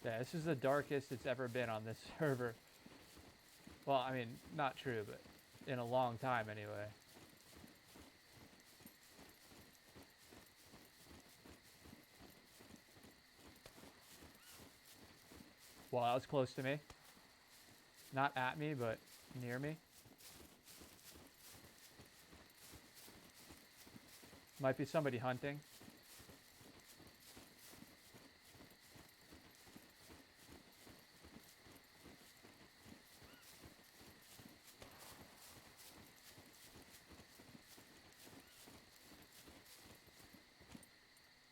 Yeah, this is the darkest it's ever been on this server. Well, I mean, not true, but in a long time anyway. Well, that was close to me. Not at me, but near me. Might be somebody hunting.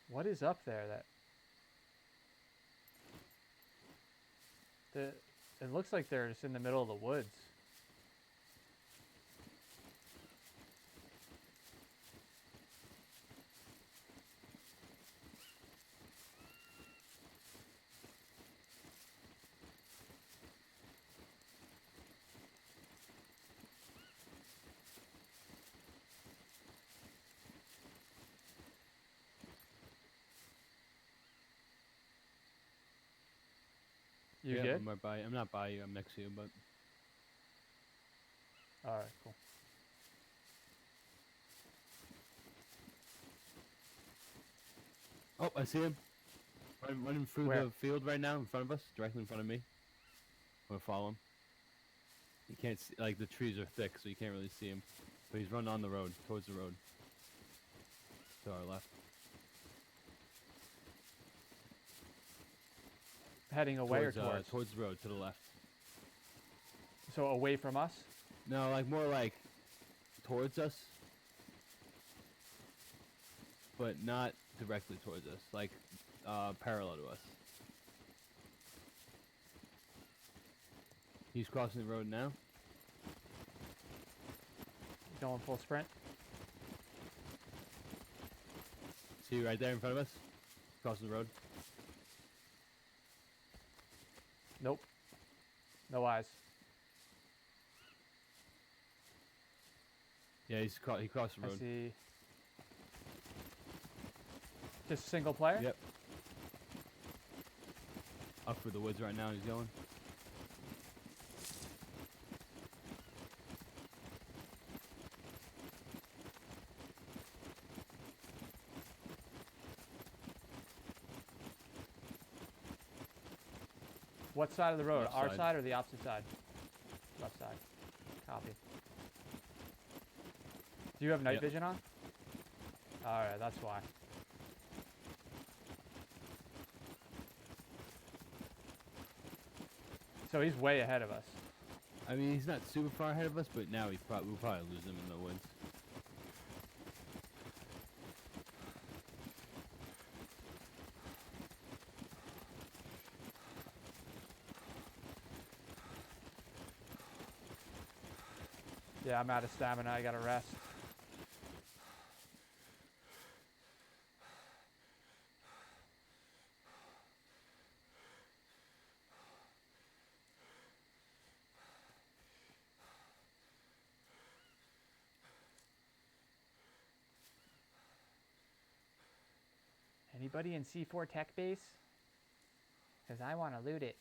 What is up there that... It looks like they're just in the middle of the woods. You yeah, good? I'm right by you. I'm not by you. I'm next to you, but Alright, cool. oh, I see him. Running through Where? the field right now in front of us, directly in front of me. I'm gonna follow him. You can't see, like the trees are thick, so you can't really see him. But he's running on the road, towards the road. To our left. Heading away or towards? Towards the road, to the left. So away from us? No, like more like towards us, but not directly towards us. Like parallel to us. He's crossing the road now. Going full sprint? See you right there in front of us? Crossing the road. Nope. No eyes. Yeah, he crossed the I road. see. Just single player? Yep. Up through the woods right now he's going. What side of the road? Left Our side. side or the opposite side? Left side. Copy. Do you have night Yep. vision on? Alright, that's why. So he's way ahead of us. I mean, he's not super far ahead of us, but now we'll probably lose him in the woods. Yeah, I'm out of stamina. I gotta rest. Anybody in C4 tech base? Because I want to loot it.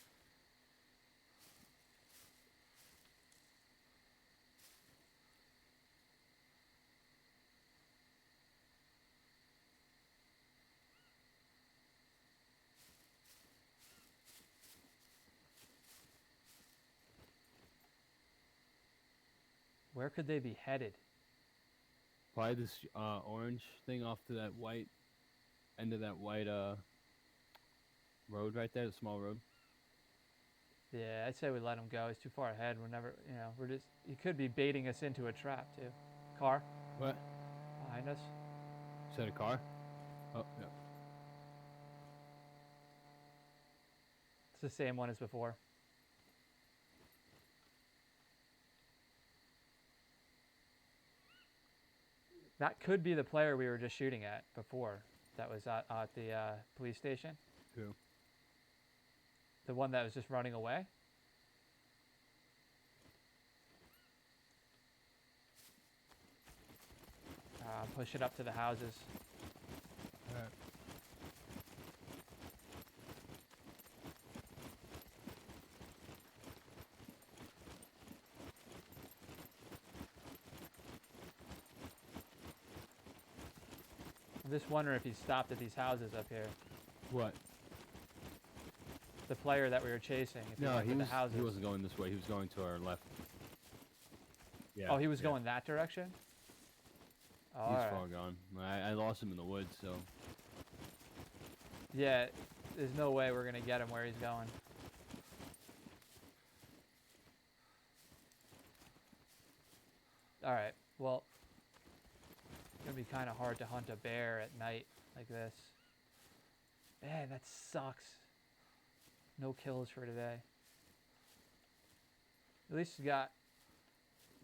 Where could they be headed? Probably this orange thing off to that white end of that white road right there, the small road. Yeah, I'd say we let him go. He's too far ahead. We're never, we're just, he could be baiting us into a trap too. Car What? behind us. Is that a car? Oh, yeah. It's the same one as before. That could be the player we were just shooting at before. That was at the police station. Who? The one that was just running away. Push it up to the houses. Alright. I'm just wondering if he stopped at these houses up here. What? The player that we were chasing. If No, went to the houses. he wasn't going this way. He was going to our left. Yeah. Oh, he was yeah. going that direction? Oh, He's alright. far gone. I lost him in the woods, so. Yeah, there's no way we're gonna get him where he's going. Alright, well, it's gonna be kind of hard to hunt a bear at night like this. Man, that sucks. No kills for today. At least got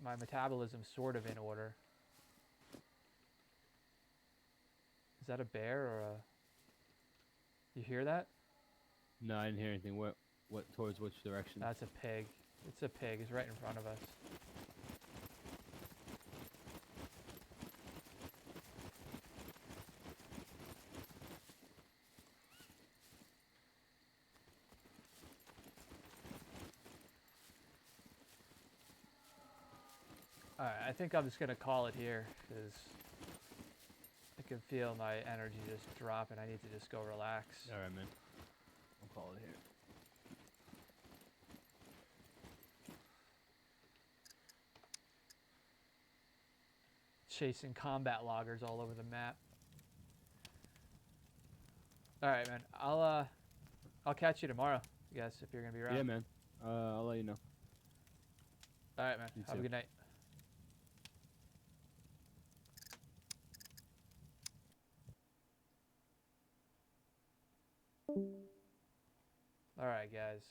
my metabolism sort of in order. Is that a bear or a... You hear that? No, I didn't hear anything. What towards which direction? That's a pig. It's a pig. It's right in front of us. Alright, I think I'm just going to call it here, because I can feel my energy just dropping. I need to just go relax. Alright, man. I'll call it here. Chasing combat loggers all over the map. Alright, man. I'll catch you tomorrow, I guess, if you're going to be around. Yeah, man. I'll let you know. Alright, man. You Have a too. good night. Alright, guys.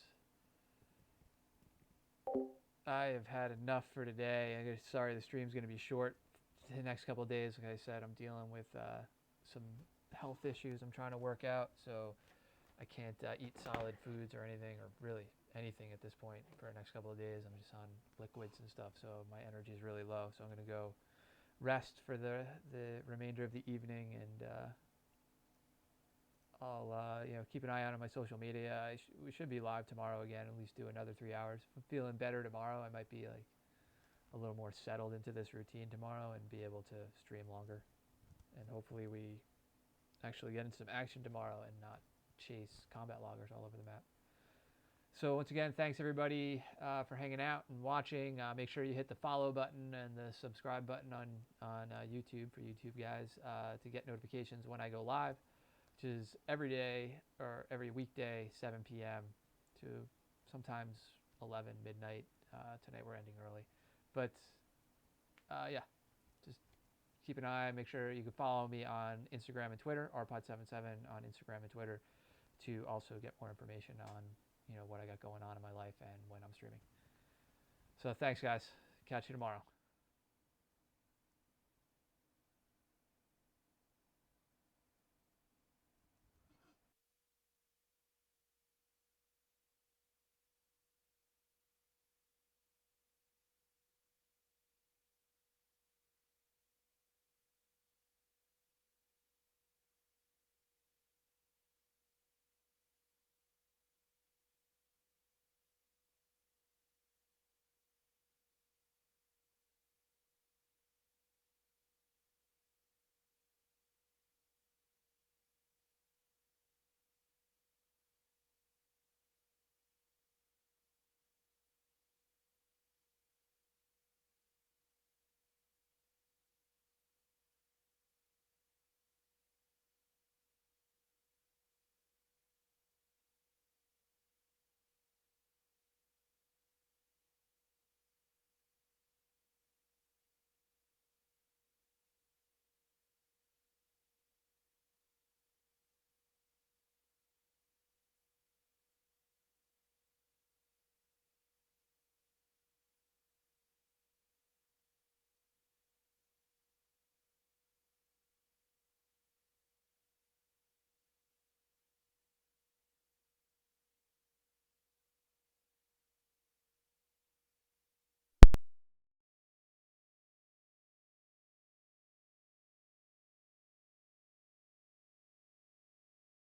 I have had enough for today. Sorry the stream's going to be short the next couple of days. Like I said, I'm dealing with some health issues I'm trying to work out, so I can't eat solid foods or anything, or really anything at this point for the next couple of days. I'm just on liquids and stuff, so my energy is really low. So I'm going to go rest for the remainder of the evening, and I'll keep an eye out on my social media. We should be live tomorrow again, at least do another 3 hours. If I'm feeling better tomorrow, I might be like a little more settled into this routine tomorrow and be able to stream longer. And hopefully we actually get into some action tomorrow and not chase combat loggers all over the map. So once again, thanks everybody for hanging out and watching. Make sure you hit the follow button and the subscribe button on YouTube for YouTube guys to get notifications when I go live, which is every day or every weekday, 7 p.m. to sometimes 11 midnight. Tonight we're ending early. But yeah, just keep an eye. Make sure you can follow me on Instagram and Twitter, rpod77 on Instagram and Twitter, to also get more information on what I got going on in my life and when I'm streaming. So thanks, guys. Catch you tomorrow.